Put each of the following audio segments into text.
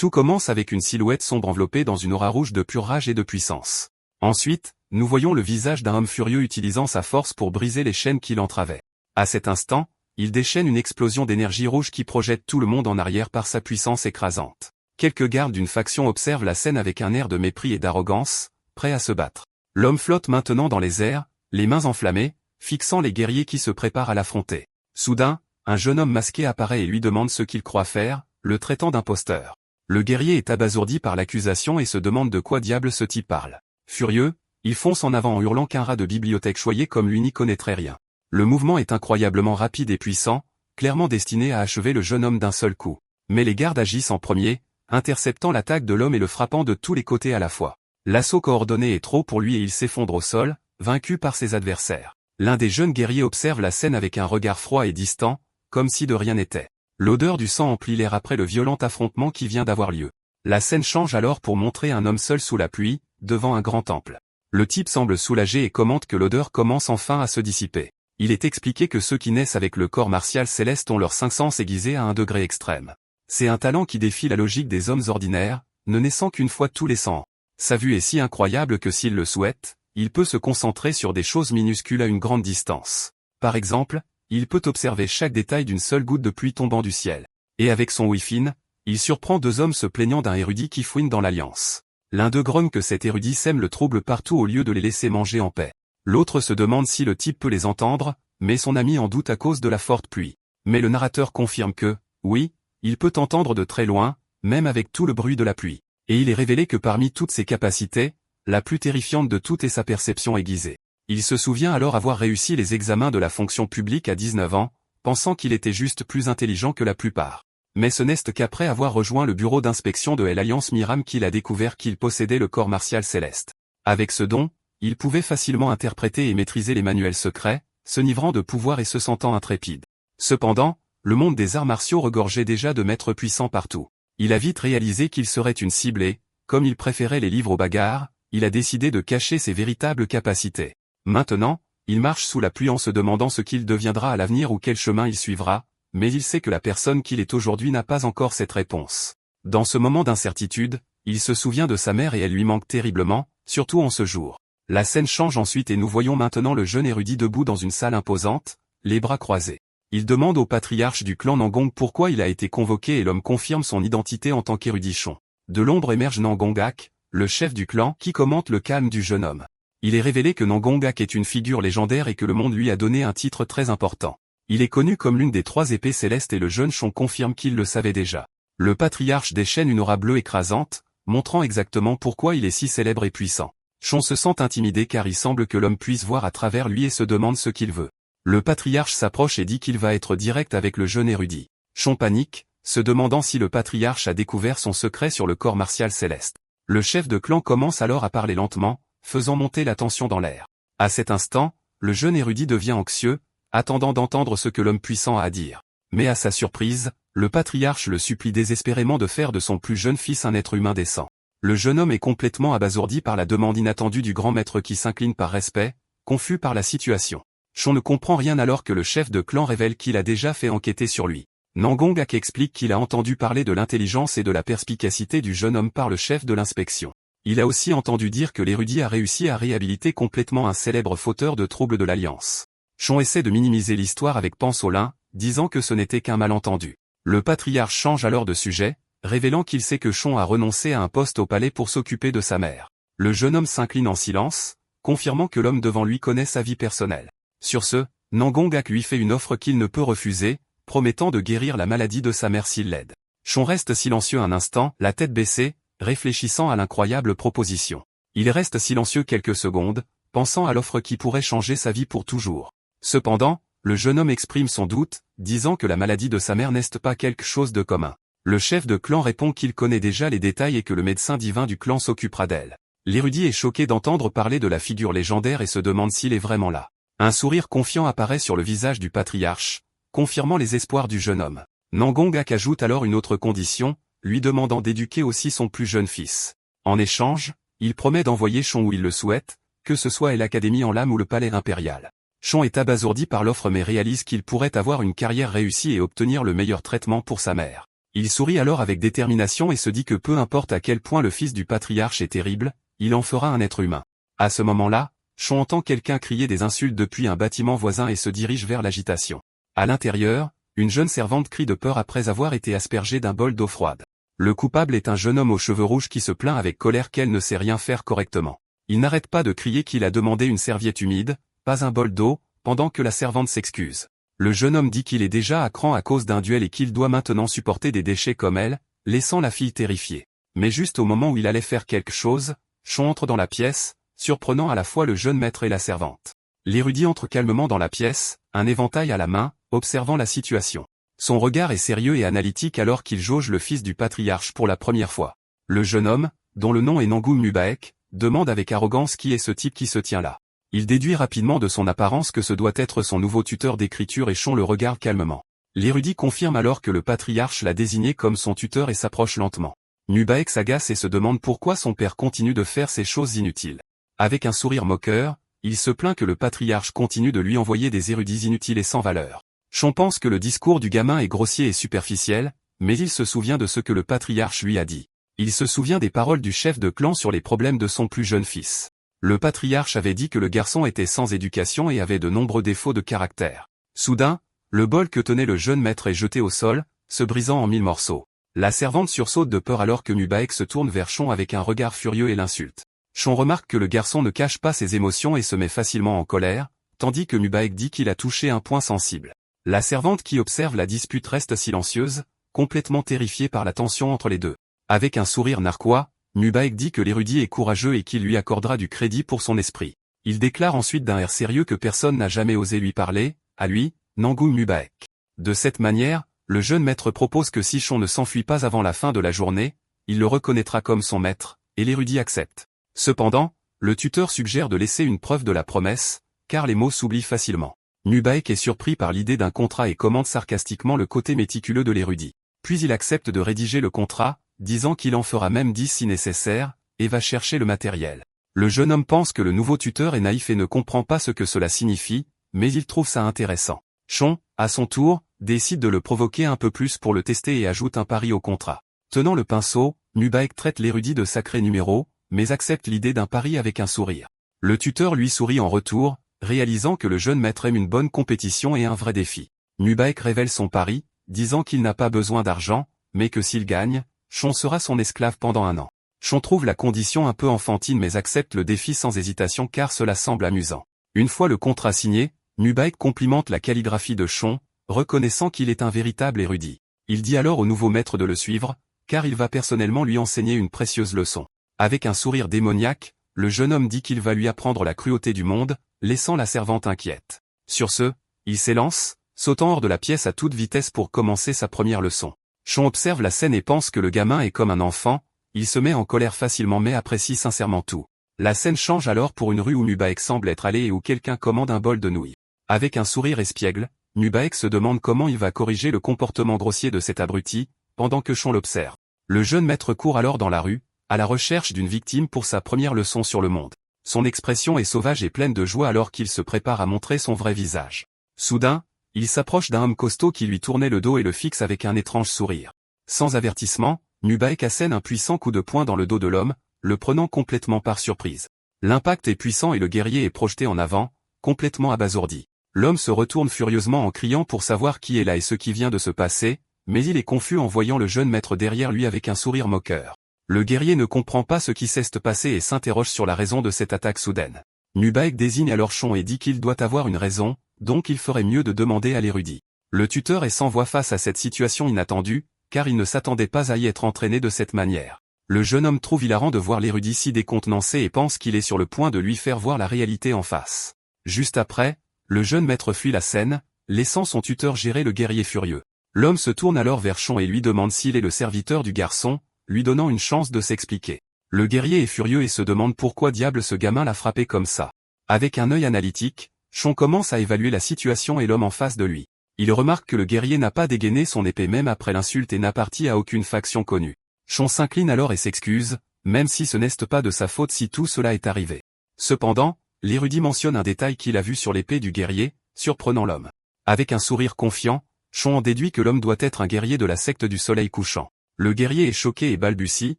Tout commence avec une silhouette sombre enveloppée dans une aura rouge de pure rage et de puissance. Ensuite, nous voyons le visage d'un homme furieux utilisant sa force pour briser les chaînes qui l'entravaient. À cet instant, il déchaîne une explosion d'énergie rouge qui projette tout le monde en arrière par sa puissance écrasante. Quelques gardes d'une faction observent la scène avec un air de mépris et d'arrogance, prêts à se battre. L'homme flotte maintenant dans les airs, les mains enflammées, fixant les guerriers qui se préparent à l'affronter. Soudain, un jeune homme masqué apparaît et lui demande ce qu'il croit faire, le traitant d'imposteur. Le guerrier est abasourdi par l'accusation et se demande de quoi diable ce type parle. Furieux, il fonce en avant en hurlant qu'un rat de bibliothèque choyé comme lui n'y connaîtrait rien. Le mouvement est incroyablement rapide et puissant, clairement destiné à achever le jeune homme d'un seul coup. Mais les gardes agissent en premier, interceptant l'attaque de l'homme et le frappant de tous les côtés à la fois. L'assaut coordonné est trop pour lui et il s'effondre au sol, vaincu par ses adversaires. L'un des jeunes guerriers observe la scène avec un regard froid et distant, comme si de rien n'était. L'odeur du sang emplit l'air après le violent affrontement qui vient d'avoir lieu. La scène change alors pour montrer un homme seul sous la pluie, devant un grand temple. Le type semble soulagé et commente que l'odeur commence enfin à se dissiper. Il est expliqué que ceux qui naissent avec le corps martial céleste ont leurs 5 sens aiguisés à un degré extrême. C'est un talent qui défie la logique des hommes ordinaires, ne naissant qu'une fois tous les 100 ans. Sa vue est si incroyable que s'il le souhaite, il peut se concentrer sur des choses minuscules à une grande distance. Par exemple, il peut observer chaque détail d'une seule goutte de pluie tombant du ciel. Et avec son Wi-Fi, il surprend 2 hommes se plaignant d'un érudit qui fouine dans l'Alliance. L'un d'eux grogne que cet érudit sème le trouble partout au lieu de les laisser manger en paix. L'autre se demande si le type peut les entendre, mais son ami en doute à cause de la forte pluie. Mais le narrateur confirme que, oui, il peut entendre de très loin, même avec tout le bruit de la pluie. Et il est révélé que parmi toutes ses capacités, la plus terrifiante de toutes est sa perception aiguisée. Il se souvient alors avoir réussi les examens de la fonction publique à 19 ans, pensant qu'il était juste plus intelligent que la plupart. Mais ce n'est qu'après avoir rejoint le bureau d'inspection de l'Alliance Miram qu'il a découvert qu'il possédait le corps martial céleste. Avec ce don, il pouvait facilement interpréter et maîtriser les manuels secrets, s'enivrant de pouvoir et se sentant intrépide. Cependant, le monde des arts martiaux regorgeait déjà de maîtres puissants partout. Il a vite réalisé qu'il serait une cible et, comme il préférait les livres aux bagarres, il a décidé de cacher ses véritables capacités. Maintenant, il marche sous la pluie en se demandant ce qu'il deviendra à l'avenir ou quel chemin il suivra, mais il sait que la personne qu'il est aujourd'hui n'a pas encore cette réponse. Dans ce moment d'incertitude, il se souvient de sa mère et elle lui manque terriblement, surtout en ce jour. La scène change ensuite et nous voyons maintenant le jeune érudit debout dans une salle imposante, les bras croisés. Il demande au patriarche du clan Nangong pourquoi il a été convoqué et l'homme confirme son identité en tant qu'érudichon. De l'ombre émerge Nangongak, le chef du clan qui commente le calme du jeune homme. Il est révélé que Nangongak est une figure légendaire et que le monde lui a donné un titre très important. Il est connu comme l'une des 3 épées célestes et le jeune Shon confirme qu'il le savait déjà. Le patriarche déchaîne une aura bleue écrasante, montrant exactement pourquoi il est si célèbre et puissant. Shon se sent intimidé car il semble que l'homme puisse voir à travers lui et se demande ce qu'il veut. Le patriarche s'approche et dit qu'il va être direct avec le jeune érudit. Shon panique, se demandant si le patriarche a découvert son secret sur le corps martial céleste. Le chef de clan commence alors à parler lentement, faisant monter la tension dans l'air. À cet instant, le jeune érudit devient anxieux, attendant d'entendre ce que l'homme puissant a à dire. Mais à sa surprise, le patriarche le supplie désespérément de faire de son plus jeune fils un être humain décent. Le jeune homme est complètement abasourdi par la demande inattendue du grand maître qui s'incline par respect, confus par la situation. Shon ne comprend rien alors que le chef de clan révèle qu'il a déjà fait enquêter sur lui. Nangongak explique qu'il a entendu parler de l'intelligence et de la perspicacité du jeune homme par le chef de l'inspection. Il a aussi entendu dire que l'érudit a réussi à réhabiliter complètement un célèbre fauteur de troubles de l'Alliance. Shon essaie de minimiser l'histoire avec Pansolin, disant que ce n'était qu'un malentendu. Le patriarche change alors de sujet, révélant qu'il sait que Shon a renoncé à un poste au palais pour s'occuper de sa mère. Le jeune homme s'incline en silence, confirmant que l'homme devant lui connaît sa vie personnelle. Sur ce, Nangongak lui fait une offre qu'il ne peut refuser, promettant de guérir la maladie de sa mère s'il l'aide. Shon reste silencieux un instant, la tête baissée, réfléchissant à l'incroyable proposition. Il reste silencieux quelques secondes, pensant à l'offre qui pourrait changer sa vie pour toujours. Cependant, le jeune homme exprime son doute, disant que la maladie de sa mère n'est pas quelque chose de commun. Le chef de clan répond qu'il connaît déjà les détails et que le médecin divin du clan s'occupera d'elle. L'érudit est choqué d'entendre parler de la figure légendaire et se demande s'il est vraiment là. Un sourire confiant apparaît sur le visage du patriarche, confirmant les espoirs du jeune homme. Nangongak ajoute alors une autre condition, lui demandant d'éduquer aussi son plus jeune fils. En échange, il promet d'envoyer Shon où il le souhaite, que ce soit à l'Académie en Lame ou le palais impérial. Shon est abasourdi par l'offre mais réalise qu'il pourrait avoir une carrière réussie et obtenir le meilleur traitement pour sa mère. Il sourit alors avec détermination et se dit que peu importe à quel point le fils du patriarche est terrible, il en fera un être humain. À ce moment-là, Chon entend quelqu'un crier des insultes depuis un bâtiment voisin et se dirige vers l'agitation. À l'intérieur, une jeune servante crie de peur après avoir été aspergée d'un bol d'eau froide. Le coupable est un jeune homme aux cheveux rouges qui se plaint avec colère qu'elle ne sait rien faire correctement. Il n'arrête pas de crier qu'il a demandé une serviette humide, pas un bol d'eau, pendant que la servante s'excuse. Le jeune homme dit qu'il est déjà à cran à cause d'un duel et qu'il doit maintenant supporter des déchets comme elle, laissant la fille terrifiée. Mais juste au moment où il allait faire quelque chose, Chon entre dans la pièce, surprenant à la fois le jeune maître et la servante. L'érudit entre calmement dans la pièce, un éventail à la main, observant la situation. Son regard est sérieux et analytique alors qu'il jauge le fils du patriarche pour la première fois. Le jeune homme, dont le nom est Nangum Mubaek, demande avec arrogance qui est ce type qui se tient là. Il déduit rapidement de son apparence que ce doit être son nouveau tuteur d'écriture et Chon le regarde calmement. L'érudit confirme alors que le patriarche l'a désigné comme son tuteur et s'approche lentement. Mubaek s'agace et se demande pourquoi son père continue de faire ces choses inutiles. Avec un sourire moqueur, il se plaint que le patriarche continue de lui envoyer des érudits inutiles et sans valeur. Chon pense que le discours du gamin est grossier et superficiel, mais il se souvient de ce que le patriarche lui a dit. Il se souvient des paroles du chef de clan sur les problèmes de son plus jeune fils. Le patriarche avait dit que le garçon était sans éducation et avait de nombreux défauts de caractère. Soudain, le bol que tenait le jeune maître est jeté au sol, se brisant en 1000 morceaux. La servante sursaute de peur alors que Mubaek se tourne vers Chon avec un regard furieux et l'insulte. Chon remarque que le garçon ne cache pas ses émotions et se met facilement en colère, tandis que Mubaek dit qu'il a touché un point sensible. La servante qui observe la dispute reste silencieuse, complètement terrifiée par la tension entre les deux. Avec un sourire narquois, Mubaek dit que l'érudit est courageux et qu'il lui accordera du crédit pour son esprit. Il déclare ensuite d'un air sérieux que personne n'a jamais osé lui parler, à lui, Nangum Mubaek. De cette manière, le jeune maître propose que si Chon ne s'enfuit pas avant la fin de la journée, il le reconnaîtra comme son maître, et l'érudit accepte. Cependant, le tuteur suggère de laisser une preuve de la promesse, car les mots s'oublient facilement. Mubaek est surpris par l'idée d'un contrat et commente sarcastiquement le côté méticuleux de l'érudit. Puis il accepte de rédiger le contrat, disant qu'il en fera même 10 si nécessaire, et va chercher le matériel. Le jeune homme pense que le nouveau tuteur est naïf et ne comprend pas ce que cela signifie, mais il trouve ça intéressant. Chon, à son tour, décide de le provoquer un peu plus pour le tester et ajoute un pari au contrat. Tenant le pinceau, Mubaek traite l'érudit de sacré numéro, mais accepte l'idée d'un pari avec un sourire. Le tuteur lui sourit en retour, réalisant que le jeune maître aime une bonne compétition et un vrai défi. Mubaek révèle son pari, disant qu'il n'a pas besoin d'argent, mais que s'il gagne, Chon sera son esclave pendant 1 an. Chon trouve la condition un peu enfantine mais accepte le défi sans hésitation car cela semble amusant. Une fois le contrat signé, Mubaek complimente la calligraphie de Chon, reconnaissant qu'il est un véritable érudit. Il dit alors au nouveau maître de le suivre, car il va personnellement lui enseigner une précieuse leçon. Avec un sourire démoniaque, le jeune homme dit qu'il va lui apprendre la cruauté du monde, laissant la servante inquiète. Sur ce, il s'élance, sautant hors de la pièce à toute vitesse pour commencer sa première leçon. Chon observe la scène et pense que le gamin est comme un enfant, il se met en colère facilement mais apprécie sincèrement tout. La scène change alors pour une rue où Mubaek semble être allé et où quelqu'un commande un bol de nouilles. Avec un sourire espiègle, Mubaek se demande comment il va corriger le comportement grossier de cet abruti, pendant que Chon l'observe. Le jeune maître court alors dans la rue, à la recherche d'une victime pour sa première leçon sur le monde. Son expression est sauvage et pleine de joie alors qu'il se prépare à montrer son vrai visage. Soudain, il s'approche d'un homme costaud qui lui tournait le dos et le fixe avec un étrange sourire. Sans avertissement, Mubaek assène un puissant coup de poing dans le dos de l'homme, le prenant complètement par surprise. L'impact est puissant et le guerrier est projeté en avant, complètement abasourdi. L'homme se retourne furieusement en criant pour savoir qui est là et ce qui vient de se passer, mais il est confus en voyant le jeune maître derrière lui avec un sourire moqueur. Le guerrier ne comprend pas ce qui s'est passé et s'interroge sur la raison de cette attaque soudaine. Mubaek désigne alors Chon et dit qu'il doit avoir une raison, donc il ferait mieux de demander à l'érudit. Le tuteur est sans voix face à cette situation inattendue, car il ne s'attendait pas à y être entraîné de cette manière. Le jeune homme trouve hilarant de voir l'érudit si décontenancé et pense qu'il est sur le point de lui faire voir la réalité en face. Juste après, le jeune maître fuit la scène, laissant son tuteur gérer le guerrier furieux. L'homme se tourne alors vers Chon et lui demande s'il est le serviteur du garçon, lui donnant une chance de s'expliquer. Le guerrier est furieux et se demande pourquoi diable ce gamin l'a frappé comme ça. Avec un œil analytique, Chon commence à évaluer la situation et l'homme en face de lui. Il remarque que le guerrier n'a pas dégainé son épée même après l'insulte et n'appartient à aucune faction connue. Chon s'incline alors et s'excuse, même si ce n'est pas de sa faute si tout cela est arrivé. Cependant, l'érudit mentionne un détail qu'il a vu sur l'épée du guerrier, surprenant l'homme. Avec un sourire confiant, Chon en déduit que l'homme doit être un guerrier de la secte du soleil couchant. Le guerrier est choqué et balbutie,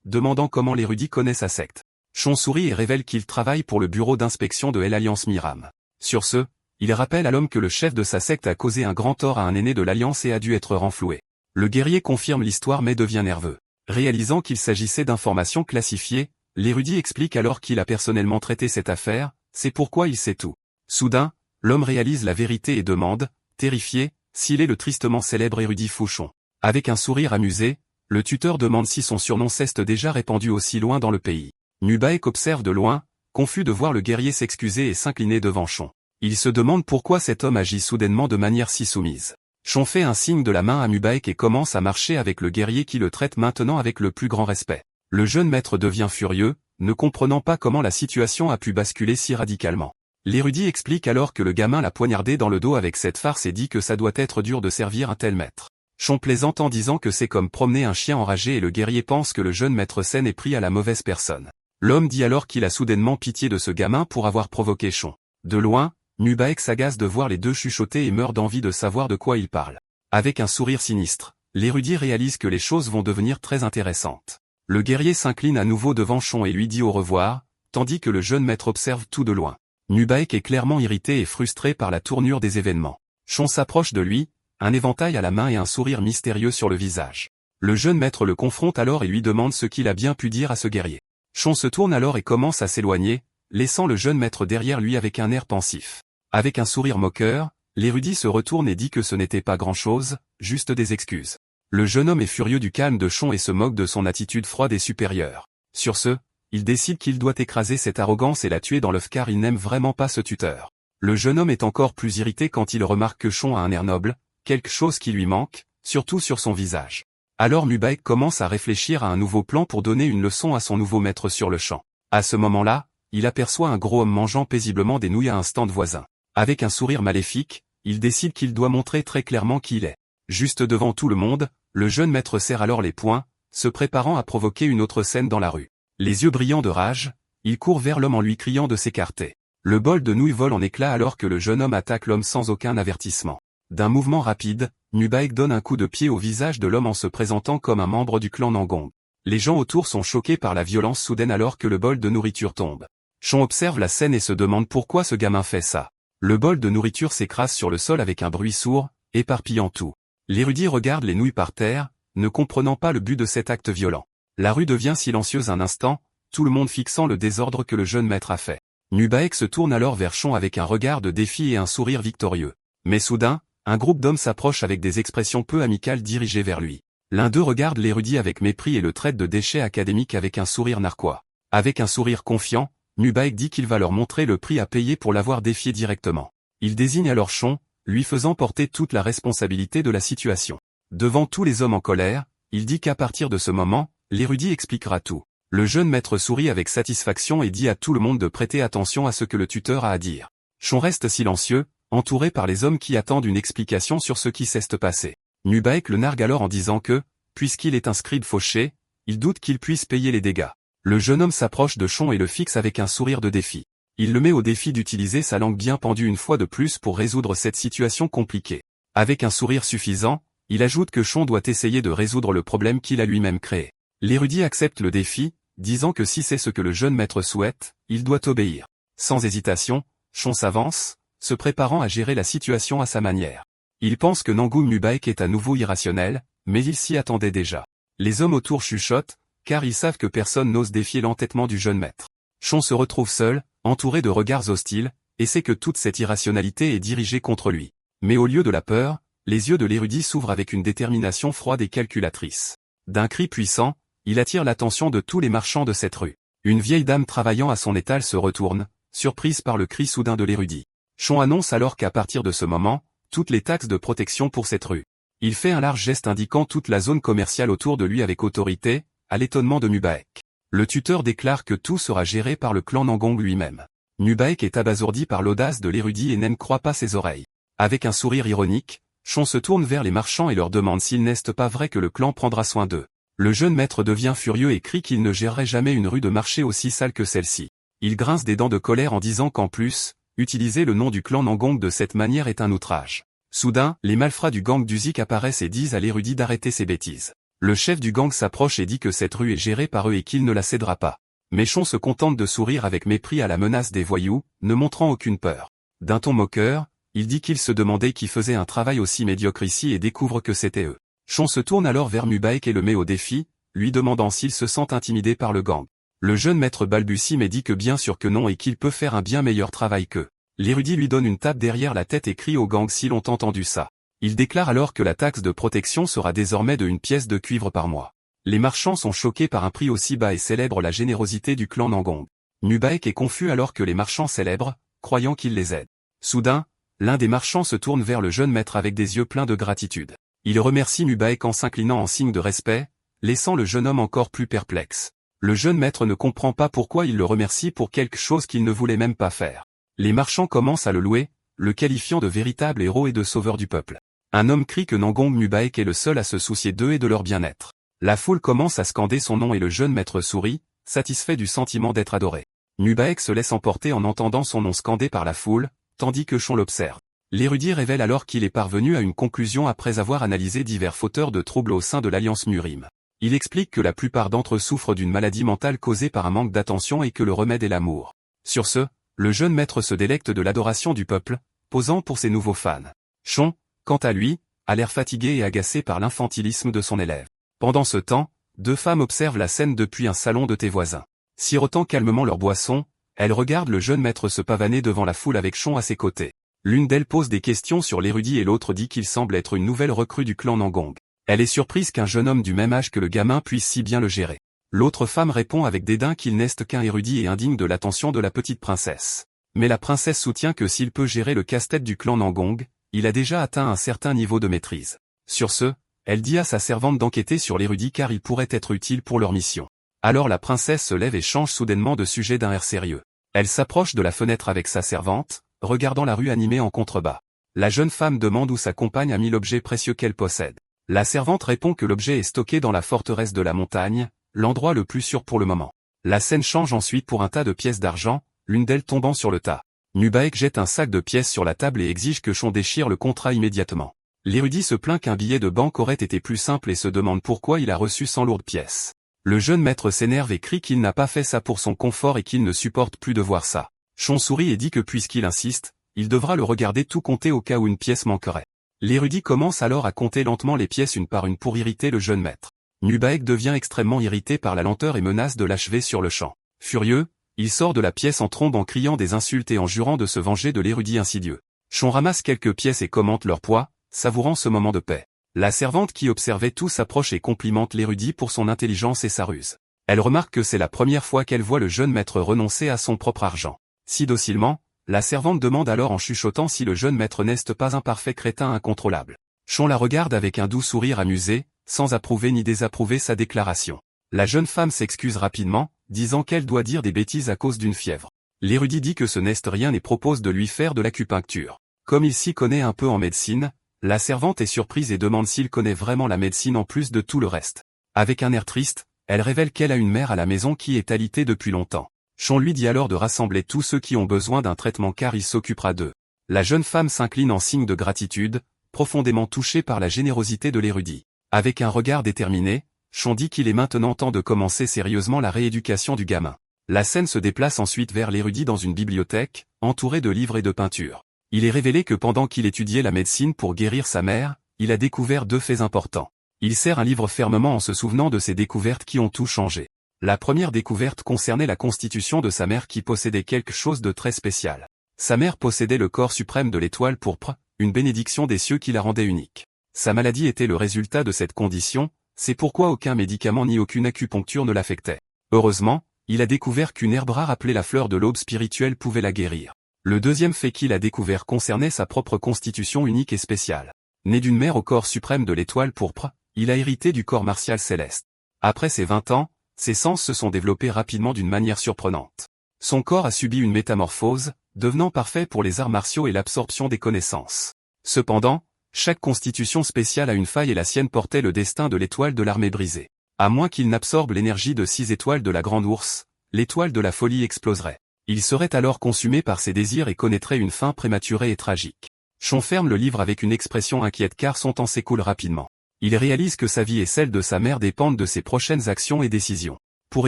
demandant comment l'érudit connaît sa secte. Chon sourit et révèle qu'il travaille pour le bureau d'inspection de l'Alliance Miram. Sur ce, il rappelle à l'homme que le chef de sa secte a causé un grand tort à un aîné de l'Alliance et a dû être renfloué. Le guerrier confirme l'histoire mais devient nerveux. Réalisant qu'il s'agissait d'informations classifiées, l'érudit explique alors qu'il a personnellement traité cette affaire, c'est pourquoi il sait tout. Soudain, l'homme réalise la vérité et demande, terrifié, s'il est le tristement célèbre érudit Fouchon. Avec un sourire amusé, le tuteur demande si son surnom s'est déjà répandu aussi loin dans le pays. Nubaek observe de loin, confus de voir le guerrier s'excuser et s'incliner devant Chon. Il se demande pourquoi cet homme agit soudainement de manière si soumise. Chon fait un signe de la main à Nubaek et commence à marcher avec le guerrier qui le traite maintenant avec le plus grand respect. Le jeune maître devient furieux, ne comprenant pas comment la situation a pu basculer si radicalement. L'érudit explique alors que le gamin l'a poignardé dans le dos avec cette farce et dit que ça doit être dur de servir un tel maître. Chon plaisante en disant que c'est comme promener un chien enragé et le guerrier pense que le jeune maître Sen est pris à la mauvaise personne. L'homme dit alors qu'il a soudainement pitié de ce gamin pour avoir provoqué Chon. De loin, Nubaek s'agace de voir les deux chuchoter et meurt d'envie de savoir de quoi ils parlent. Avec un sourire sinistre, l'érudit réalise que les choses vont devenir très intéressantes. Le guerrier s'incline à nouveau devant Chon et lui dit au revoir, tandis que le jeune maître observe tout de loin. Nubaek est clairement irrité et frustré par la tournure des événements. Chon s'approche de lui, un éventail à la main et un sourire mystérieux sur le visage. Le jeune maître le confronte alors et lui demande ce qu'il a bien pu dire à ce guerrier. Chon se tourne alors et commence à s'éloigner, laissant le jeune maître derrière lui avec un air pensif. Avec un sourire moqueur, l'érudit se retourne et dit que ce n'était pas grand-chose, juste des excuses. Le jeune homme est furieux du calme de Chon et se moque de son attitude froide et supérieure. Sur ce, il décide qu'il doit écraser cette arrogance et la tuer dans l'œuf car il n'aime vraiment pas ce tuteur. Le jeune homme est encore plus irrité quand il remarque que Chon a un air noble, quelque chose qui lui manque, surtout sur son visage. Alors Nubaek commence à réfléchir à un nouveau plan pour donner une leçon à son nouveau maître sur le champ. À ce moment-là, il aperçoit un gros homme mangeant paisiblement des nouilles à un stand voisin. Avec un sourire maléfique, il décide qu'il doit montrer très clairement qui il est. Juste devant tout le monde, le jeune maître serre alors les poings, se préparant à provoquer une autre scène dans la rue. Les yeux brillants de rage, il court vers l'homme en lui criant de s'écarter. Le bol de nouilles vole en éclats alors que le jeune homme attaque l'homme sans aucun avertissement. D'un mouvement rapide, Nubaek donne un coup de pied au visage de l'homme en se présentant comme un membre du clan Nangong. Les gens autour sont choqués par la violence soudaine alors que le bol de nourriture tombe. Chon observe la scène et se demande pourquoi ce gamin fait ça. Le bol de nourriture s'écrase sur le sol avec un bruit sourd, éparpillant tout. L'érudit regarde les nouilles par terre, ne comprenant pas le but de cet acte violent. La rue devient silencieuse un instant, tout le monde fixant le désordre que le jeune maître a fait. Nubaek se tourne alors vers Chon avec un regard de défi et un sourire victorieux. Mais soudain, un groupe d'hommes s'approche avec des expressions peu amicales dirigées vers lui. L'un d'eux regarde l'érudit avec mépris et le traite de déchet académique avec un sourire narquois. Avec un sourire confiant, Nubaek dit qu'il va leur montrer le prix à payer pour l'avoir défié directement. Il désigne alors Chon, lui faisant porter toute la responsabilité de la situation. Devant tous les hommes en colère, il dit qu'à partir de ce moment, l'érudit expliquera tout. Le jeune maître sourit avec satisfaction et dit à tout le monde de prêter attention à ce que le tuteur a à dire. Chon reste silencieux, entouré par les hommes qui attendent une explication sur ce qui s'est passé. Nubaek le nargue alors en disant que, puisqu'il est un scribe fauché, il doute qu'il puisse payer les dégâts. Le jeune homme s'approche de Chon et le fixe avec un sourire de défi. Il le met au défi d'utiliser sa langue bien pendue une fois de plus pour résoudre cette situation compliquée. Avec un sourire suffisant, il ajoute que Chon doit essayer de résoudre le problème qu'il a lui-même créé. L'érudit accepte le défi, disant que si c'est ce que le jeune maître souhaite, il doit obéir. Sans hésitation, Chon s'avance, se préparant à gérer la situation à sa manière. Il pense que Nangum Nubaek est à nouveau irrationnel, mais il s'y attendait déjà. Les hommes autour chuchotent, car ils savent que personne n'ose défier l'entêtement du jeune maître. Chon se retrouve seul, entouré de regards hostiles, et sait que toute cette irrationalité est dirigée contre lui. Mais au lieu de la peur, les yeux de l'érudit s'ouvrent avec une détermination froide et calculatrice. D'un cri puissant, il attire l'attention de tous les marchands de cette rue. Une vieille dame travaillant à son étal se retourne, surprise par le cri soudain de l'érudit. Chon annonce alors qu'à partir de ce moment, toutes les taxes de protection pour cette rue. Il fait un large geste indiquant toute la zone commerciale autour de lui avec autorité, à l'étonnement de Nubaek. Le tuteur déclare que tout sera géré par le clan Nangong lui-même. Nubaek est abasourdi par l'audace de l'érudit et n'en croit pas ses oreilles. Avec un sourire ironique, Chon se tourne vers les marchands et leur demande s'il n'est pas vrai que le clan prendra soin d'eux. Le jeune maître devient furieux et crie qu'il ne gérerait jamais une rue de marché aussi sale que celle-ci. Il grince des dents de colère en disant qu'en plus, utiliser le nom du clan Nangong de cette manière est un outrage. Soudain, les malfrats du gang d'Usyk apparaissent et disent à l'érudit d'arrêter ses bêtises. Le chef du gang s'approche et dit que cette rue est gérée par eux et qu'il ne la cédera pas. Mais Sean se contente de sourire avec mépris à la menace des voyous, ne montrant aucune peur. D'un ton moqueur, il dit qu'il se demandait qui faisait un travail aussi médiocre ici et découvre que c'était eux. Sean se tourne alors vers Mubarak et le met au défi, lui demandant s'il se sent intimidé par le gang. Le jeune maître balbutie mais dit que bien sûr que non et qu'il peut faire un bien meilleur travail qu'eux. L'érudit lui donne une tape derrière la tête et crie au gang s'ils ont entendu ça. Il déclare alors que la taxe de protection sera désormais de 1 pièce de cuivre par mois. Les marchands sont choqués par un prix aussi bas et célèbrent la générosité du clan Nangong. Mubarak est confus alors que les marchands célèbrent, croyant qu'il les aide. Soudain, l'un des marchands se tourne vers le jeune maître avec des yeux pleins de gratitude. Il remercie Mubarak en s'inclinant en signe de respect, laissant le jeune homme encore plus perplexe. Le jeune maître ne comprend pas pourquoi il le remercie pour quelque chose qu'il ne voulait même pas faire. Les marchands commencent à le louer, le qualifiant de véritable héros et de sauveur du peuple. Un homme crie que Nangong Mubarak est le seul à se soucier d'eux et de leur bien-être. La foule commence à scander son nom et le jeune maître sourit, satisfait du sentiment d'être adoré. Mubarak se laisse emporter en entendant son nom scandé par la foule, tandis que Sean l'observe. L'érudit révèle alors qu'il est parvenu à une conclusion après avoir analysé divers fauteurs de troubles au sein de l'Alliance Murim. Il explique que la plupart d'entre eux souffrent d'une maladie mentale causée par un manque d'attention et que le remède est l'amour. Sur ce, le jeune maître se délecte de l'adoration du peuple, posant pour ses nouveaux fans. Sean, quant à lui, a l'air fatigué et agacé par l'infantilisme de son élève. Pendant ce temps, 2 femmes observent la scène depuis un salon de thé voisin. Sirotant calmement leur boisson, elles regardent le jeune maître se pavaner devant la foule avec Sean à ses côtés. L'une d'elles pose des questions sur l'érudit et l'autre dit qu'il semble être une nouvelle recrue du clan Nangong. Elle est surprise qu'un jeune homme du même âge que le gamin puisse si bien le gérer. L'autre femme répond avec dédain qu'il n'est qu'un érudit et indigne de l'attention de la petite princesse. Mais la princesse soutient que s'il peut gérer le casse-tête du clan Nangong, il a déjà atteint un certain niveau de maîtrise. Sur ce, elle dit à sa servante d'enquêter sur l'érudit car il pourrait être utile pour leur mission. Alors la princesse se lève et change soudainement de sujet d'un air sérieux. Elle s'approche de la fenêtre avec sa servante, regardant la rue animée en contrebas. La jeune femme demande où sa compagne a mis l'objet précieux qu'elle possède. La servante répond que l'objet est stocké dans la forteresse de la montagne, l'endroit le plus sûr pour le moment. La scène change ensuite pour un tas de pièces d'argent, l'une d'elles tombant sur le tas. Mubarak jette un sac de pièces sur la table et exige que Sean déchire le contrat immédiatement. L'érudit se plaint qu'un billet de banque aurait été plus simple et se demande pourquoi il a reçu 100 lourdes pièces. Le jeune maître s'énerve et crie qu'il n'a pas fait ça pour son confort et qu'il ne supporte plus de voir ça. Sean sourit et dit que puisqu'il insiste, il devra le regarder tout compter au cas où une pièce manquerait. L'érudit commence alors à compter lentement les pièces une par une pour irriter le jeune maître. Mubarak devient extrêmement irrité par la lenteur et menace de l'achever sur le champ. Furieux, il sort de la pièce en trombe en criant des insultes et en jurant de se venger de l'érudit insidieux. Sean ramasse quelques pièces et commente leur poids, savourant ce moment de paix. La servante qui observait tout s'approche et complimente l'érudit pour son intelligence et sa ruse. Elle remarque que c'est la première fois qu'elle voit le jeune maître renoncer à son propre argent. Si docilement, la servante demande alors en chuchotant si le jeune maître n'est pas un parfait crétin incontrôlable. Sean la regarde avec un doux sourire amusé, sans approuver ni désapprouver sa déclaration. La jeune femme s'excuse rapidement, disant qu'elle doit dire des bêtises à cause d'une fièvre. L'érudit dit que ce n'est rien et propose de lui faire de l'acupuncture. Comme il s'y connaît un peu en médecine, la servante est surprise et demande s'il connaît vraiment la médecine en plus de tout le reste. Avec un air triste, elle révèle qu'elle a une mère à la maison qui est alitée depuis longtemps. Sean lui dit alors de rassembler tous ceux qui ont besoin d'un traitement car il s'occupera d'eux. La jeune femme s'incline en signe de gratitude, profondément touchée par la générosité de l'érudit. Avec un regard déterminé, Sean dit qu'il est maintenant temps de commencer sérieusement la rééducation du gamin. La scène se déplace ensuite vers l'érudit dans une bibliothèque, entourée de livres et de peintures. Il est révélé que pendant qu'il étudiait la médecine pour guérir sa mère, il a découvert 2 faits importants. Il serre un livre fermement en se souvenant de ces découvertes qui ont tout changé. La première découverte concernait la constitution de sa mère qui possédait quelque chose de très spécial. Sa mère possédait le corps suprême de l'étoile pourpre, une bénédiction des cieux qui la rendait unique. Sa maladie était le résultat de cette condition, c'est pourquoi aucun médicament ni aucune acupuncture ne l'affectait. Heureusement, il a découvert qu'une herbe rare appelée la fleur de l'aube spirituelle pouvait la guérir. Le deuxième fait qu'il a découvert concernait sa propre constitution unique et spéciale. Né d'une mère au corps suprême de l'étoile pourpre, il a hérité du corps martial céleste. Après ses 20 ans, ses sens se sont développés rapidement d'une manière surprenante. Son corps a subi une métamorphose, devenant parfait pour les arts martiaux et l'absorption des connaissances. Cependant, chaque constitution spéciale a une faille et la sienne portait le destin de l'étoile de l'armée brisée. À moins qu'il n'absorbe l'énergie de 6 étoiles de la grande ours, l'étoile de la folie exploserait. Il serait alors consumé par ses désirs et connaîtrait une fin prématurée et tragique. Chon ferme le livre avec une expression inquiète car son temps s'écoule rapidement. Il réalise que sa vie et celle de sa mère dépendent de ses prochaines actions et décisions. Pour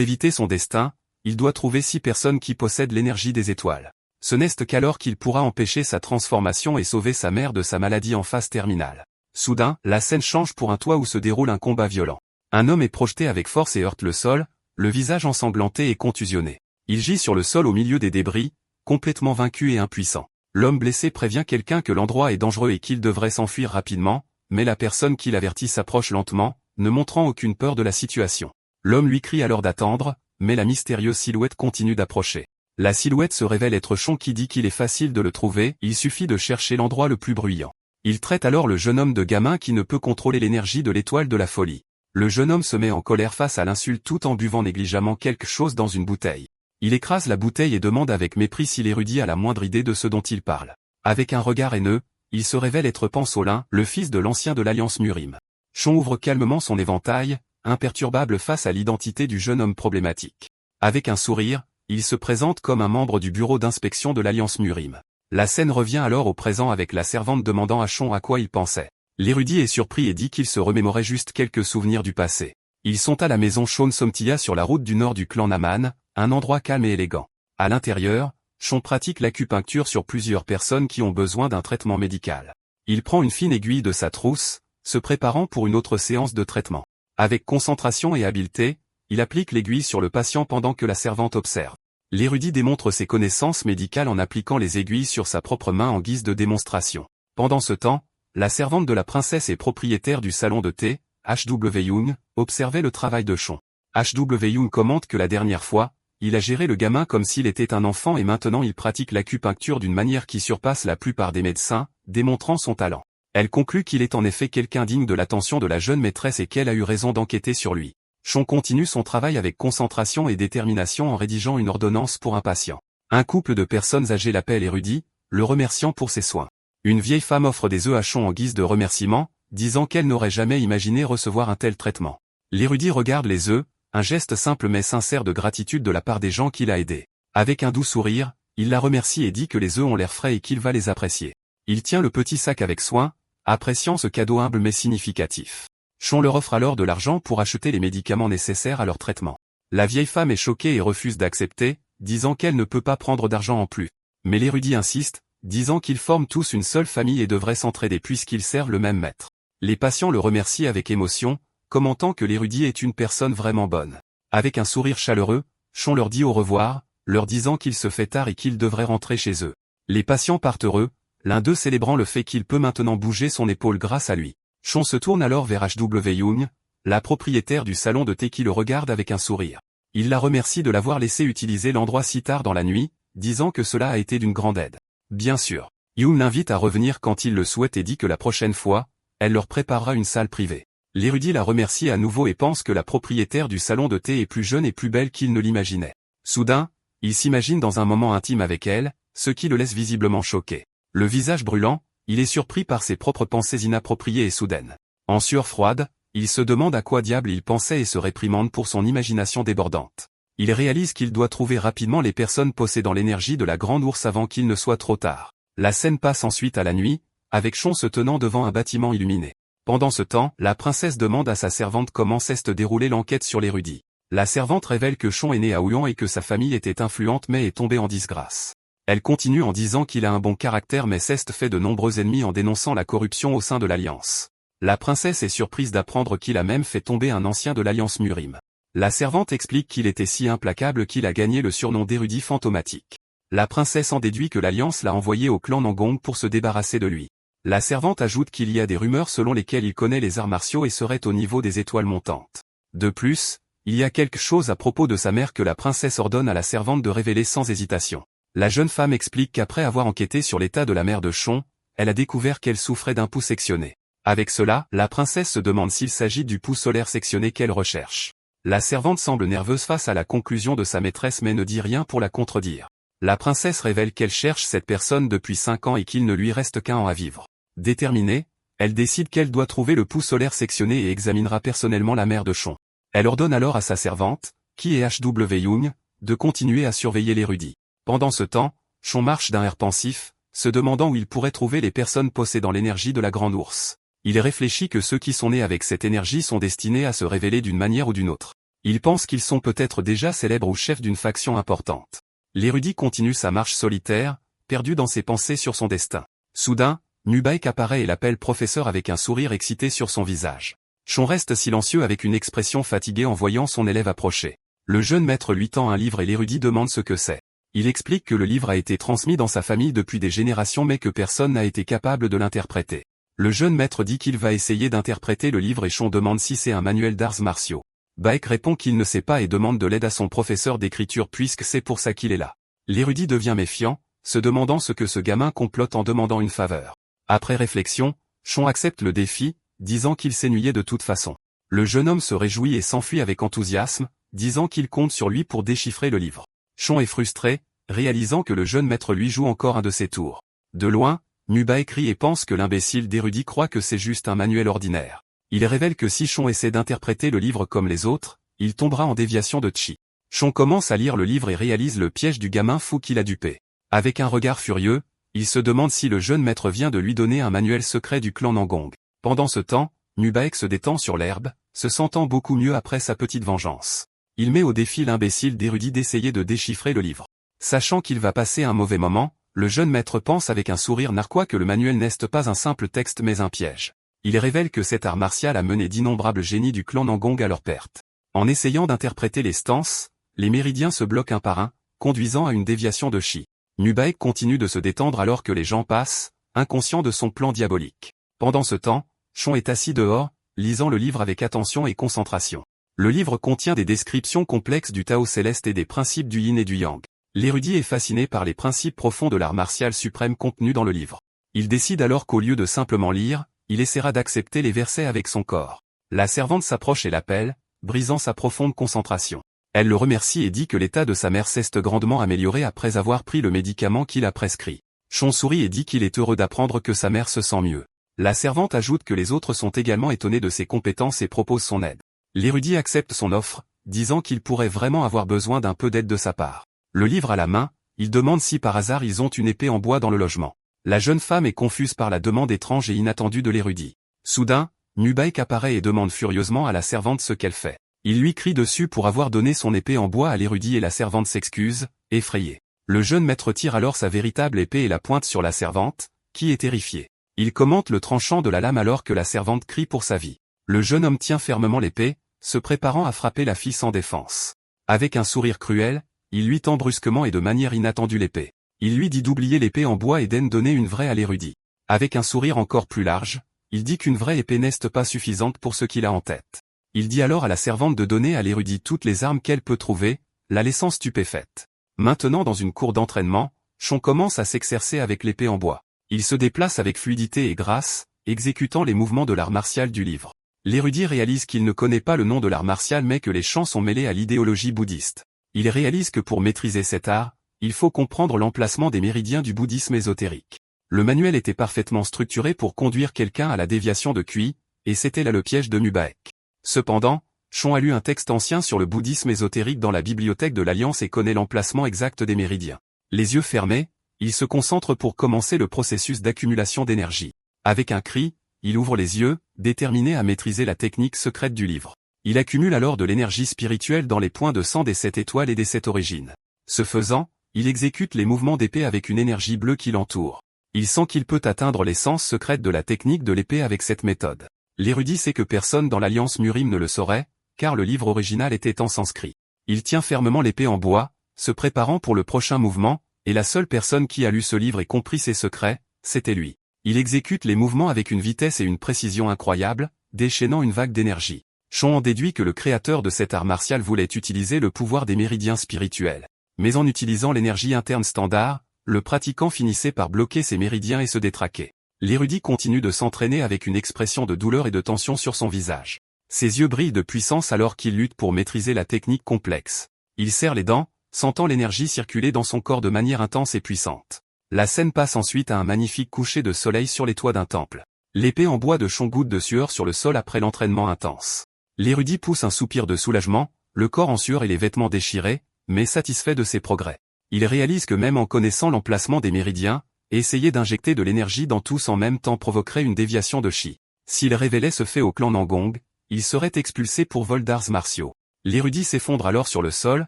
éviter son destin, il doit trouver 6 personnes qui possèdent l'énergie des étoiles. Ce n'est qu'alors qu'il pourra empêcher sa transformation et sauver sa mère de sa maladie en phase terminale. Soudain, la scène change pour un toit où se déroule un combat violent. Un homme est projeté avec force et heurte le sol, le visage ensanglanté et contusionné. Il gît sur le sol au milieu des débris, complètement vaincu et impuissant. L'homme blessé prévient quelqu'un que l'endroit est dangereux et qu'il devrait s'enfuir rapidement, mais la personne qui l'avertit s'approche lentement, ne montrant aucune peur de la situation. L'homme lui crie alors d'attendre, mais la mystérieuse silhouette continue d'approcher. La silhouette se révèle être Chon qui dit qu'il est facile de le trouver, il suffit de chercher l'endroit le plus bruyant. Il traite alors le jeune homme de gamin qui ne peut contrôler l'énergie de l'étoile de la folie. Le jeune homme se met en colère face à l'insulte tout en buvant négligemment quelque chose dans une bouteille. Il écrase la bouteille et demande avec mépris si l'érudit a la moindre idée de ce dont il parle. Avec un regard haineux, il se révèle être Pansolin, le fils de l'ancien de l'Alliance Murim. Chon ouvre calmement son éventail, imperturbable face à l'identité du jeune homme problématique. Avec un sourire, il se présente comme un membre du bureau d'inspection de l'Alliance Murim. La scène revient alors au présent avec la servante demandant à Chon à quoi il pensait. L'érudit est surpris et dit qu'il se remémorait juste quelques souvenirs du passé. Ils sont à la maison Chon Somtia sur la route du nord du clan Naman, un endroit calme et élégant. À l'intérieur, Chon pratique l'acupuncture sur plusieurs personnes qui ont besoin d'un traitement médical. Il prend une fine aiguille de sa trousse, se préparant pour une autre séance de traitement. Avec concentration et habileté, il applique l'aiguille sur le patient pendant que la servante observe. L'érudit démontre ses connaissances médicales en appliquant les aiguilles sur sa propre main en guise de démonstration. Pendant ce temps, la servante de la princesse et propriétaire du salon de thé, H.W. Young, observait le travail de Chon. H.W. Young commente que la dernière fois, il a géré le gamin comme s'il était un enfant et maintenant il pratique l'acupuncture d'une manière qui surpasse la plupart des médecins, démontrant son talent. Elle conclut qu'il est en effet quelqu'un digne de l'attention de la jeune maîtresse et qu'elle a eu raison d'enquêter sur lui. Chon continue son travail avec concentration et détermination en rédigeant une ordonnance pour un patient. Un couple de personnes âgées l'appelle érudit, le remerciant pour ses soins. Une vieille femme offre des œufs à Chon en guise de remerciement, disant qu'elle n'aurait jamais imaginé recevoir un tel traitement. L'érudit regarde les œufs, un geste simple mais sincère de gratitude de la part des gens qu'il a aidés. Avec un doux sourire, il la remercie et dit que les œufs ont l'air frais et qu'il va les apprécier. Il tient le petit sac avec soin, appréciant ce cadeau humble mais significatif. Chon leur offre alors de l'argent pour acheter les médicaments nécessaires à leur traitement. La vieille femme est choquée et refuse d'accepter, disant qu'elle ne peut pas prendre d'argent en plus. Mais l'érudit insiste, disant qu'ils forment tous une seule famille et devraient s'entraider puisqu'ils servent le même maître. Les patients le remercient avec émotion, commentant que l'érudit est une personne vraiment bonne. Avec un sourire chaleureux, Chon leur dit au revoir, leur disant qu'il se fait tard et qu'ils devraient rentrer chez eux. Les patients partent heureux, l'un d'eux célébrant le fait qu'il peut maintenant bouger son épaule grâce à lui. Chon se tourne alors vers H.W. Young, la propriétaire du salon de thé qui le regarde avec un sourire. Il la remercie de l'avoir laissé utiliser l'endroit si tard dans la nuit, disant que cela a été d'une grande aide. Bien sûr, Young l'invite à revenir quand il le souhaite et dit que la prochaine fois, elle leur préparera une salle privée. L'érudit la remercie à nouveau et pense que la propriétaire du salon de thé est plus jeune et plus belle qu'il ne l'imaginait. Soudain, il s'imagine dans un moment intime avec elle, ce qui le laisse visiblement choqué. Le visage brûlant, il est surpris par ses propres pensées inappropriées et soudaines. En sueur froide, il se demande à quoi diable il pensait et se réprimande pour son imagination débordante. Il réalise qu'il doit trouver rapidement les personnes possédant l'énergie de la grande ours avant qu'il ne soit trop tard. La scène passe ensuite à la nuit, avec Chon se tenant devant un bâtiment illuminé. Pendant ce temps, la princesse demande à sa servante comment s'est déroulée l'enquête sur l'érudit. La servante révèle que Chon est né à Ouyan et que sa famille était influente mais est tombée en disgrâce. Elle continue en disant qu'il a un bon caractère mais s'est fait de nombreux ennemis en dénonçant la corruption au sein de l'Alliance. La princesse est surprise d'apprendre qu'il a même fait tomber un ancien de l'Alliance Murim. La servante explique qu'il était si implacable qu'il a gagné le surnom d'érudit fantomatique. La princesse en déduit que l'Alliance l'a envoyé au clan Nangong pour se débarrasser de lui. La servante ajoute qu'il y a des rumeurs selon lesquelles il connaît les arts martiaux et serait au niveau des étoiles montantes. De plus, il y a quelque chose à propos de sa mère que la princesse ordonne à la servante de révéler sans hésitation. La jeune femme explique qu'après avoir enquêté sur l'état de la mère de Chon, elle a découvert qu'elle souffrait d'un pouls sectionné. Avec cela, la princesse se demande s'il s'agit du pouls solaire sectionné qu'elle recherche. La servante semble nerveuse face à la conclusion de sa maîtresse mais ne dit rien pour la contredire. La princesse révèle qu'elle cherche cette personne depuis 5 ans et qu'il ne lui reste qu'un an à vivre. Déterminée, elle décide qu'elle doit trouver le pouls solaire sectionné et examinera personnellement la mère de Chon. Elle ordonne alors à sa servante, qui est H.W. Young, de continuer à surveiller l'érudit. Pendant ce temps, Chon marche d'un air pensif, se demandant où il pourrait trouver les personnes possédant l'énergie de la Grande Ourse. Il réfléchit que ceux qui sont nés avec cette énergie sont destinés à se révéler d'une manière ou d'une autre. Il pense qu'ils sont peut-être déjà célèbres ou chefs d'une faction importante. L'érudit continue sa marche solitaire, perdu dans ses pensées sur son destin. Soudain, Nubaek apparaît et l'appelle professeur avec un sourire excité sur son visage. Shon reste silencieux avec une expression fatiguée en voyant son élève approcher. Le jeune maître lui tend un livre et l'érudit demande ce que c'est. Il explique que le livre a été transmis dans sa famille depuis des générations mais que personne n'a été capable de l'interpréter. Le jeune maître dit qu'il va essayer d'interpréter le livre et Shon demande si c'est un manuel d'arts martiaux. Baek répond qu'il ne sait pas et demande de l'aide à son professeur d'écriture puisque c'est pour ça qu'il est là. L'érudit devient méfiant, se demandant ce que ce gamin complote en demandant une faveur. Après réflexion, Shon accepte le défi, disant qu'il s'ennuyait de toute façon. Le jeune homme se réjouit et s'enfuit avec enthousiasme, disant qu'il compte sur lui pour déchiffrer le livre. Shon est frustré, réalisant que le jeune maître lui joue encore un de ses tours. De loin, Nubaek crie et pense que l'imbécile d'érudit croit que c'est juste un manuel ordinaire. Il révèle que si Shon essaie d'interpréter le livre comme les autres, il tombera en déviation de Chi. Shon commence à lire le livre et réalise le piège du gamin fou qu'il a dupé. Avec un regard furieux, il se demande si le jeune maître vient de lui donner un manuel secret du clan Nangong. Pendant ce temps, Nubaek se détend sur l'herbe, se sentant beaucoup mieux après sa petite vengeance. Il met au défi l'imbécile d'érudit d'essayer de déchiffrer le livre. Sachant qu'il va passer un mauvais moment, le jeune maître pense avec un sourire narquois que le manuel n'est pas un simple texte mais un piège. Il révèle que cet art martial a mené d'innombrables génies du clan Nangong à leur perte. En essayant d'interpréter les stances, les méridiens se bloquent un par un, conduisant à une déviation de Chi. Nubaek continue de se détendre alors que les gens passent, inconscients de son plan diabolique. Pendant ce temps, Shon est assis dehors, lisant le livre avec attention et concentration. Le livre contient des descriptions complexes du Tao céleste et des principes du Yin et du Yang. L'érudit est fasciné par les principes profonds de l'art martial suprême contenus dans le livre. Il décide alors qu'au lieu de simplement lire, il essaiera d'accepter les versets avec son corps. La servante s'approche et l'appelle, brisant sa profonde concentration. Elle le remercie et dit que l'état de sa mère s'est grandement amélioré après avoir pris le médicament qu'il a prescrit. Shon sourit et dit qu'il est heureux d'apprendre que sa mère se sent mieux. La servante ajoute que les autres sont également étonnés de ses compétences et proposent son aide. L'érudit accepte son offre, disant qu'il pourrait vraiment avoir besoin d'un peu d'aide de sa part. Le livre à la main, il demande si par hasard ils ont une épée en bois dans le logement. La jeune femme est confuse par la demande étrange et inattendue de l'érudit. Soudain, Nubaek apparaît et demande furieusement à la servante ce qu'elle fait. Il lui crie dessus pour avoir donné son épée en bois à l'érudit et la servante s'excuse, effrayée. Le jeune maître tire alors sa véritable épée et la pointe sur la servante, qui est terrifiée. Il commente le tranchant de la lame alors que la servante crie pour sa vie. Le jeune homme tient fermement l'épée, se préparant à frapper la fille sans défense. Avec un sourire cruel, il lui tend brusquement et de manière inattendue l'épée. Il lui dit d'oublier l'épée en bois et d'en donner une vraie à l'érudit. Avec un sourire encore plus large, il dit qu'une vraie épée n'est pas suffisante pour ce qu'il a en tête. Il dit alors à la servante de donner à l'érudit toutes les armes qu'elle peut trouver, la laissant stupéfaite. Maintenant dans une cour d'entraînement, Shon commence à s'exercer avec l'épée en bois. Il se déplace avec fluidité et grâce, exécutant les mouvements de l'art martial du livre. L'érudit réalise qu'il ne connaît pas le nom de l'art martial mais que les chants sont mêlés à l'idéologie bouddhiste. Il réalise que pour maîtriser cet art, il faut comprendre l'emplacement des méridiens du bouddhisme ésotérique. Le manuel était parfaitement structuré pour conduire quelqu'un à la déviation de Cui, et c'était là le piège de Nubaek. Cependant, Shon a lu un texte ancien sur le bouddhisme ésotérique dans la bibliothèque de l'Alliance et connaît l'emplacement exact des méridiens. Les yeux fermés, il se concentre pour commencer le processus d'accumulation d'énergie. Avec un cri, il ouvre les yeux, déterminé à maîtriser la technique secrète du livre. Il accumule alors de l'énergie spirituelle dans les points de sang des 7 étoiles et des 7 origines. Ce faisant, il exécute les mouvements d'épée avec une énergie bleue qui l'entoure. Il sent qu'il peut atteindre l'essence secrète de la technique de l'épée avec cette méthode. L'érudit sait que personne dans l'Alliance Murim ne le saurait, car le livre original était en sanskrit. Il tient fermement l'épée en bois, se préparant pour le prochain mouvement, et la seule personne qui a lu ce livre et compris ses secrets, c'était lui. Il exécute les mouvements avec une vitesse et une précision incroyables, déchaînant une vague d'énergie. Shon en déduit que le créateur de cet art martial voulait utiliser le pouvoir des méridiens spirituels. Mais en utilisant l'énergie interne standard, le pratiquant finissait par bloquer ses méridiens et se détraquer. L'érudit continue de s'entraîner avec une expression de douleur et de tension sur son visage. Ses yeux brillent de puissance alors qu'il lutte pour maîtriser la technique complexe. Il serre les dents, sentant l'énergie circuler dans son corps de manière intense et puissante. La scène passe ensuite à un magnifique coucher de soleil sur les toits d'un temple. L'épée en bois de Shon goutte de sueur sur le sol après l'entraînement intense. L'érudit pousse un soupir de soulagement, le corps en sueur et les vêtements déchirés, mais satisfait de ses progrès. Il réalise que même en connaissant l'emplacement des méridiens, Essayer d'injecter de l'énergie dans tous en même temps provoquerait une déviation de chi. S'il révélait ce fait au clan Nangong, il serait expulsé pour vol d'arts martiaux. L'érudit s'effondre alors sur le sol,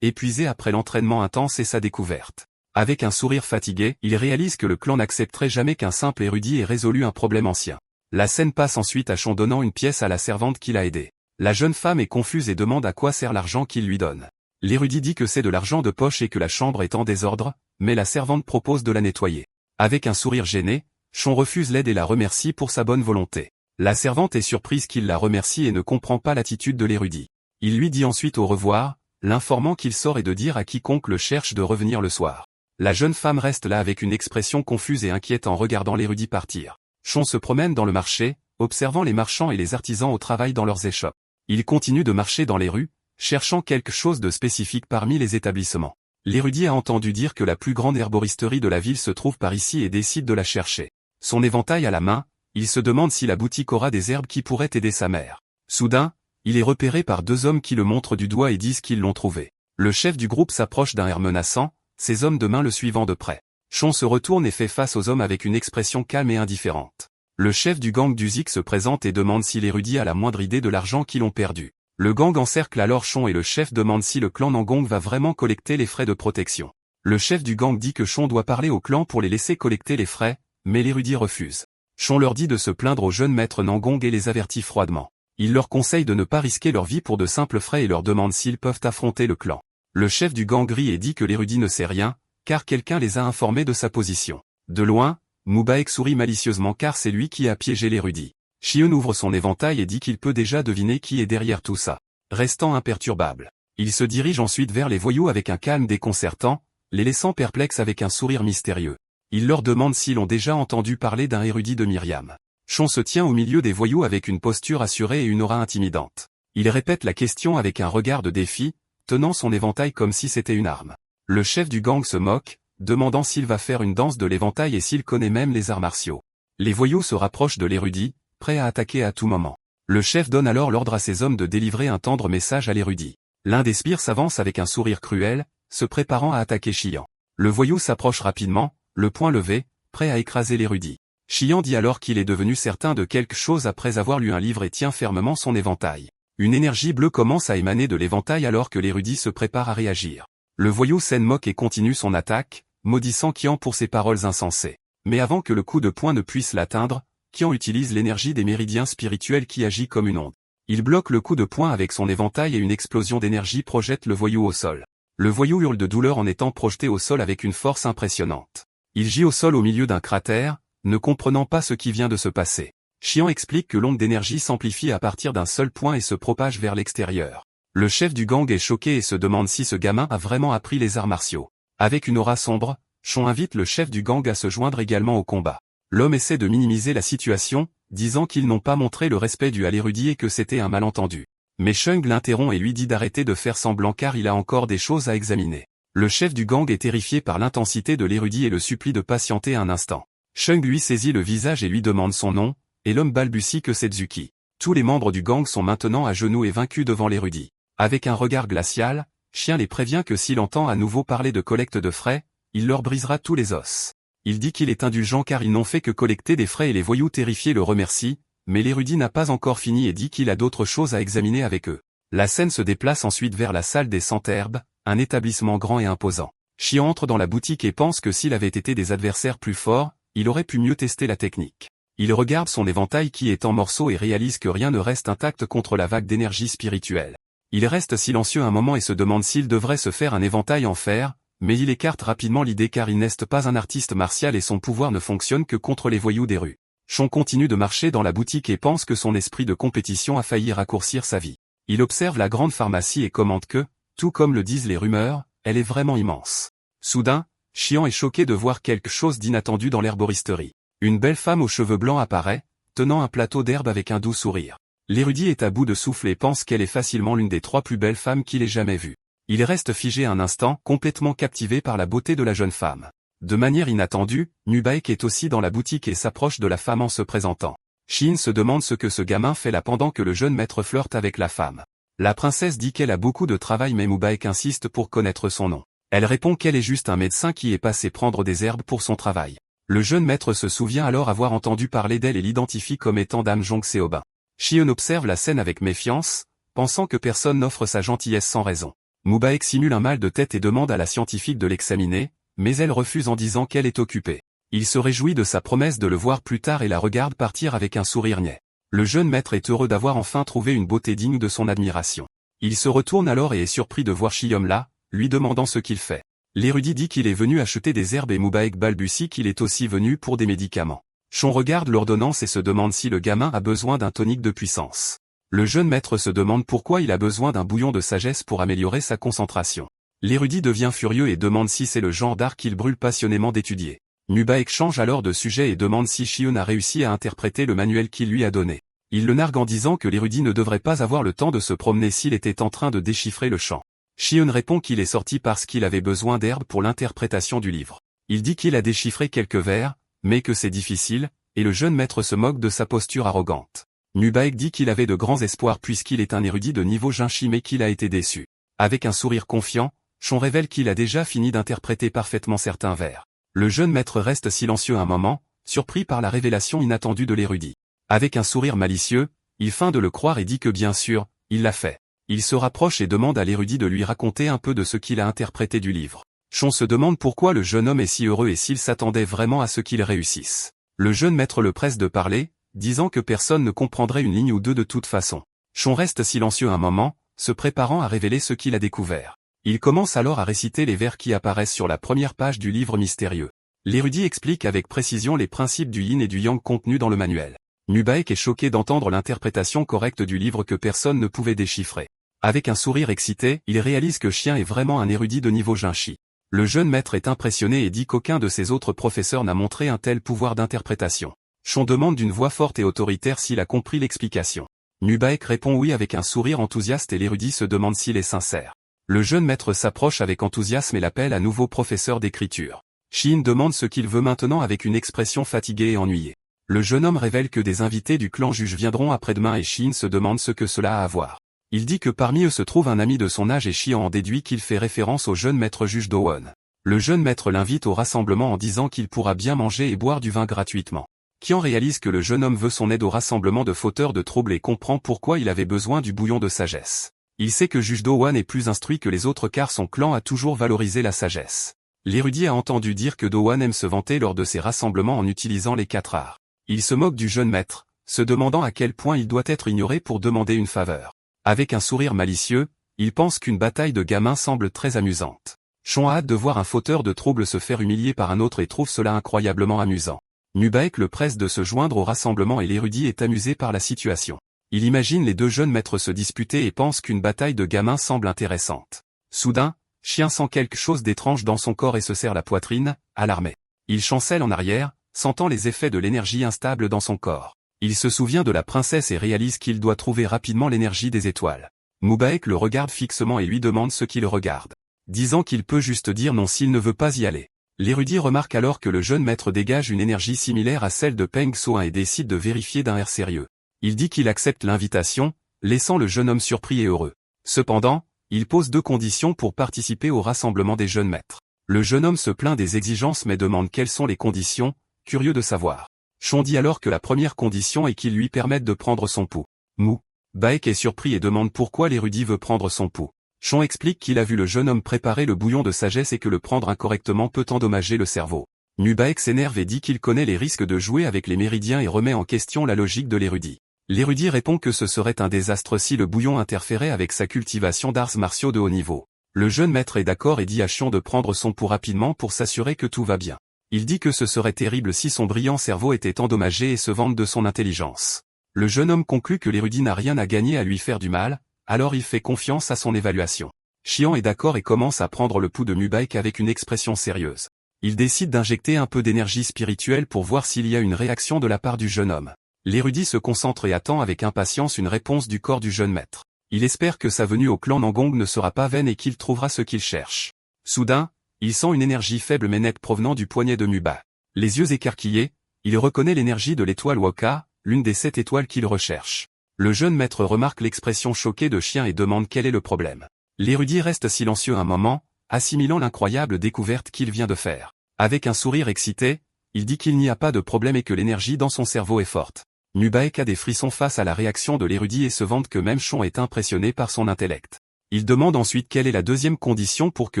épuisé après l'entraînement intense et sa découverte. Avec un sourire fatigué, il réalise que le clan n'accepterait jamais qu'un simple érudit ait résolu un problème ancien. La scène passe ensuite à Shon donnant une pièce à la servante qui l'a aidé. La jeune femme est confuse et demande à quoi sert l'argent qu'il lui donne. L'érudit dit que c'est de l'argent de poche et que la chambre est en désordre, mais la servante propose de la nettoyer. Avec un sourire gêné, Shon refuse l'aide et la remercie pour sa bonne volonté. La servante est surprise qu'il la remercie et ne comprend pas l'attitude de l'érudit. Il lui dit ensuite au revoir, l'informant qu'il sort et de dire à quiconque le cherche de revenir le soir. La jeune femme reste là avec une expression confuse et inquiète en regardant l'érudit partir. Shon se promène dans le marché, observant les marchands et les artisans au travail dans leurs échoppes. Il continue de marcher dans les rues, cherchant quelque chose de spécifique parmi les établissements. L'érudit a entendu dire que la plus grande herboristerie de la ville se trouve par ici et décide de la chercher. Son éventail à la main, il se demande si la boutique aura des herbes qui pourraient aider sa mère. Soudain, il est repéré par deux hommes qui le montrent du doigt et disent qu'ils l'ont trouvé. Le chef du groupe s'approche d'un air menaçant, ces hommes de main le suivant de près. Shon se retourne et fait face aux hommes avec une expression calme et indifférente. Le chef du gang du Zik se présente et demande si l'érudit a la moindre idée de l'argent qu'ils ont perdu. Le gang encercle alors Shon et le chef demande si le clan Nangong va vraiment collecter les frais de protection. Le chef du gang dit que Shon doit parler au clan pour les laisser collecter les frais, mais l'érudit refuse. Shon leur dit de se plaindre au jeune maître Nangong et les avertit froidement. Il leur conseille de ne pas risquer leur vie pour de simples frais et leur demande s'ils peuvent affronter le clan. Le chef du gang rit et dit que l'érudit ne sait rien, car quelqu'un les a informés de sa position. De loin, Mubaek sourit malicieusement car c'est lui qui a piégé l'érudit. Shion ouvre son éventail et dit qu'il peut déjà deviner qui est derrière tout ça. Restant imperturbable, il se dirige ensuite vers les voyous avec un calme déconcertant, les laissant perplexes avec un sourire mystérieux. Il leur demande s'ils ont déjà entendu parler d'un érudit de Myriam. Shon se tient au milieu des voyous avec une posture assurée et une aura intimidante. Il répète la question avec un regard de défi, tenant son éventail comme si c'était une arme. Le chef du gang se moque, demandant s'il va faire une danse de l'éventail et s'il connaît même les arts martiaux. Les voyous se rapprochent de l'érudit, prêts à attaquer à tout moment. Le chef donne alors l'ordre à ses hommes de délivrer un tendre message à l'érudit. L'un des sbires s'avance avec un sourire cruel, se préparant à attaquer Shian. Le voyou s'approche rapidement, le poing levé, prêt à écraser l'érudit. Shian dit alors qu'il est devenu certain de quelque chose après avoir lu un livre et tient fermement son éventail. Une énergie bleue commence à émaner de l'éventail alors que l'érudit se prépare à réagir. Le voyou s'en moque et continue son attaque, maudissant Qian pour ses paroles insensées. Mais avant que le coup de poing ne puisse l'atteindre, Qian utilise l'énergie des méridiens spirituels qui agit comme une onde. Il bloque le coup de poing avec son éventail et une explosion d'énergie projette le voyou au sol. Le voyou hurle de douleur en étant projeté au sol avec une force impressionnante. Il gît au sol au milieu d'un cratère, ne comprenant pas ce qui vient de se passer. Qian explique que l'onde d'énergie s'amplifie à partir d'un seul point et se propage vers l'extérieur. Le chef du gang est choqué et se demande si ce gamin a vraiment appris les arts martiaux. Avec une aura sombre, Shon invite le chef du gang à se joindre également au combat. L'homme essaie de minimiser la situation, disant qu'ils n'ont pas montré le respect dû à l'érudit et que c'était un malentendu. Mais Shung l'interrompt et lui dit d'arrêter de faire semblant car il a encore des choses à examiner. Le chef du gang est terrifié par l'intensité de l'érudit et le supplie de patienter un instant. Shung lui saisit le visage et lui demande son nom, et l'homme balbutie que c'est Zuki. Tous les membres du gang sont maintenant à genoux et vaincus devant l'érudit. Avec un regard glacial, Chien les prévient que s'il entend à nouveau parler de collecte de frais, il leur brisera tous les os. Il dit qu'il est indulgent car ils n'ont fait que collecter des frais et les voyous terrifiés le remercient, mais l'érudit n'a pas encore fini et dit qu'il a d'autres choses à examiner avec eux. La scène se déplace ensuite vers la salle des Centherbes, un établissement grand et imposant. Chien entre dans la boutique et pense que s'il avait été des adversaires plus forts, il aurait pu mieux tester la technique. Il regarde son éventail qui est en morceaux et réalise que rien ne reste intact contre la vague d'énergie spirituelle. Il reste silencieux un moment et se demande s'il devrait se faire un éventail en fer, mais il écarte rapidement l'idée car il n'est pas un artiste martial et son pouvoir ne fonctionne que contre les voyous des rues. Shon continue de marcher dans la boutique et pense que son esprit de compétition a failli raccourcir sa vie. Il observe la grande pharmacie et commente que, tout comme le disent les rumeurs, elle est vraiment immense. Soudain, Qian est choqué de voir quelque chose d'inattendu dans l'herboristerie. Une belle femme aux cheveux blancs apparaît, tenant un plateau d'herbe avec un doux sourire. L'érudit est à bout de souffle et pense qu'elle est facilement l'une des 3 plus belles femmes qu'il ait jamais vues. Il reste figé un instant, complètement captivé par la beauté de la jeune femme. De manière inattendue, Mubaek est aussi dans la boutique et s'approche de la femme en se présentant. Shin se demande ce que ce gamin fait là pendant que le jeune maître flirte avec la femme. La princesse dit qu'elle a beaucoup de travail mais Mubaek insiste pour connaître son nom. Elle répond qu'elle est juste un médecin qui est passé prendre des herbes pour son travail. Le jeune maître se souvient alors avoir entendu parler d'elle et l'identifie comme étant Dame Jong Seobin. Shion observe la scène avec méfiance, pensant que personne n'offre sa gentillesse sans raison. Mubaek simule un mal de tête et demande à la scientifique de l'examiner, mais elle refuse en disant qu'elle est occupée. Il se réjouit de sa promesse de le voir plus tard et la regarde partir avec un sourire niais. Le jeune maître est heureux d'avoir enfin trouvé une beauté digne de son admiration. Il se retourne alors et est surpris de voir Shion là, lui demandant ce qu'il fait. L'érudit dit qu'il est venu acheter des herbes et Mubaek balbutie qu'il est aussi venu pour des médicaments. Shon regarde l'ordonnance et se demande si le gamin a besoin d'un tonique de puissance. Le jeune maître se demande pourquoi il a besoin d'un bouillon de sagesse pour améliorer sa concentration. L'érudit devient furieux et demande si c'est le genre d'art qu'il brûle passionnément d'étudier. Mubaek change alors de sujet et demande si Shion a réussi à interpréter le manuel qu'il lui a donné. Il le nargue en disant que l'érudit ne devrait pas avoir le temps de se promener s'il était en train de déchiffrer le chant. Shion répond qu'il est sorti parce qu'il avait besoin d'herbes pour l'interprétation du livre. Il dit qu'il a déchiffré quelques vers, mais que c'est difficile, et le jeune maître se moque de sa posture arrogante. Mubaek dit qu'il avait de grands espoirs puisqu'il est un érudit de niveau Jinshi mais qu'il a été déçu. Avec un sourire confiant, Shon révèle qu'il a déjà fini d'interpréter parfaitement certains vers. Le jeune maître reste silencieux un moment, surpris par la révélation inattendue de l'érudit. Avec un sourire malicieux, il feint de le croire et dit que bien sûr, il l'a fait. Il se rapproche et demande à l'érudit de lui raconter un peu de ce qu'il a interprété du livre. Shon se demande pourquoi le jeune homme est si heureux et s'il s'attendait vraiment à ce qu'il réussisse. Le jeune maître le presse de parler, disant que personne ne comprendrait une ligne ou deux de toute façon. Shon reste silencieux un moment, se préparant à révéler ce qu'il a découvert. Il commence alors à réciter les vers qui apparaissent sur la première page du livre mystérieux. L'érudit explique avec précision les principes du yin et du yang contenus dans le manuel. Mubaek est choqué d'entendre l'interprétation correcte du livre que personne ne pouvait déchiffrer. Avec un sourire excité, il réalise que Chien est vraiment un érudit de niveau Jinshi. Le jeune maître est impressionné et dit qu'aucun de ses autres professeurs n'a montré un tel pouvoir d'interprétation. Shon demande d'une voix forte et autoritaire s'il a compris l'explication. Mubaek répond oui avec un sourire enthousiaste et l'érudit se demande s'il est sincère. Le jeune maître s'approche avec enthousiasme et l'appelle à nouveau professeur d'écriture. Shin demande ce qu'il veut maintenant avec une expression fatiguée et ennuyée. Le jeune homme révèle que des invités du clan juge viendront après-demain et Shin se demande ce que cela a à voir. Il dit que parmi eux se trouve un ami de son âge et Shion en déduit qu'il fait référence au jeune maître juge Dowon. Le jeune maître l'invite au rassemblement en disant qu'il pourra bien manger et boire du vin gratuitement. Qian réalise que le jeune homme veut son aide au rassemblement de fauteurs de troubles et comprend pourquoi il avait besoin du bouillon de sagesse. Il sait que juge Dowon est plus instruit que les autres car son clan a toujours valorisé la sagesse. L'érudit a entendu dire que Dowon aime se vanter lors de ses rassemblements en utilisant les 4 arts. Il se moque du jeune maître, se demandant à quel point il doit être ignoré pour demander une faveur. Avec un sourire malicieux, il pense qu'une bataille de gamins semble très amusante. Shon a hâte de voir un fauteur de troubles se faire humilier par un autre et trouve cela incroyablement amusant. Mubaek le presse de se joindre au rassemblement et l'érudit est amusé par la situation. Il imagine les deux jeunes maîtres se disputer et pense qu'une bataille de gamins semble intéressante. Soudain, Chien sent quelque chose d'étrange dans son corps et se serre la poitrine, alarmé. Il chancelle en arrière, sentant les effets de l'énergie instable dans son corps. Il se souvient de la princesse et réalise qu'il doit trouver rapidement l'énergie des étoiles. Mubaek le regarde fixement et lui demande ce qu'il regarde. Disant qu'il peut juste dire non s'il ne veut pas y aller. L'érudit remarque alors que le jeune maître dégage une énergie similaire à celle de Peng Soin et décide de vérifier d'un air sérieux. Il dit qu'il accepte l'invitation, laissant le jeune homme surpris et heureux. Cependant, il pose 2 conditions pour participer au rassemblement des jeunes maîtres. Le jeune homme se plaint des exigences mais demande quelles sont les conditions, curieux de savoir. Shon dit alors que la première condition est qu'il lui permette de prendre son pouls. Mubaek est surpris et demande pourquoi l'érudit veut prendre son pouls. Shon explique qu'il a vu le jeune homme préparer le bouillon de sagesse et que le prendre incorrectement peut endommager le cerveau. Mubaek s'énerve et dit qu'il connaît les risques de jouer avec les méridiens et remet en question la logique de l'érudit. L'érudit répond que ce serait un désastre si le bouillon interférait avec sa cultivation d'arts martiaux de haut niveau. Le jeune maître est d'accord et dit à Shion de prendre son pouls rapidement pour s'assurer que tout va bien. Il dit que ce serait terrible si son brillant cerveau était endommagé et se vante de son intelligence. Le jeune homme conclut que l'érudit n'a rien à gagner à lui faire du mal, alors il fait confiance à son évaluation. Shion est d'accord et commence à prendre le pouls de Mubaek avec une expression sérieuse. Il décide d'injecter un peu d'énergie spirituelle pour voir s'il y a une réaction de la part du jeune homme. L'érudit se concentre et attend avec impatience une réponse du corps du jeune maître. Il espère que sa venue au clan Nangong ne sera pas vaine et qu'il trouvera ce qu'il cherche. Soudain, il sent une énergie faible mais nette provenant du poignet de Mubaek. Les yeux écarquillés, il reconnaît l'énergie de l'étoile Waka, l'une des 7 étoiles qu'il recherche. Le jeune maître remarque l'expression choquée de Chien et demande quel est le problème. L'érudit reste silencieux un moment, assimilant l'incroyable découverte qu'il vient de faire. Avec un sourire excité, Il dit qu'il n'y a pas de problème et que l'énergie dans son cerveau est forte. Nubaek a des frissons face à la réaction de l'érudit et se vante que même Sean est impressionné par son intellect. Il demande ensuite quelle est la deuxième condition pour que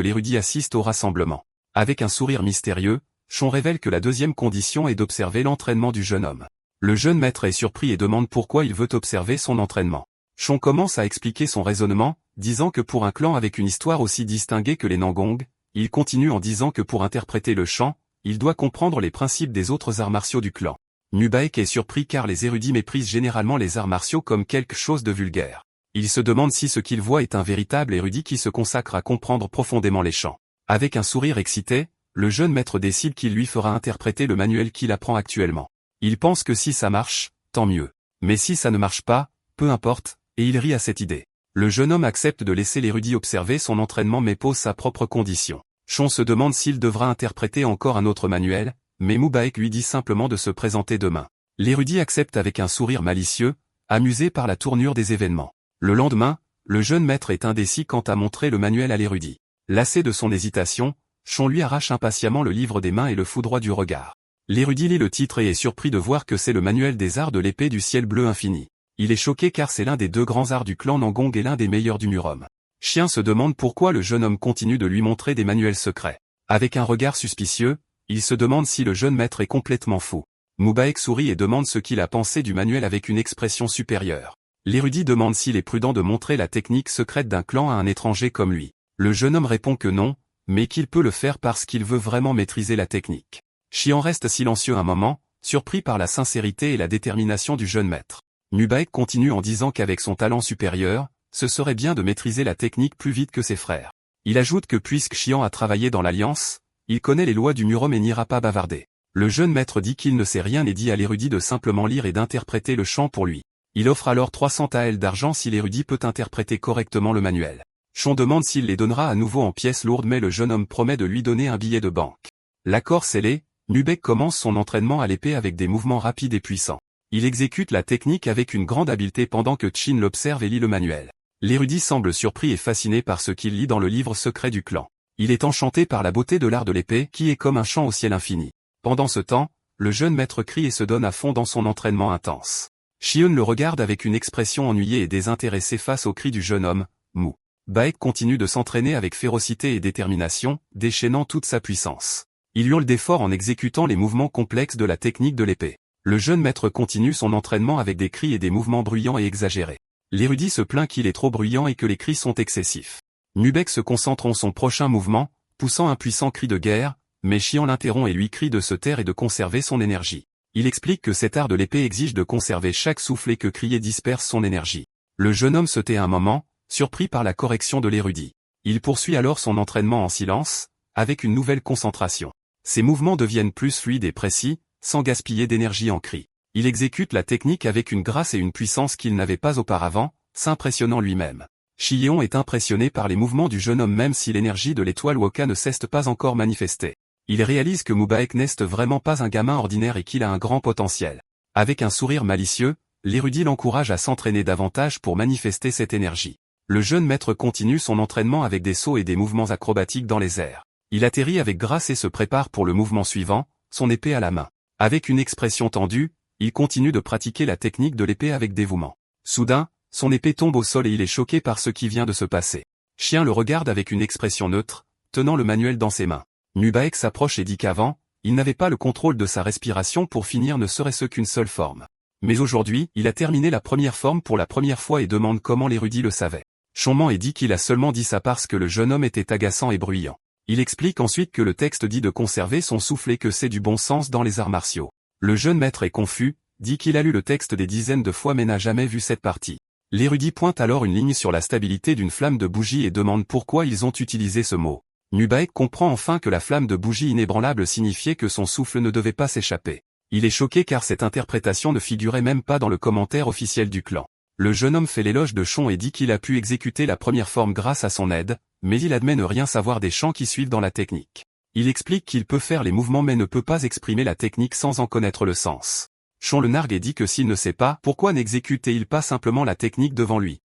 l'érudit assiste au rassemblement. Avec un sourire mystérieux, Sean révèle que la deuxième condition est d'observer l'entraînement du jeune homme. Le jeune maître est surpris et demande pourquoi il veut observer son entraînement. Sean commence à expliquer son raisonnement, disant que pour un clan avec une histoire aussi distinguée que les Nangong, il continue en disant que pour interpréter le chant, il doit comprendre les principes des autres arts martiaux du clan. Nubaek est surpris car les érudits méprisent généralement les arts martiaux comme quelque chose de vulgaire. Il se demande si ce qu'il voit est un véritable érudit qui se consacre à comprendre profondément les chants. Avec un sourire excité, le jeune maître décide qu'il lui fera interpréter le manuel qu'il apprend actuellement. Il pense que si ça marche, tant mieux. Mais si ça ne marche pas, peu importe, et il rit à cette idée. Le jeune homme accepte de laisser l'érudit observer son entraînement mais pose sa propre condition. Sean se demande s'il devra interpréter encore un autre manuel, mais Nubaek lui dit simplement de se présenter demain. L'érudit accepte avec un sourire malicieux, amusé par la tournure des événements. Le lendemain, le jeune maître est indécis quant à montrer le manuel à l'érudit. Lassé de son hésitation, Sean lui arrache impatiemment le livre des mains et le foudroie du regard. L'érudit lit le titre et est surpris de voir que c'est le manuel des arts de l'épée du ciel bleu infini. Il est choqué car c'est l'un des deux grands arts du clan Nangong et l'un des meilleurs du Murom. Chien se demande pourquoi le jeune homme continue de lui montrer des manuels secrets. Avec un regard suspicieux, il se demande si le jeune maître est complètement fou. Nubaek sourit et demande ce qu'il a pensé du manuel avec une expression supérieure. L'érudit demande s'il est prudent de montrer la technique secrète d'un clan à un étranger comme lui. Le jeune homme répond que non, mais qu'il peut le faire parce qu'il veut vraiment maîtriser la technique. Chian reste silencieux un moment, surpris par la sincérité et la détermination du jeune maître. Nubaek continue en disant qu'avec son talent supérieur, ce serait bien de maîtriser la technique plus vite que ses frères. Il ajoute que puisque Chian a travaillé dans l'Alliance, il connaît les lois du Murom et n'ira pas bavarder. Le jeune maître dit qu'il ne sait rien et dit à l'érudit de simplement lire et d'interpréter le chant pour lui. Il offre alors 300 taels d'argent si l'érudit peut interpréter correctement le manuel. Sean demande s'il les donnera à nouveau en pièces lourdes mais le jeune homme promet de lui donner un billet de banque. L'accord scellé, Nubaek commence son entraînement à l'épée avec des mouvements rapides et puissants. Il exécute la technique avec une grande habileté pendant que Chin l'observe et lit le manuel. L'érudit semble surpris et fasciné par ce qu'il lit dans le livre secret du clan. Il est enchanté par la beauté de l'art de l'épée qui est comme un chant au ciel infini. Pendant ce temps, le jeune maître crie et se donne à fond dans son entraînement intense. Shion le regarde avec une expression ennuyée et désintéressée face aux cris du jeune homme, Mou. Baek continue de s'entraîner avec férocité et détermination, déchaînant toute sa puissance. Il hurle d'effort en exécutant les mouvements complexes de la technique de l'épée. Le jeune maître continue son entraînement avec des cris et des mouvements bruyants et exagérés. L'érudit se plaint qu'il est trop bruyant et que les cris sont excessifs. Nubaek se concentre en son prochain mouvement, poussant un puissant cri de guerre, mais Shion l'interrompt et lui crie de se taire et de conserver son énergie. Il explique que cet art de l'épée exige de conserver chaque souffle et que crier disperse son énergie. Le jeune homme se tait un moment, surpris par la correction de l'érudit. Il poursuit alors son entraînement en silence, avec une nouvelle concentration. Ses mouvements deviennent plus fluides et précis, sans gaspiller d'énergie en cris. Il exécute la technique avec une grâce et une puissance qu'il n'avait pas auparavant, s'impressionnant lui-même. Shion est impressionné par les mouvements du jeune homme même si l'énergie de l'étoile Woka ne s'est pas encore manifestée. Il réalise que Nubaek n'est vraiment pas un gamin ordinaire et qu'il a un grand potentiel. Avec un sourire malicieux, l'érudit l'encourage à s'entraîner davantage pour manifester cette énergie. Le jeune maître continue son entraînement avec des sauts et des mouvements acrobatiques dans les airs. Il atterrit avec grâce et se prépare pour le mouvement suivant, son épée à la main. Avec une expression tendue, il continue de pratiquer la technique de l'épée avec dévouement. Soudain, son épée tombe au sol et il est choqué par ce qui vient de se passer. Chien le regarde avec une expression neutre, tenant le manuel dans ses mains. Nubaek s'approche et dit qu'avant, il n'avait pas le contrôle de sa respiration pour finir ne serait-ce qu'une seule forme. Mais aujourd'hui, il a terminé la première forme pour la première fois et demande comment l'érudit le savait. Sean ment et dit qu'il a seulement dit ça parce que le jeune homme était agaçant et bruyant. Il explique ensuite que le texte dit de conserver son souffle et que c'est du bon sens dans les arts martiaux. Le jeune maître est confus, dit qu'il a lu le texte des dizaines de fois mais n'a jamais vu cette partie. L'érudit pointe alors une ligne sur la stabilité d'une flamme de bougie et demande pourquoi ils ont utilisé ce mot. Nubaek comprend enfin que la flamme de bougie inébranlable signifiait que son souffle ne devait pas s'échapper. Il est choqué car cette interprétation ne figurait même pas dans le commentaire officiel du clan. Le jeune homme fait l'éloge de Sean et dit qu'il a pu exécuter la première forme grâce à son aide, mais il admet ne rien savoir des chants qui suivent dans la technique. Il explique qu'il peut faire les mouvements mais ne peut pas exprimer la technique sans en connaître le sens. Sean le nargue et dit que s'il ne sait pas, pourquoi n'exécute-t-il pas simplement la technique devant lui?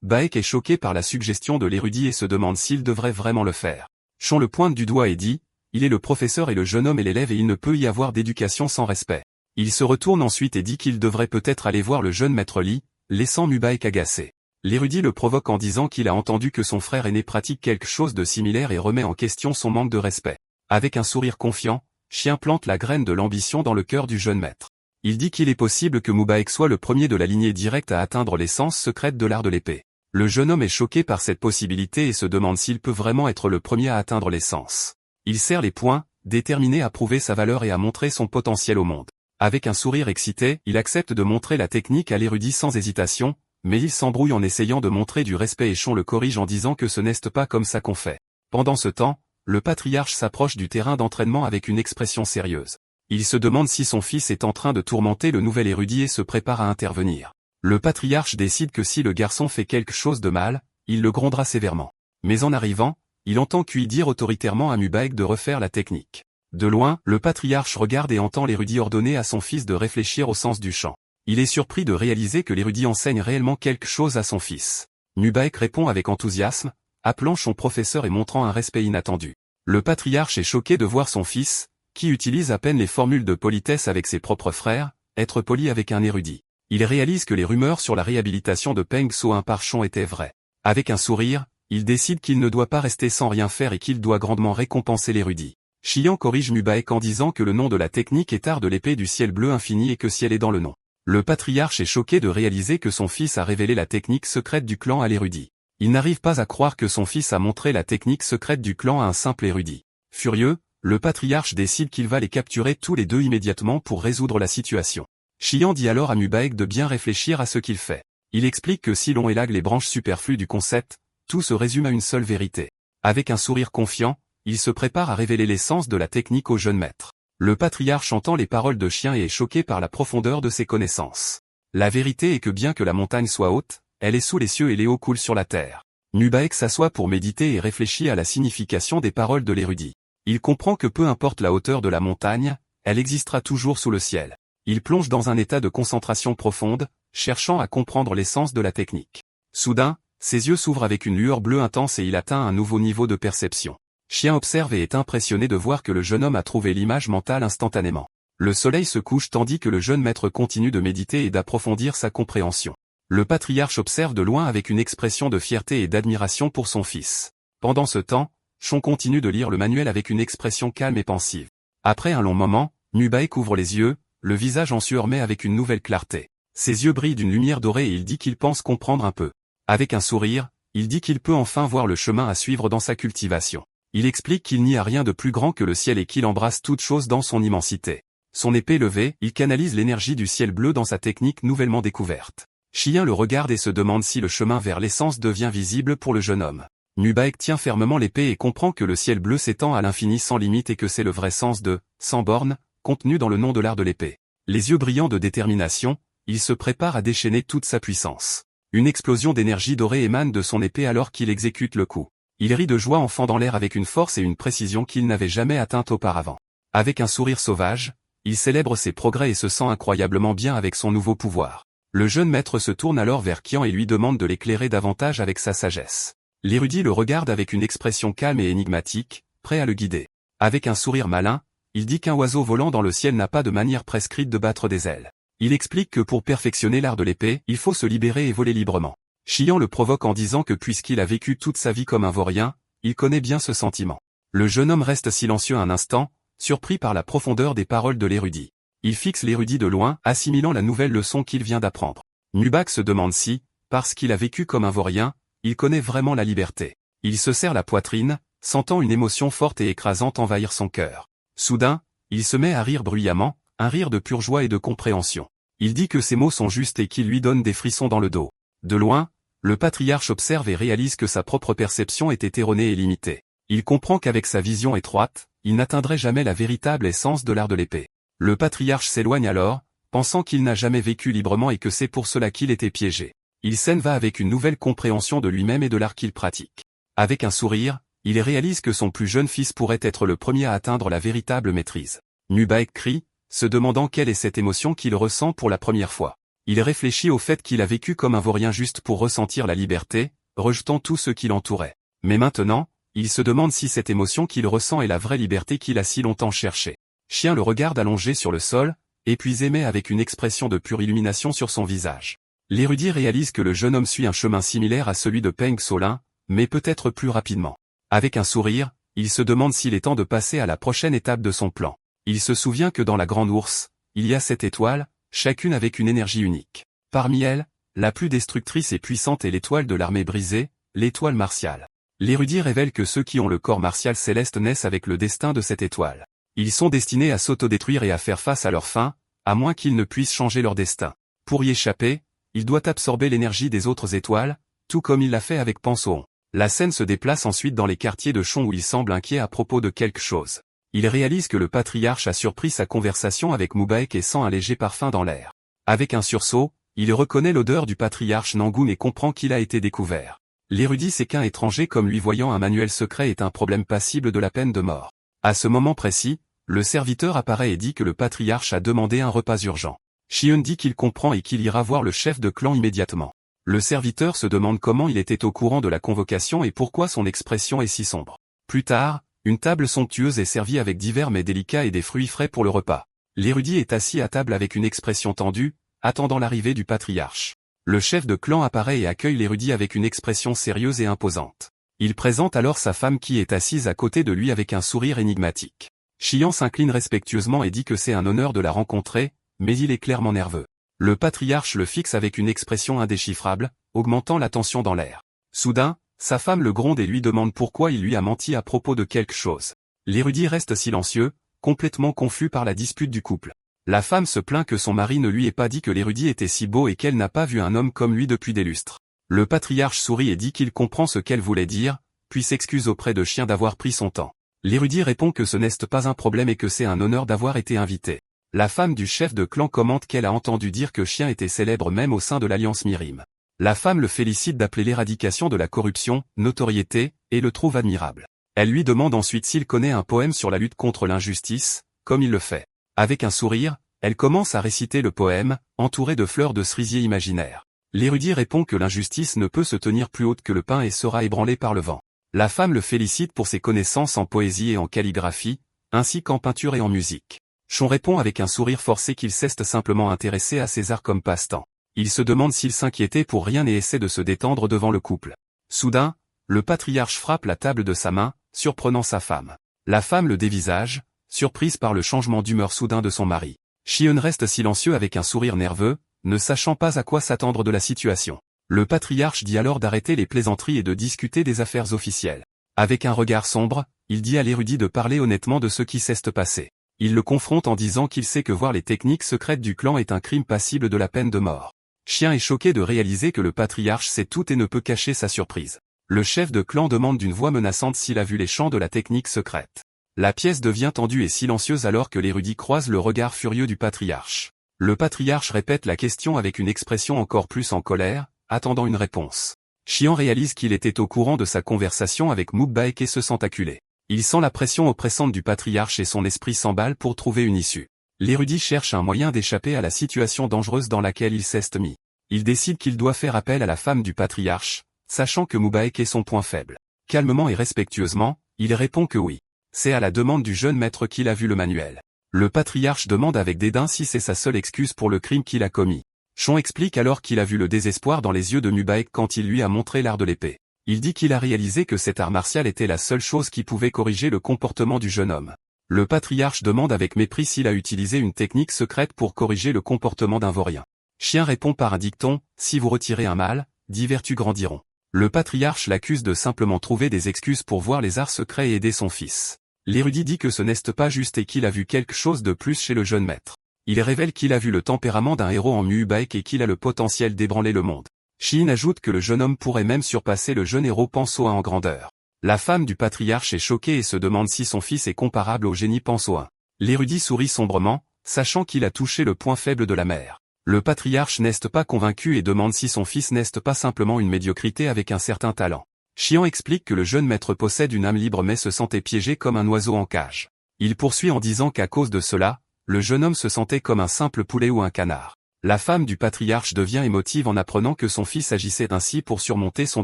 Baek est choqué par la suggestion de l'érudit et se demande s'il devrait vraiment le faire. Sean le pointe du doigt et dit, Il est le professeur et le jeune homme est l'élève et il ne peut y avoir d'éducation sans respect. Il se retourne ensuite et dit qu'il devrait peut-être aller voir le jeune maître Lee, laissant Mubaek agacé. L'érudit le provoque en disant qu'il a entendu que son frère aîné pratique quelque chose de similaire et remet en question son manque de respect. Avec un sourire confiant, Chien plante la graine de l'ambition dans le cœur du jeune maître. Il dit qu'il est possible que Mubaek soit le premier de la lignée directe à atteindre l'essence secrète de l'art de l'épée. Le jeune homme est choqué par cette possibilité et se demande s'il peut vraiment être le premier à atteindre l'essence. Il serre les poings, déterminé à prouver sa valeur et à montrer son potentiel au monde. Avec un sourire excité, il accepte de montrer la technique à l'érudit sans hésitation, mais il s'embrouille en essayant de montrer du respect et Chon le corrige en disant que ce n'est pas comme ça qu'on fait. Pendant ce temps, le patriarche s'approche du terrain d'entraînement avec une expression sérieuse. Il se demande si son fils est en train de tourmenter le nouvel érudit et se prépare à intervenir. Le patriarche décide que si le garçon fait quelque chose de mal, il le grondera sévèrement. Mais en arrivant, il entend Kui dire autoritairement à Mubaek de refaire la technique. De loin, le patriarche regarde et entend l'érudit ordonner à son fils de réfléchir au sens du chant. Il est surpris de réaliser que l'érudit enseigne réellement quelque chose à son fils. Mubaek répond avec enthousiasme, appelant son professeur et montrant un respect inattendu. Le patriarche est choqué de voir son fils, qui utilise à peine les formules de politesse avec ses propres frères, être poli avec un érudit. Il réalise que les rumeurs sur la réhabilitation de Peng So-1 par Chon étaient vraies. Avec un sourire, il décide qu'il ne doit pas rester sans rien faire et qu'il doit grandement récompenser l'érudit. Chian corrige Mubaek en disant que le nom de la technique est art de l'épée du ciel bleu infini et que ciel est dans le nom. Le patriarche est choqué de réaliser que son fils a révélé la technique secrète du clan à l'érudit. Il n'arrive pas à croire que son fils a montré la technique secrète du clan à un simple érudit. Furieux, le patriarche décide qu'il va les capturer tous les deux immédiatement pour résoudre la situation. Chian dit alors à Mubaek de bien réfléchir à ce qu'il fait. Il explique que si l'on élague les branches superflues du concept, tout se résume à une seule vérité. Avec un sourire confiant, il se prépare à révéler l'essence de la technique au jeune maître. Le patriarche entend les paroles de Chien et est choqué par la profondeur de ses connaissances. La vérité est que bien que la montagne soit haute, elle est sous les cieux et l'eau coule sur la terre. Mubaek s'assoit pour méditer et réfléchit à la signification des paroles de l'érudit. Il comprend que peu importe la hauteur de la montagne, elle existera toujours sous le ciel. Il plonge dans un état de concentration profonde, cherchant à comprendre l'essence de la technique. Soudain, ses yeux s'ouvrent avec une lueur bleue intense et il atteint un nouveau niveau de perception. Chien observe et est impressionné de voir que le jeune homme a trouvé l'image mentale instantanément. Le soleil se couche tandis que le jeune maître continue de méditer et d'approfondir sa compréhension. Le patriarche observe de loin avec une expression de fierté et d'admiration pour son fils. Pendant ce temps, Chon continue de lire le manuel avec une expression calme et pensive. Après un long moment, Mubaek ouvre les yeux, le visage en sueur mais avec une nouvelle clarté. Ses yeux brillent d'une lumière dorée et il dit qu'il pense comprendre un peu. Avec un sourire, il dit qu'il peut enfin voir le chemin à suivre dans sa cultivation. Il explique qu'il n'y a rien de plus grand que le ciel et qu'il embrasse toute chose dans son immensité. Son épée levée, il canalise l'énergie du ciel bleu dans sa technique nouvellement découverte. Chien le regarde et se demande si le chemin vers l'essence devient visible pour le jeune homme. Mubaek tient fermement l'épée et comprend que le ciel bleu s'étend à l'infini sans limite et que c'est le vrai sens de « sans borne » contenu dans le nom de l'art de l'épée. Les yeux brillants de détermination, il se prépare à déchaîner toute sa puissance. Une explosion d'énergie dorée émane de son épée alors qu'il exécute le coup. Il rit de joie en fendant l'air avec une force et une précision qu'il n'avait jamais atteinte auparavant. Avec un sourire sauvage, il célèbre ses progrès et se sent incroyablement bien avec son nouveau pouvoir. Le jeune maître se tourne alors vers Qian et lui demande de l'éclairer davantage avec sa sagesse. L'érudit le regarde avec une expression calme et énigmatique, prêt à le guider. Avec un sourire malin, il dit qu'un oiseau volant dans le ciel n'a pas de manière prescrite de battre des ailes. Il explique que pour perfectionner l'art de l'épée, il faut se libérer et voler librement. Chian le provoque en disant que puisqu'il a vécu toute sa vie comme un vaurien, il connaît bien ce sentiment. Le jeune homme reste silencieux un instant, surpris par la profondeur des paroles de l'érudit. Il fixe l'érudit de loin, assimilant la nouvelle leçon qu'il vient d'apprendre. Mubaek se demande si, parce qu'il a vécu comme un vaurien, il connaît vraiment la liberté. Il se serre la poitrine, sentant une émotion forte et écrasante envahir son cœur. Soudain, il se met à rire bruyamment, un rire de pure joie et de compréhension. Il dit que ses mots sont justes et qu'ils lui donnent des frissons dans le dos. De loin, le patriarche observe et réalise que sa propre perception était erronée et limitée. Il comprend qu'avec sa vision étroite, il n'atteindrait jamais la véritable essence de l'art de l'épée. Le patriarche s'éloigne alors, pensant qu'il n'a jamais vécu librement et que c'est pour cela qu'il était piégé. Il s'en va avec une nouvelle compréhension de lui-même et de l'art qu'il pratique. Avec un sourire, il réalise que son plus jeune fils pourrait être le premier à atteindre la véritable maîtrise. Mubaek crie, se demandant quelle est cette émotion qu'il ressent pour la première fois. Il réfléchit au fait qu'il a vécu comme un vaurien juste pour ressentir la liberté, rejetant tout ce qui l'entourait. Mais maintenant, Il se demande si cette émotion qu'il ressent est la vraie liberté qu'il a si longtemps cherchée. Chien le regarde allongé sur le sol, et puis émet avec une expression de pure illumination sur son visage. L'érudit réalise que le jeune homme suit un chemin similaire à celui de Peng Solin, mais peut-être plus rapidement. Avec un sourire, il se demande s'il est temps de passer à la prochaine étape de son plan. Il se souvient que dans la Grande Ourse, il y a 7 étoiles, chacune avec une énergie unique. Parmi elles, la plus destructrice et puissante est l'étoile de l'armée brisée, l'étoile martiale. L'érudit révèle que ceux qui ont le corps martial céleste naissent avec le destin de cette étoile. Ils sont destinés à s'autodétruire et à faire face à leur fin, à moins qu'ils ne puissent changer leur destin. Pour y échapper, il doit absorber l'énergie des autres étoiles, tout comme il l'a fait avec Pansoon. La scène se déplace ensuite dans les quartiers de Chon où il semble inquiet à propos de quelque chose. Il réalise que le patriarche a surpris sa conversation avec Mubaek et sent un léger parfum dans l'air. Avec un sursaut, il reconnaît l'odeur du patriarche Nangoon et comprend qu'il a été découvert. L'érudit sait qu'un étranger comme lui voyant un manuel secret est un problème passible de la peine de mort. À ce moment précis, le serviteur apparaît et dit que le patriarche a demandé un repas urgent. Shion dit qu'il comprend et qu'il ira voir le chef de clan immédiatement. Le serviteur se demande comment il était au courant de la convocation et pourquoi son expression est si sombre. Plus tard, une table somptueuse est servie avec divers mets délicats et des fruits frais pour le repas. L'érudit est assis à table avec une expression tendue, attendant l'arrivée du patriarche. Le chef de clan apparaît et accueille l'érudit avec une expression sérieuse et imposante. Il présente alors sa femme qui est assise à côté de lui avec un sourire énigmatique. Shion s'incline respectueusement et dit que c'est un honneur de la rencontrer, mais il est clairement nerveux. Le patriarche le fixe avec une expression indéchiffrable, augmentant la tension dans l'air. Soudain, sa femme le gronde et lui demande pourquoi il lui a menti à propos de quelque chose. L'érudit reste silencieux, complètement confus par la dispute du couple. La femme se plaint que son mari ne lui ait pas dit que l'érudit était si beau et qu'elle n'a pas vu un homme comme lui depuis des lustres. Le patriarche sourit et dit qu'il comprend ce qu'elle voulait dire, puis s'excuse auprès de Chien d'avoir pris son temps. L'érudit répond que ce n'est pas un problème et que c'est un honneur d'avoir été invité. La femme du chef de clan commente qu'elle a entendu dire que Chien était célèbre même au sein de l'Alliance Mirim. La femme le félicite d'appeler l'éradication de la corruption, notoriété, et le trouve admirable. Elle lui demande ensuite s'il connaît un poème sur la lutte contre l'injustice, comme il le fait. Avec un sourire, elle commence à réciter le poème, entouré de fleurs de cerisier imaginaires. L'érudit répond que l'injustice ne peut se tenir plus haute que le pain et sera ébranlée par le vent. La femme le félicite pour ses connaissances en poésie et en calligraphie, ainsi qu'en peinture et en musique. Chon répond avec un sourire forcé qu'il s'est simplement intéressé à ces arts comme passe-temps. Il se demande s'il s'inquiétait pour rien et essaie de se détendre devant le couple. Soudain, le patriarche frappe la table de sa main, surprenant sa femme. La femme le dévisage, surprise par le changement d'humeur soudain de son mari. Shion reste silencieux avec un sourire nerveux, ne sachant pas à quoi s'attendre de la situation. Le patriarche dit alors d'arrêter les plaisanteries et de discuter des affaires officielles. Avec un regard sombre, il dit à l'érudit de parler honnêtement de ce qui s'est passé. Il le confronte en disant qu'il sait que voir les techniques secrètes du clan est un crime passible de la peine de mort. Chien est choqué de réaliser que le patriarche sait tout et ne peut cacher sa surprise. Le chef de clan demande d'une voix menaçante s'il a vu les champs de la technique secrète. La pièce devient tendue et silencieuse alors que l'érudit croise le regard furieux du patriarche. Le patriarche répète la question avec une expression encore plus en colère, attendant une réponse. Chian réalise qu'il était au courant de sa conversation avec Mukbaek et se sent acculé. Il sent la pression oppressante du patriarche et son esprit s'emballe pour trouver une issue. L'érudit cherche un moyen d'échapper à la situation dangereuse dans laquelle il s'est mis. Il décide qu'il doit faire appel à la femme du patriarche, sachant que Mukbaek est son point faible. Calmement et respectueusement, il répond que oui. C'est à la demande du jeune maître qu'il a vu le manuel. Le patriarche demande avec dédain si c'est sa seule excuse pour le crime qu'il a commis. Chon explique alors qu'il a vu le désespoir dans les yeux de Mukbaek quand il lui a montré l'art de l'épée. Il dit qu'il a réalisé que cet art martial était la seule chose qui pouvait corriger le comportement du jeune homme. Le patriarche demande avec mépris s'il a utilisé une technique secrète pour corriger le comportement d'un vaurien. Chien répond par un dicton, si vous retirez un mal, 10 vertus grandiront. Le patriarche l'accuse de simplement trouver des excuses pour voir les arts secrets et aider son fils. L'érudit dit que ce n'est pas juste et qu'il a vu quelque chose de plus chez le jeune maître. Il révèle qu'il a vu le tempérament d'un héros en Mukbaek et qu'il a le potentiel d'ébranler le monde. Shin ajoute que le jeune homme pourrait même surpasser le jeune héros Pansoin en grandeur. La femme du patriarche est choquée et se demande si son fils est comparable au génie Pansoin. L'érudit sourit sombrement, sachant qu'il a touché le point faible de la mère. Le patriarche n'est pas convaincu et demande si son fils n'est pas simplement une médiocrité avec un certain talent. Chian explique que le jeune maître possède une âme libre mais se sentait piégé comme un oiseau en cage. Il poursuit en disant qu'à cause de cela, le jeune homme se sentait comme un simple poulet ou un canard. La femme du patriarche devient émotive en apprenant que son fils agissait ainsi pour surmonter son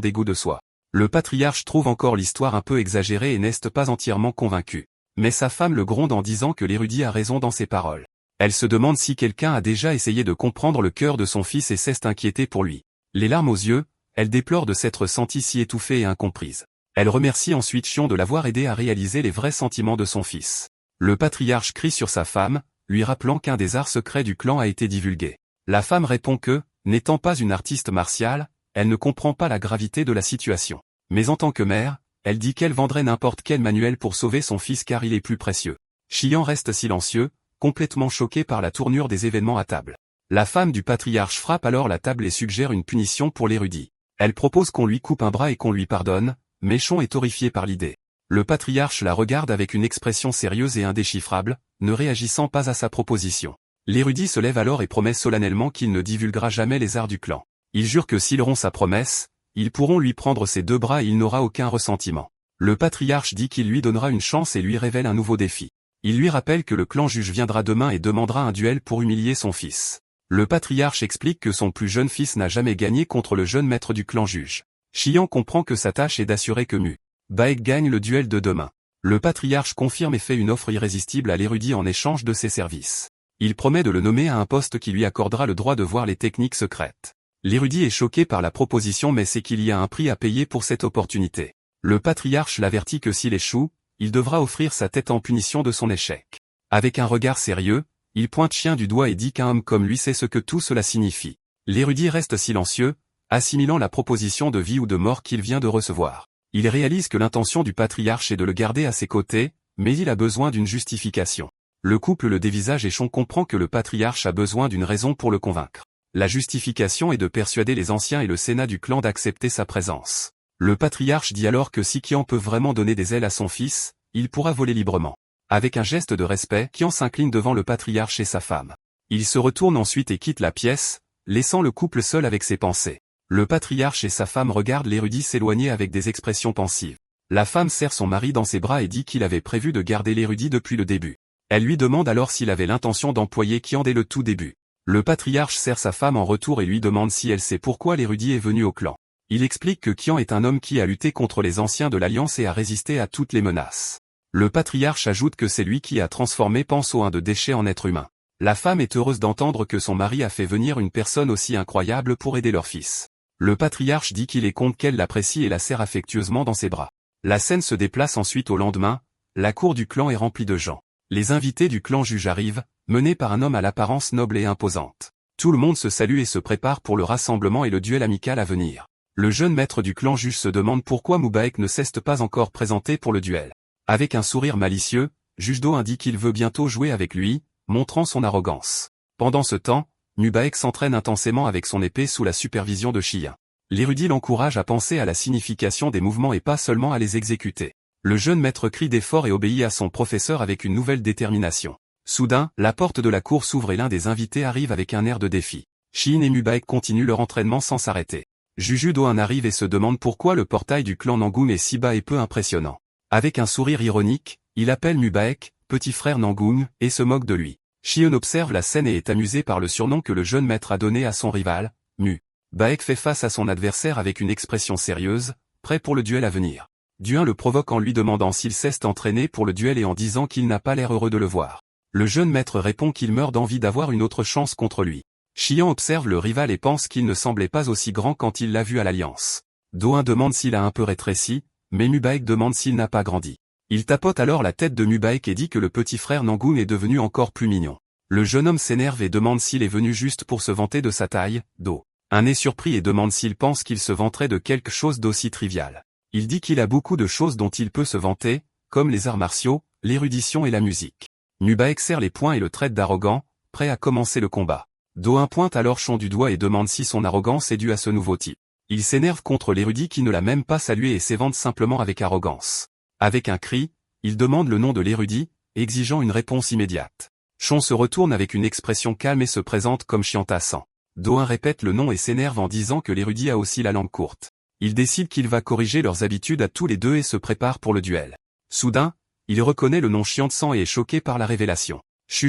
dégoût de soi. Le patriarche trouve encore l'histoire un peu exagérée et n'est pas entièrement convaincu. Mais sa femme le gronde en disant que l'érudit a raison dans ses paroles. Elle se demande si quelqu'un a déjà essayé de comprendre le cœur de son fils et s'est inquiété pour lui. Les larmes aux yeux, elle déplore de s'être sentie si étouffée et incomprise. Elle remercie ensuite Chion de l'avoir aidé à réaliser les vrais sentiments de son fils. Le patriarche crie sur sa femme, lui rappelant qu'un des arts secrets du clan a été divulgué. La femme répond que, n'étant pas une artiste martiale, elle ne comprend pas la gravité de la situation. Mais en tant que mère, elle dit qu'elle vendrait n'importe quel manuel pour sauver son fils car il est plus précieux. Chian reste silencieux, complètement choqué par la tournure des événements à table. La femme du patriarche frappe alors la table et suggère une punition pour l'érudit. Elle propose qu'on lui coupe un bras et qu'on lui pardonne, mais Chion est horrifié par l'idée. Le patriarche la regarde avec une expression sérieuse et indéchiffrable, ne réagissant pas à sa proposition. L'érudit se lève alors et promet solennellement qu'il ne divulguera jamais les arts du clan. Il jure que s'ils rompt sa promesse, ils pourront lui prendre ses 2 bras et il n'aura aucun ressentiment. Le patriarche dit qu'il lui donnera une chance et lui révèle un nouveau défi. Il lui rappelle que le clan juge viendra demain et demandera un duel pour humilier son fils. Le patriarche explique que son plus jeune fils n'a jamais gagné contre le jeune maître du clan juge. Chian comprend que sa tâche est d'assurer que Baek gagne le duel de demain. Le patriarche confirme et fait une offre irrésistible à l'érudit en échange de ses services. Il promet de le nommer à un poste qui lui accordera le droit de voir les techniques secrètes. L'érudit est choqué par la proposition mais sait qu'il y a un prix à payer pour cette opportunité. Le patriarche l'avertit que s'il échoue, il devra offrir sa tête en punition de son échec. Avec un regard sérieux, il pointe Chien du doigt et dit qu'un homme comme lui sait ce que tout cela signifie. L'érudit reste silencieux, assimilant la proposition de vie ou de mort qu'il vient de recevoir. Il réalise que l'intention du patriarche est de le garder à ses côtés, mais il a besoin d'une justification. Le couple le dévisage et Chion comprend que le patriarche a besoin d'une raison pour le convaincre. La justification est de persuader les anciens et le sénat du clan d'accepter sa présence. Le patriarche dit alors que si Kian peut vraiment donner des ailes à son fils, il pourra voler librement. Avec un geste de respect, Kian s'incline devant le patriarche et sa femme. Il se retourne ensuite et quitte la pièce, laissant le couple seul avec ses pensées. Le patriarche et sa femme regardent l'érudit s'éloigner avec des expressions pensives. La femme serre son mari dans ses bras et dit qu'il avait prévu de garder l'érudit depuis le début. Elle lui demande alors s'il avait l'intention d'employer Kian dès le tout début. Le patriarche serre sa femme en retour et lui demande si elle sait pourquoi l'érudit est venu au clan. Il explique que Kian est un homme qui a lutté contre les anciens de l'Alliance et a résisté à toutes les menaces. Le patriarche ajoute que c'est lui qui a transformé Panso de déchet en être humain. La femme est heureuse d'entendre que son mari a fait venir une personne aussi incroyable pour aider leur fils. Le patriarche dit qu'il est content qu'elle l'apprécie et la serre affectueusement dans ses bras. La scène se déplace ensuite au lendemain, la cour du clan est remplie de gens. Les invités du clan juge arrivent, menés par un homme à l'apparence noble et imposante. Tout le monde se salue et se prépare pour le rassemblement et le duel amical à venir. Le jeune maître du clan juge se demande pourquoi Baek ne s'est pas encore présenté pour le duel. Avec un sourire malicieux, Juge Do indique qu'il veut bientôt jouer avec lui, montrant son arrogance. Pendant ce temps, Baek s'entraîne intensément avec son épée sous la supervision de Chien. L'érudit l'encourage à penser à la signification des mouvements et pas seulement à les exécuter. Le jeune maître crie d'effort et obéit à son professeur avec une nouvelle détermination. Soudain, la porte de la cour s'ouvre et l'un des invités arrive avec un air de défi. Shin et Baek continuent leur entraînement sans s'arrêter. Juju Doin arrive et se demande pourquoi le portail du clan Nangung est si bas et peu impressionnant. Avec un sourire ironique, il appelle Baek, petit frère Nangung, et se moque de lui. Shion observe la scène et est amusé par le surnom que le jeune maître a donné à son rival, Baek fait face à son adversaire avec une expression sérieuse, prêt pour le duel à venir. Duin le provoque en lui demandant s'il s'est entraîné pour le duel et en disant qu'il n'a pas l'air heureux de le voir. Le jeune maître répond qu'il meurt d'envie d'avoir une autre chance contre lui. Chian observe le rival et pense qu'il ne semblait pas aussi grand quand il l'a vu à l'Alliance. Doin demande s'il a un peu rétréci, mais Baek demande s'il n'a pas grandi. Il tapote alors la tête de Baek et dit que le petit frère Nangung est devenu encore plus mignon. Le jeune homme s'énerve et demande s'il est venu juste pour se vanter de sa taille, Un est surpris et demande s'il pense qu'il se vanterait de quelque chose d'aussi trivial. Il dit qu'il a beaucoup de choses dont il peut se vanter, comme les arts martiaux, l'érudition et la musique. Baek serre les poings et le traite d'arrogant, prêt à commencer le combat. Doin pointe alors Chon du doigt et demande si son arrogance est due à ce nouveau type. Il s'énerve contre l'érudit qui ne l'a même pas salué et s'évente simplement avec arrogance. Avec un cri, il demande le nom de l'érudit, exigeant une réponse immédiate. Chon se retourne avec une expression calme et se présente comme Chiantassan. Doin répète le nom et s'énerve en disant que l'érudit a aussi la langue courte. Il décide qu'il va corriger leurs habitudes à tous les deux et se prépare pour le duel. Soudain, il reconnaît le nom Chiantassan et est choqué par la révélation.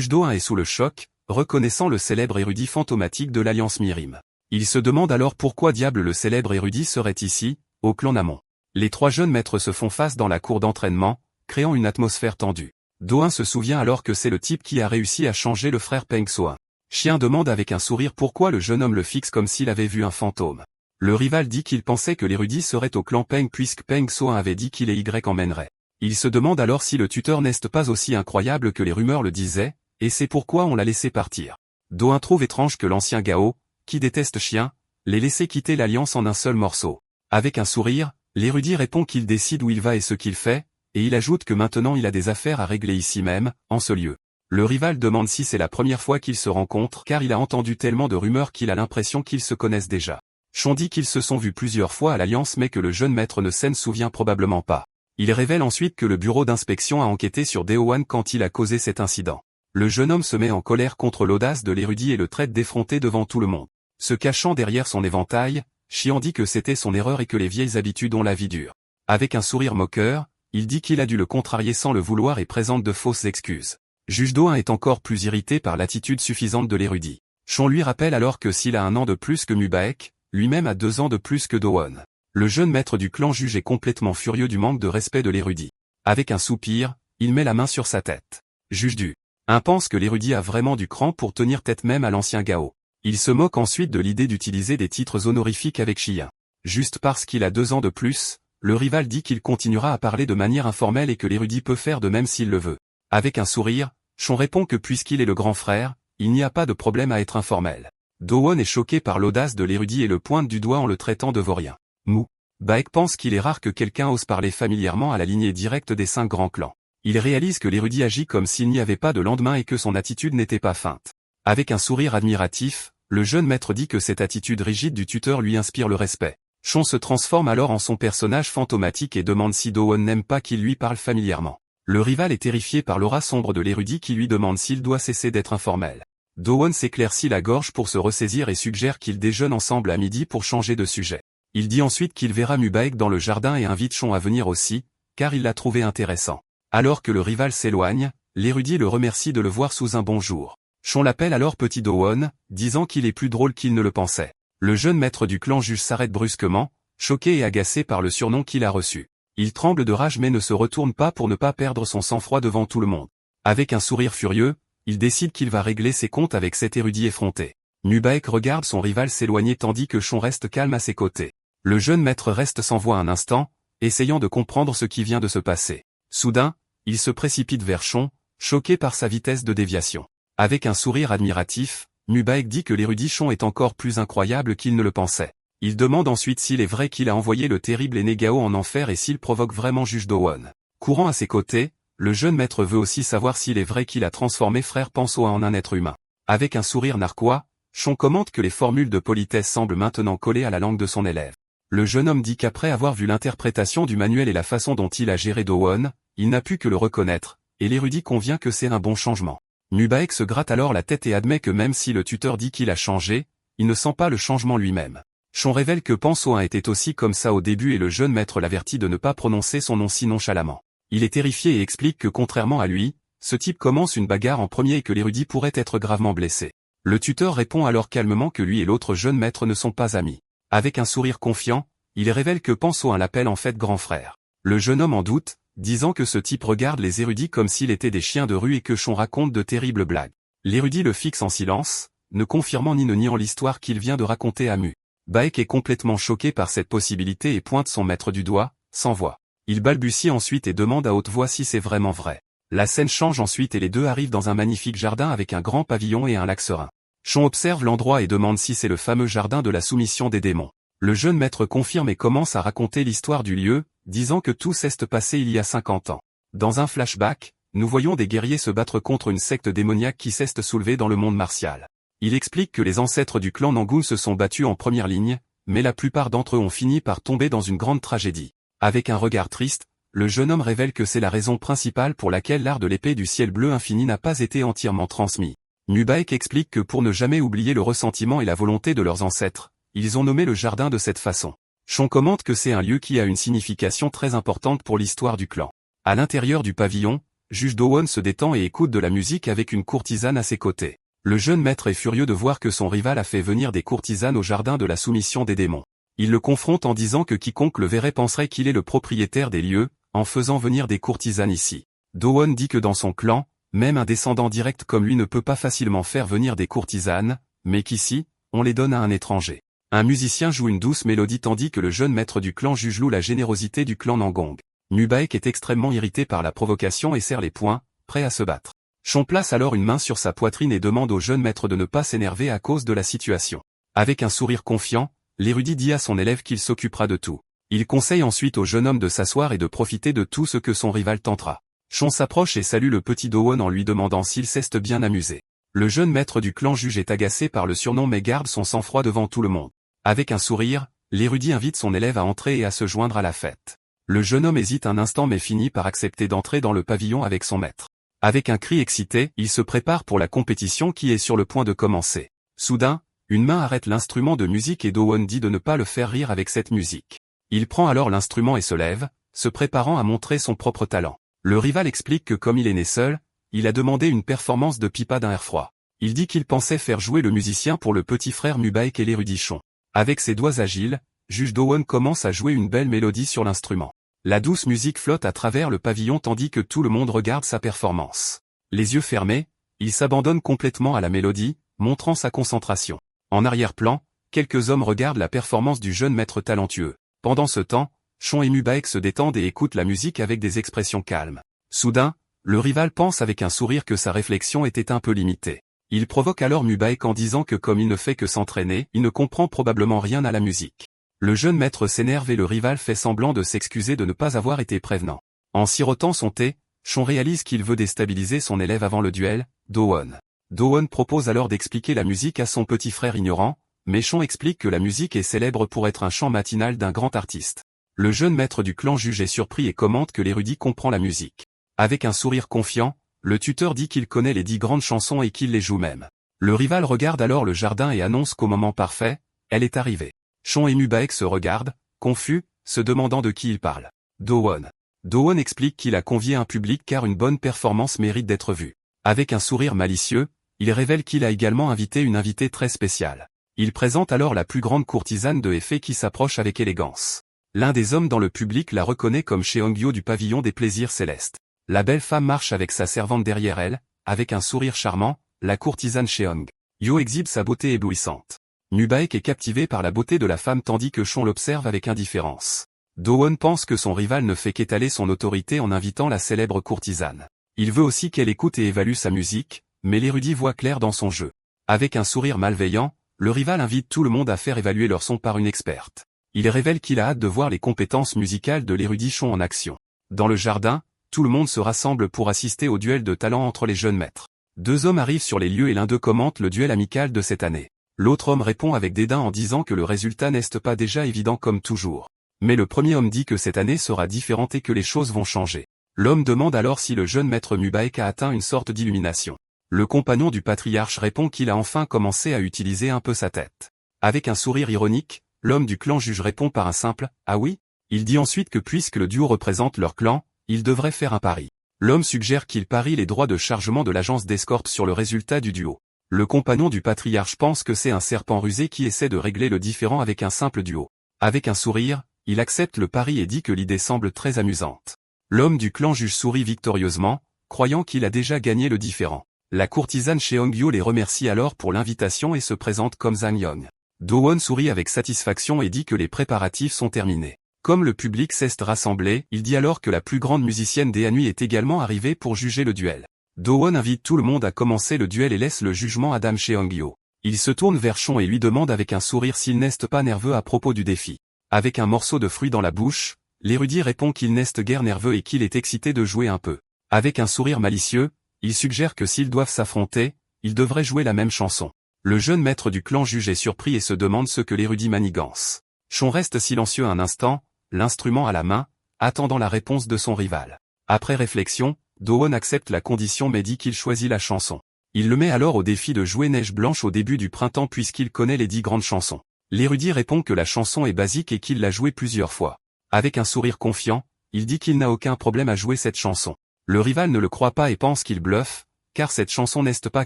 Doin est sous le choc, reconnaissant le célèbre érudit fantomatique de l'Alliance Mirim. Il se demande alors pourquoi diable le célèbre érudit serait ici, au clan Namon. Les trois jeunes maîtres se font face dans la cour d'entraînement, créant une atmosphère tendue. Do-1 se souvient alors que c'est le type qui a réussi à changer le frère Peng So-1. Chien demande avec un sourire pourquoi le jeune homme le fixe comme s'il avait vu un fantôme. Le rival dit qu'il pensait que l'érudit serait au clan Peng puisque Peng So-1 avait dit qu'il et Y emmènerait. Il se demande alors si le tuteur n'est pas aussi incroyable que les rumeurs le disaient, et c'est pourquoi on l'a laissé partir. Do-1 trouve étrange que l'ancien Gao, qui déteste Chien, l'ait laissé quitter l'alliance en un seul morceau. Avec un sourire, l'érudit répond qu'il décide où il va et ce qu'il fait, et il ajoute que maintenant il a des affaires à régler ici même, en ce lieu. Le rival demande si c'est la première fois qu'ils se rencontrent car il a entendu tellement de rumeurs qu'il a l'impression qu'ils se connaissent déjà. Chon dit qu'ils se sont vus plusieurs fois à l'alliance mais que le jeune maître ne s'en souvient probablement pas. Il révèle ensuite que le bureau d'inspection a enquêté sur Do-1 quand il a causé cet incident. Le jeune homme se met en colère contre l'audace de l'érudit et le traite d'effronté devant tout le monde. Se cachant derrière son éventail, Chian dit que c'était son erreur et que les vieilles habitudes ont la vie dure. Avec un sourire moqueur, il dit qu'il a dû le contrarier sans le vouloir et présente de fausses excuses. Juge Do-1 est encore plus irrité par l'attitude suffisante de l'érudit. Chon lui rappelle alors que s'il a 1 an de plus que Mubaek, lui-même a 2 ans de plus que Do-1. Le jeune maître du clan juge est complètement furieux du manque de respect de l'érudit. Avec un soupir, il met la main sur sa tête. Juge Du-1 pense que l'érudit a vraiment du cran pour tenir tête même à l'ancien Gao. Il se moque ensuite de l'idée d'utiliser des titres honorifiques avec Chien. Juste parce qu'il a 2 ans de plus, le rival dit qu'il continuera à parler de manière informelle et que l'érudit peut faire de même s'il le veut. Avec un sourire, Chon répond que puisqu'il est le grand frère, il n'y a pas de problème à être informel. Do-1 est choqué par l'audace de l'érudit et le pointe du doigt en le traitant de vaurien. Mubaek pense qu'il est rare que quelqu'un ose parler familièrement à la lignée directe des 5 grands clans. Il réalise que l'érudit agit comme s'il n'y avait pas de lendemain et que son attitude n'était pas feinte. Avec un sourire admiratif, le jeune maître dit que cette attitude rigide du tuteur lui inspire le respect. Chon se transforme alors en son personnage fantomatique et demande si Do-1 n'aime pas qu'il lui parle familièrement. Le rival est terrifié par l'aura sombre de l'érudit qui lui demande s'il doit cesser d'être informel. Do-1 s'éclaircit la gorge pour se ressaisir et suggère qu'ils déjeunent ensemble à midi pour changer de sujet. Il dit ensuite qu'il verra Mubaek dans le jardin et invite Chon à venir aussi, car il l'a trouvé intéressant. Alors que le rival s'éloigne, l'érudit le remercie de le voir sous un bon jour. Chon l'appelle alors petit Do-1, disant qu'il est plus drôle qu'il ne le pensait. Le jeune maître du clan juge s'arrête brusquement, choqué et agacé par le surnom qu'il a reçu. Il tremble de rage mais ne se retourne pas pour ne pas perdre son sang-froid devant tout le monde. Avec un sourire furieux, il décide qu'il va régler ses comptes avec cet érudit effronté. Mubaek regarde son rival s'éloigner tandis que Chon reste calme à ses côtés. Le jeune maître reste sans voix un instant, essayant de comprendre ce qui vient de se passer. Soudain, il se précipite vers Chon, choqué par sa vitesse de déviation. Avec un sourire admiratif, Mubaek dit que l'érudit Chon est encore plus incroyable qu'il ne le pensait. Il demande ensuite s'il est vrai qu'il a envoyé le terrible aîné Gao en enfer et s'il provoque vraiment Juge Do-1. Courant à ses côtés, le jeune maître veut aussi savoir s'il est vrai qu'il a transformé frère Peng So-1 en un être humain. Avec un sourire narquois, Chon commente que les formules de politesse semblent maintenant collées à la langue de son élève. Le jeune homme dit qu'après avoir vu l'interprétation du manuel et la façon dont il a géré Do-1, il n'a pu que le reconnaître, et l'érudit convient que c'est un bon changement. Mubaek se gratte alors la tête et admet que même si le tuteur dit qu'il a changé, il ne sent pas le changement lui-même. Chon révèle que Peng So-1 était aussi comme ça au début et le jeune maître l'avertit de ne pas prononcer son nom si nonchalamment. Il est terrifié et explique que contrairement à lui, ce type commence une bagarre en premier et que l'érudit pourrait être gravement blessé. Le tuteur répond alors calmement que lui et l'autre jeune maître ne sont pas amis. Avec un sourire confiant, il révèle que Peng So-1 l'appelle en fait grand frère. Le jeune homme en doute, disant que ce type regarde les érudits comme s'ils étaient des chiens de rue et que Chon raconte de terribles blagues. L'érudit le fixe en silence, ne confirmant ni ne niant l'histoire qu'il vient de raconter à Mubaek est complètement choqué par cette possibilité et pointe son maître du doigt, sans voix. Il balbutie ensuite et demande à haute voix si c'est vraiment vrai. La scène change ensuite et les deux arrivent dans un magnifique jardin avec un grand pavillon et un lac serein. Chon observe l'endroit et demande si c'est le fameux jardin de la soumission des démons. Le jeune maître confirme et commence à raconter l'histoire du lieu, disant que tout s'est passé il y a 50 ans. Dans un flashback, nous voyons des guerriers se battre contre une secte démoniaque qui s'est soulevée dans le monde martial. Il explique que les ancêtres du clan Nangun se sont battus en première ligne, mais la plupart d'entre eux ont fini par tomber dans une grande tragédie. Avec un regard triste, le jeune homme révèle que c'est la raison principale pour laquelle l'art de l'épée du ciel bleu infini n'a pas été entièrement transmis. Mubaek explique que pour ne jamais oublier le ressentiment et la volonté de leurs ancêtres, ils ont nommé le jardin de cette façon. Chon commente que c'est un lieu qui a une signification très importante pour l'histoire du clan. À l'intérieur du pavillon, Juge Do-1 se détend et écoute de la musique avec une courtisane à ses côtés. Le jeune maître est furieux de voir que son rival a fait venir des courtisanes au jardin de la soumission des démons. Il le confronte en disant que quiconque le verrait penserait qu'il est le propriétaire des lieux, en faisant venir des courtisanes ici. Do-won dit que dans son clan, même un descendant direct comme lui ne peut pas facilement faire venir des courtisanes, mais qu'ici, on les donne à un étranger. Un musicien joue une douce mélodie tandis que le jeune maître du clan juge loue la générosité du clan Nangong. Mubaek est extrêmement irrité par la provocation et serre les poings, prêt à se battre. Chon place alors une main sur sa poitrine et demande au jeune maître de ne pas s'énerver à cause de la situation. Avec un sourire confiant, l'érudit dit à son élève qu'il s'occupera de tout. Il conseille ensuite au jeune homme de s'asseoir et de profiter de tout ce que son rival tentera. Chon s'approche et salue le petit Do-won en lui demandant s'il s'est bien amusé. Le jeune maître du clan juge est agacé par le surnom mais garde son sang-froid devant tout le monde. Avec un sourire, l'érudit invite son élève à entrer et à se joindre à la fête. Le jeune homme hésite un instant mais finit par accepter d'entrer dans le pavillon avec son maître. Avec un cri excité, il se prépare pour la compétition qui est sur le point de commencer. Soudain, une main arrête l'instrument de musique et Do-won dit de ne pas le faire rire avec cette musique. Il prend alors l'instrument et se lève, se préparant à montrer son propre talent. Le rival explique que comme il est né seul, il a demandé une performance de pipa d'un air froid. Il dit qu'il pensait faire jouer le musicien pour le petit frère Mubaek et l'érudit Chon. Avec ses doigts agiles, juge Do-won commence à jouer une belle mélodie sur l'instrument. La douce musique flotte à travers le pavillon tandis que tout le monde regarde sa performance. Les yeux fermés, il s'abandonne complètement à la mélodie, montrant sa concentration. En arrière-plan, quelques hommes regardent la performance du jeune maître talentueux. Pendant ce temps, Chon et Mubaek se détendent et écoutent la musique avec des expressions calmes. Soudain, le rival pense avec un sourire que sa réflexion était un peu limitée. Il provoque alors Mubaek en disant que comme il ne fait que s'entraîner, il ne comprend probablement rien à la musique. Le jeune maître s'énerve et le rival fait semblant de s'excuser de ne pas avoir été prévenant. En sirotant son thé, Chon réalise qu'il veut déstabiliser son élève avant le duel, Do-won. Do-won propose alors d'expliquer la musique à son petit frère ignorant, mais Chon explique que la musique est célèbre pour être un chant matinal d'un grand artiste. Le jeune maître du clan juge est surpris et commente que l'érudit comprend la musique. Avec un sourire confiant, le tuteur dit qu'il connaît les 10 grandes chansons et qu'il les joue même. Le rival regarde alors le jardin et annonce qu'au moment parfait, elle est arrivée. Chon et Mubaek se regardent, confus, se demandant de qui il parle. Do-won. Do-won explique qu'il a convié un public car une bonne performance mérite d'être vue. Avec un sourire malicieux, il révèle qu'il a également invité une invitée très spéciale. Il présente alors la plus grande courtisane de Hefei qui s'approche avec élégance. L'un des hommes dans le public la reconnaît comme Cheongyo du pavillon des plaisirs célestes. La belle femme marche avec sa servante derrière elle, avec un sourire charmant, la courtisane Cheongyo exhibe sa beauté éblouissante. Mubaek est captivé par la beauté de la femme tandis que Chon l'observe avec indifférence. Do-won pense que son rival ne fait qu'étaler son autorité en invitant la célèbre courtisane. Il veut aussi qu'elle écoute et évalue sa musique, mais l'érudit voit clair dans son jeu. Avec un sourire malveillant, le rival invite tout le monde à faire évaluer leur son par une experte. Il révèle qu'il a hâte de voir les compétences musicales de l'érudit Chon en action. Dans le jardin, tout le monde se rassemble pour assister au duel de talent entre les jeunes maîtres. 2 hommes arrivent sur les lieux et l'un d'eux commente le duel amical de cette année. L'autre homme répond avec dédain en disant que le résultat n'est pas déjà évident comme toujours. Mais le premier homme dit que cette année sera différente et que les choses vont changer. L'homme demande alors si le jeune maître Mubaek a atteint une sorte d'illumination. Le compagnon du patriarche répond qu'il a enfin commencé à utiliser un peu sa tête. Avec un sourire ironique, l'homme du clan juge répond par un simple « Ah oui ?» Il dit ensuite que puisque le duo représente leur clan, il devrait faire un pari. L'homme suggère qu'il parie les droits de chargement de l'agence d'escorte sur le résultat du duo. Le compagnon du patriarche pense que c'est un serpent rusé qui essaie de régler le différend avec un simple duo. Avec un sourire, il accepte le pari et dit que l'idée semble très amusante. L'homme du clan juge sourit victorieusement, croyant qu'il a déjà gagné le différend. La courtisane Cheongyo les remercie alors pour l'invitation et se présente comme Zhang Yong. Do-won sourit avec satisfaction et dit que les préparatifs sont terminés. Comme le public s'est rassemblé, il dit alors que la plus grande musicienne des Hanui est également arrivée pour juger le duel. Do-won invite tout le monde à commencer le duel et laisse le jugement à Dame Cheongyo. Il se tourne vers Chon et lui demande avec un sourire s'il n'est pas nerveux à propos du défi. Avec un morceau de fruit dans la bouche, l'érudit répond qu'il n'est guère nerveux et qu'il est excité de jouer un peu. Avec un sourire malicieux, il suggère que s'ils doivent s'affronter, ils devraient jouer la même chanson. Le jeune maître du clan juge est surpris et se demande ce que l'érudit manigance. Chon reste silencieux un instant, l'instrument à la main, attendant la réponse de son rival. Après réflexion, Do-won accepte la condition mais dit qu'il choisit la chanson. Il le met alors au défi de jouer Neige Blanche au début du printemps puisqu'il connaît les 10 grandes chansons. L'érudit répond que la chanson est basique et qu'il l'a jouée plusieurs fois. Avec un sourire confiant, il dit qu'il n'a aucun problème à jouer cette chanson. Le rival ne le croit pas et pense qu'il bluffe, car cette chanson n'est pas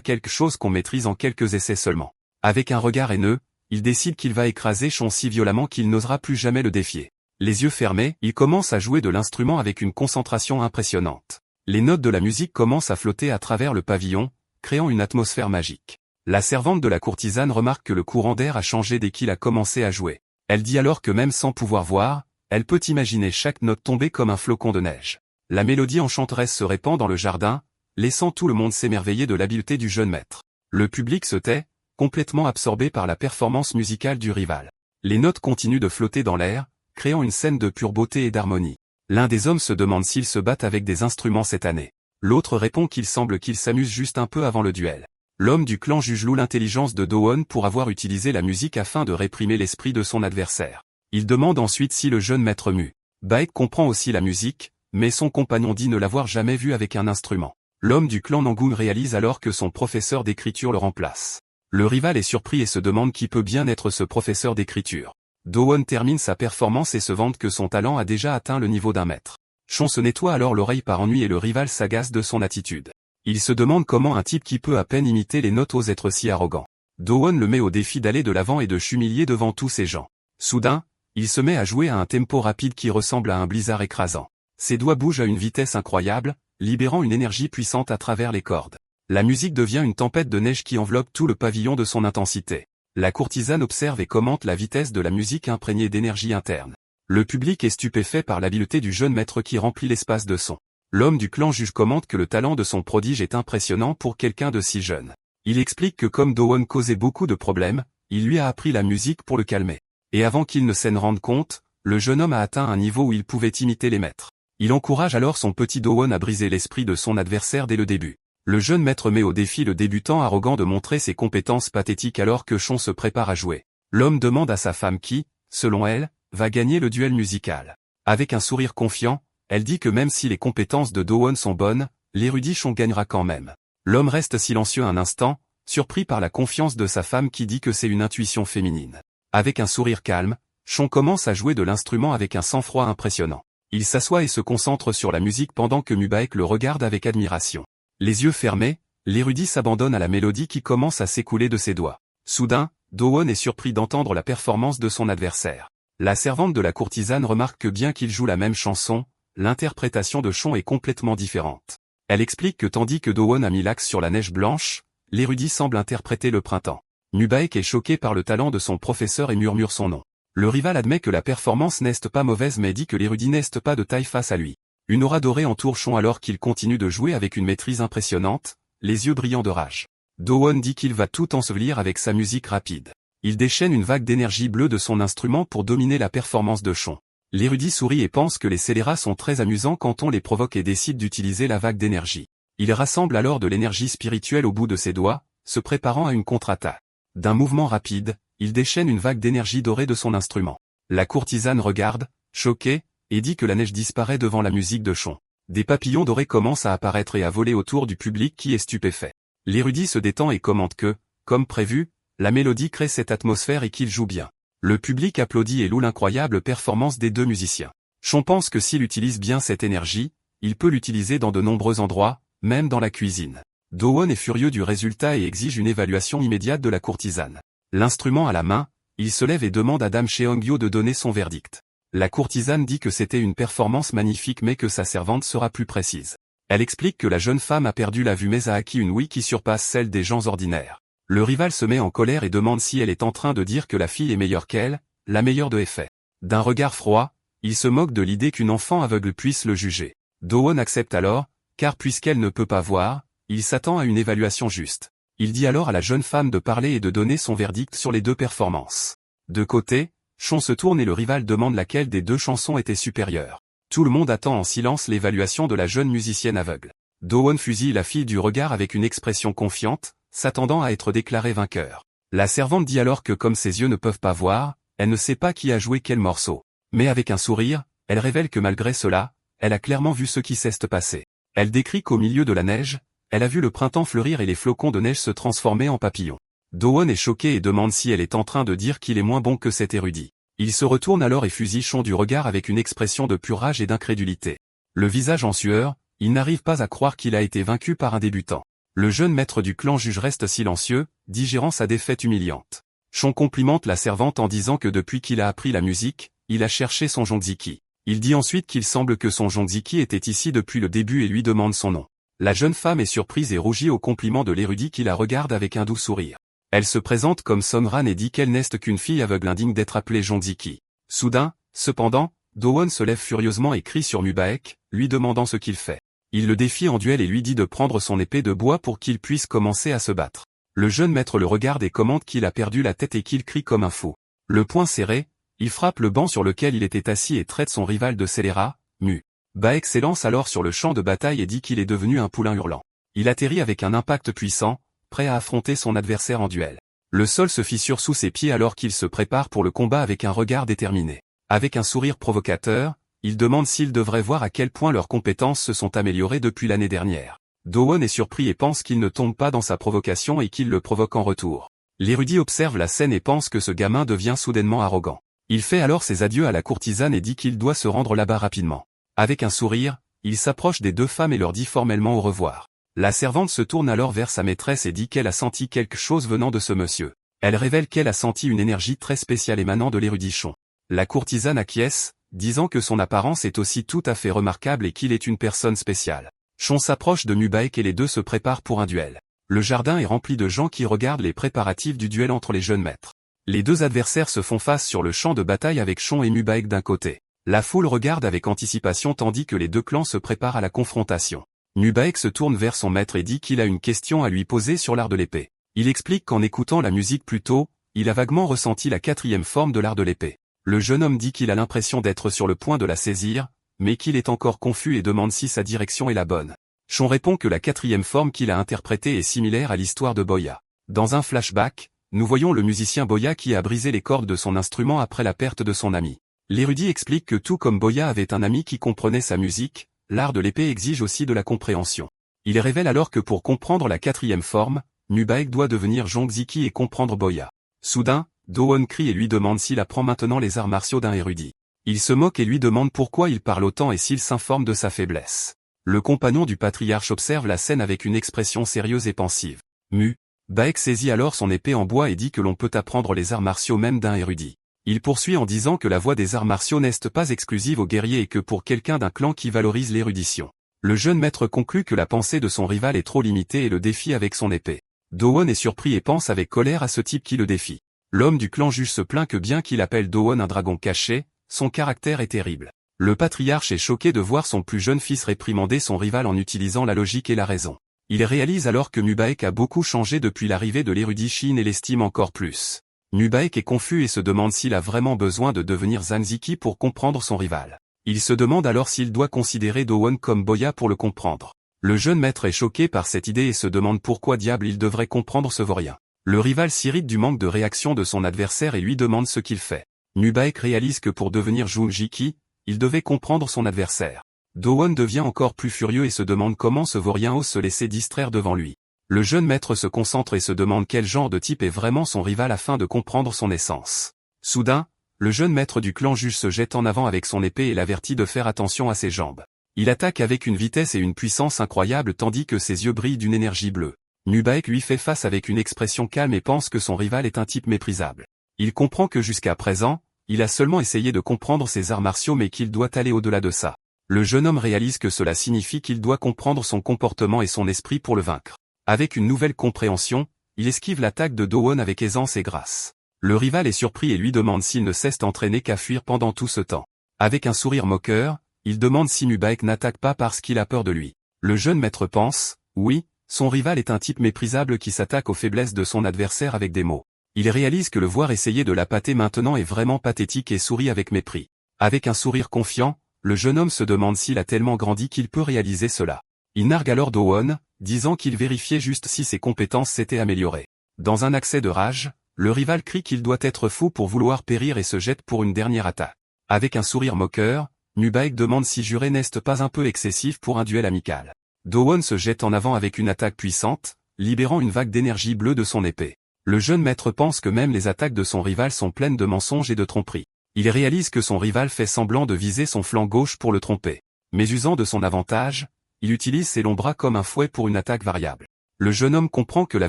quelque chose qu'on maîtrise en quelques essais seulement. Avec un regard haineux, il décide qu'il va écraser Chon si violemment qu'il n'osera plus jamais le défier. Les yeux fermés, il commence à jouer de l'instrument avec une concentration impressionnante. Les notes de la musique commencent à flotter à travers le pavillon, créant une atmosphère magique. La servante de la courtisane remarque que le courant d'air a changé dès qu'il a commencé à jouer. Elle dit alors que même sans pouvoir voir, elle peut imaginer chaque note tomber comme un flocon de neige. La mélodie enchanteresse se répand dans le jardin, laissant tout le monde s'émerveiller de l'habileté du jeune maître. Le public se tait, complètement absorbé par la performance musicale du rival. Les notes continuent de flotter dans l'air, créant une scène de pure beauté et d'harmonie. L'un des hommes se demande s'ils se battent avec des instruments cette année. L'autre répond qu'il semble qu'ils s'amusent juste un peu avant le duel. L'homme du clan juge loue l'intelligence de Do-won pour avoir utilisé la musique afin de réprimer l'esprit de son adversaire. Il demande ensuite si le jeune maître Mu Baek comprend aussi la musique, mais son compagnon dit ne l'avoir jamais vu avec un instrument. L'homme du clan Nangun réalise alors que son professeur d'écriture le remplace. Le rival est surpris et se demande qui peut bien être ce professeur d'écriture. Do-won termine sa performance et se vante que son talent a déjà atteint le niveau d'un maître. Chon se nettoie alors l'oreille par ennui et le rival s'agace de son attitude. Il se demande comment un type qui peut à peine imiter les notes ose être si arrogant. Do-won le met au défi d'aller de l'avant et de s'humilier devant tous ces gens. Soudain, il se met à jouer à un tempo rapide qui ressemble à un blizzard écrasant. Ses doigts bougent à une vitesse incroyable, libérant une énergie puissante à travers les cordes. La musique devient une tempête de neige qui enveloppe tout le pavillon de son intensité. La courtisane observe et commente la vitesse de la musique imprégnée d'énergie interne. Le public est stupéfait par l'habileté du jeune maître qui remplit l'espace de son. L'homme du clan juge commente que le talent de son prodige est impressionnant pour quelqu'un de si jeune. Il explique que comme Do-won causait beaucoup de problèmes, il lui a appris la musique pour le calmer. Et avant qu'il ne s'en rende compte, le jeune homme a atteint un niveau où il pouvait imiter les maîtres. Il encourage alors son petit Do-won à briser l'esprit de son adversaire dès le début. Le jeune maître met au défi le débutant arrogant de montrer ses compétences pathétiques alors que Chon se prépare à jouer. L'homme demande à sa femme qui, selon elle, va gagner le duel musical. Avec un sourire confiant, elle dit que même si les compétences de Do-won sont bonnes, l'érudit Chon gagnera quand même. L'homme reste silencieux un instant, surpris par la confiance de sa femme qui dit que c'est une intuition féminine. Avec un sourire calme, Chon commence à jouer de l'instrument avec un sang-froid impressionnant. Il s'assoit et se concentre sur la musique pendant que Mu Baek le regarde avec admiration. Les yeux fermés, l'érudit s'abandonne à la mélodie qui commence à s'écouler de ses doigts. Soudain, Do-won est surpris d'entendre la performance de son adversaire. La servante de la courtisane remarque que bien qu'il joue la même chanson, l'interprétation de Chon est complètement différente. Elle explique que tandis que Do-won a mis l'axe sur la neige blanche, l'érudit semble interpréter le printemps. Mu Baek est choqué par le talent de son professeur et murmure son nom. Le rival admet que la performance n'est pas mauvaise mais dit que l'érudit n'est pas de taille face à lui. Une aura dorée entoure Chon alors qu'il continue de jouer avec une maîtrise impressionnante, les yeux brillants de rage. Do-won dit qu'il va tout ensevelir avec sa musique rapide. Il déchaîne une vague d'énergie bleue de son instrument pour dominer la performance de Chon. L'érudit sourit et pense que les scélérats sont très amusants quand on les provoque et décide d'utiliser la vague d'énergie. Il rassemble alors de l'énergie spirituelle au bout de ses doigts, se préparant à une contre-attaque. D'un mouvement rapide, il déchaîne une vague d'énergie dorée de son instrument. La courtisane regarde, choquée, et dit que la neige disparaît devant la musique de Chon. Des papillons dorés commencent à apparaître et à voler autour du public qui est stupéfait. L'érudit se détend et commente que, comme prévu, la mélodie crée cette atmosphère et qu'il joue bien. Le public applaudit et loue l'incroyable performance des deux musiciens. Chon pense que s'il utilise bien cette énergie, il peut l'utiliser dans de nombreux endroits, même dans la cuisine. Do-won est furieux du résultat et exige une évaluation immédiate de la courtisane. L'instrument à la main, il se lève et demande à Dame Cheongyo de donner son verdict. La courtisane dit que c'était une performance magnifique mais que sa servante sera plus précise. Elle explique que la jeune femme a perdu la vue mais a acquis une ouïe qui surpasse celle des gens ordinaires. Le rival se met en colère et demande si elle est en train de dire que la fille est meilleure qu'elle, la meilleure de effet. D'un regard froid, il se moque de l'idée qu'une enfant aveugle puisse le juger. Do-won accepte alors, car puisqu'elle ne peut pas voir, il s'attend à une évaluation juste. Il dit alors à la jeune femme de parler et de donner son verdict sur les deux performances. De côté, Chon se tourne et le rival demande laquelle des deux chansons était supérieure. Tout le monde attend en silence l'évaluation de la jeune musicienne aveugle. Do-won fusille la fille du regard avec une expression confiante, s'attendant à être déclaré vainqueur. La servante dit alors que comme ses yeux ne peuvent pas voir, elle ne sait pas qui a joué quel morceau. Mais avec un sourire, elle révèle que malgré cela, elle a clairement vu ce qui s'est passé. Elle décrit qu'au milieu de la neige, elle a vu le printemps fleurir et les flocons de neige se transformer en papillons. Do-won est choqué et demande si elle est en train de dire qu'il est moins bon que cet érudit. Il se retourne alors et fusille Chon du regard avec une expression de pure rage et d'incrédulité. Le visage en sueur, il n'arrive pas à croire qu'il a été vaincu par un débutant. Le jeune maître du clan juge reste silencieux, digérant sa défaite humiliante. Shon complimente la servante en disant que depuis qu'il a appris la musique, il a cherché son Jonziki. Il dit ensuite qu'il semble que son Jonziki était ici depuis le début et lui demande son nom. La jeune femme est surprise et rougit au compliment de l'érudit qui la regarde avec un doux sourire. Elle se présente comme Sonran et dit qu'elle n'est qu'une fille aveugle indigne d'être appelée Jonziki. Soudain, cependant, Do-won se lève furieusement et crie sur Mubaek, lui demandant ce qu'il fait. Il le défie en duel et lui dit de prendre son épée de bois pour qu'il puisse commencer à se battre. Le jeune maître le regarde et commente qu'il a perdu la tête et qu'il crie comme un fou. Le poing serré, il frappe le banc sur lequel il était assis et traite son rival de scélérat, Mubaek s'élance alors sur le champ de bataille et dit qu'il est devenu un poulain hurlant. Il atterrit avec un impact puissant, prêt à affronter son adversaire en duel. Le sol se fissure sous ses pieds alors qu'il se prépare pour le combat avec un regard déterminé. Avec un sourire provocateur, il demande s'il devrait voir à quel point leurs compétences se sont améliorées depuis l'année dernière. Do-won est surpris et pense qu'il ne tombe pas dans sa provocation et qu'il le provoque en retour. L'érudit observe la scène et pense que ce gamin devient soudainement arrogant. Il fait alors ses adieux à la courtisane et dit qu'il doit se rendre là-bas rapidement. Avec un sourire, il s'approche des deux femmes et leur dit formellement au revoir. La servante se tourne alors vers sa maîtresse et dit qu'elle a senti quelque chose venant de ce monsieur. Elle révèle qu'elle a senti une énergie très spéciale émanant de l'érudit Shon. La courtisane acquiesce, disant que son apparence est aussi tout à fait remarquable et qu'il est une personne spéciale. Shon s'approche de Mubaek et les deux se préparent pour un duel. Le jardin est rempli de gens qui regardent les préparatifs du duel entre les jeunes maîtres. Les deux adversaires se font face sur le champ de bataille avec Shon et Mubaek d'un côté. La foule regarde avec anticipation tandis que les deux clans se préparent à la confrontation. Mubaek se tourne vers son maître et dit qu'il a une question à lui poser sur l'art de l'épée. Il explique qu'en écoutant la musique plus tôt, il a vaguement ressenti la 4e forme de l'art de l'épée. Le jeune homme dit qu'il a l'impression d'être sur le point de la saisir, mais qu'il est encore confus et demande si sa direction est la bonne. Shon répond que la 4e forme qu'il a interprétée est similaire à l'histoire de Boya. Dans un flashback, nous voyons le musicien Boya qui a brisé les cordes de son instrument après la perte de son ami. L'érudit explique que tout comme Boya avait un ami qui comprenait sa musique, l'art de l'épée exige aussi de la compréhension. Il révèle alors que pour comprendre la 4e forme, Mubaek doit devenir Jonziki et comprendre Boya. Soudain, Do-won crie et lui demande s'il apprend maintenant les arts martiaux d'un érudit. Il se moque et lui demande pourquoi il parle autant et s'il s'informe de sa faiblesse. Le compagnon du patriarche observe la scène avec une expression sérieuse et pensive. Mubaek saisit alors son épée en bois et dit que l'on peut apprendre les arts martiaux même d'un érudit. Il poursuit en disant que la voie des arts martiaux n'est pas exclusive aux guerriers et que pour quelqu'un d'un clan qui valorise l'érudition. Le jeune maître conclut que la pensée de son rival est trop limitée et le défie avec son épée. Do-won est surpris et pense avec colère à ce type qui le défie. L'homme du clan juge se plaint que bien qu'il appelle Do-won un dragon caché, son caractère est terrible. Le patriarche est choqué de voir son plus jeune fils réprimander son rival en utilisant la logique et la raison. Il réalise alors que Mubaek a beaucoup changé depuis l'arrivée de l'érudit Shin et l'estime encore plus. Mubaek est confus et se demande s'il a vraiment besoin de devenir Zanziki pour comprendre son rival. Il se demande alors s'il doit considérer Do-won comme Boya pour le comprendre. Le jeune maître est choqué par cette idée et se demande pourquoi diable il devrait comprendre ce vaurien. Le rival s'irrite du manque de réaction de son adversaire et lui demande ce qu'il fait. Mubaek réalise que pour devenir Jonziki, il devait comprendre son adversaire. Do-won devient encore plus furieux et se demande comment ce vaurien ose se laisser distraire devant lui. Le jeune maître se concentre et se demande quel genre de type est vraiment son rival afin de comprendre son essence. Soudain, le jeune maître du clan juge se jette en avant avec son épée et l'avertit de faire attention à ses jambes. Il attaque avec une vitesse et une puissance incroyables tandis que ses yeux brillent d'une énergie bleue. Mubaek lui fait face avec une expression calme et pense que son rival est un type méprisable. Il comprend que jusqu'à présent, il a seulement essayé de comprendre ses arts martiaux mais qu'il doit aller au-delà de ça. Le jeune homme réalise que cela signifie qu'il doit comprendre son comportement et son esprit pour le vaincre. Avec une nouvelle compréhension, il esquive l'attaque de Do-won avec aisance et grâce. Le rival est surpris et lui demande s'il ne cesse d'entraîner qu'à fuir pendant tout ce temps. Avec un sourire moqueur, il demande si Mubaek n'attaque pas parce qu'il a peur de lui. Le jeune maître pense, oui, son rival est un type méprisable qui s'attaque aux faiblesses de son adversaire avec des mots. Il réalise que le voir essayer de l'appâter maintenant est vraiment pathétique et sourit avec mépris. Avec un sourire confiant, le jeune homme se demande s'il a tellement grandi qu'il peut réaliser cela. Il nargue alors Do-won, disant qu'il vérifiait juste si ses compétences s'étaient améliorées. Dans un accès de rage, le rival crie qu'il doit être fou pour vouloir périr et se jette pour une dernière attaque. Avec un sourire moqueur, Mubaek demande si jurer n'est pas un peu excessif pour un duel amical. Do-won se jette en avant avec une attaque puissante, libérant une vague d'énergie bleue de son épée. Le jeune maître pense que même les attaques de son rival sont pleines de mensonges et de tromperies. Il réalise que son rival fait semblant de viser son flanc gauche pour le tromper. Mais usant de son avantage, il utilise ses longs bras comme un fouet pour une attaque variable. Le jeune homme comprend que la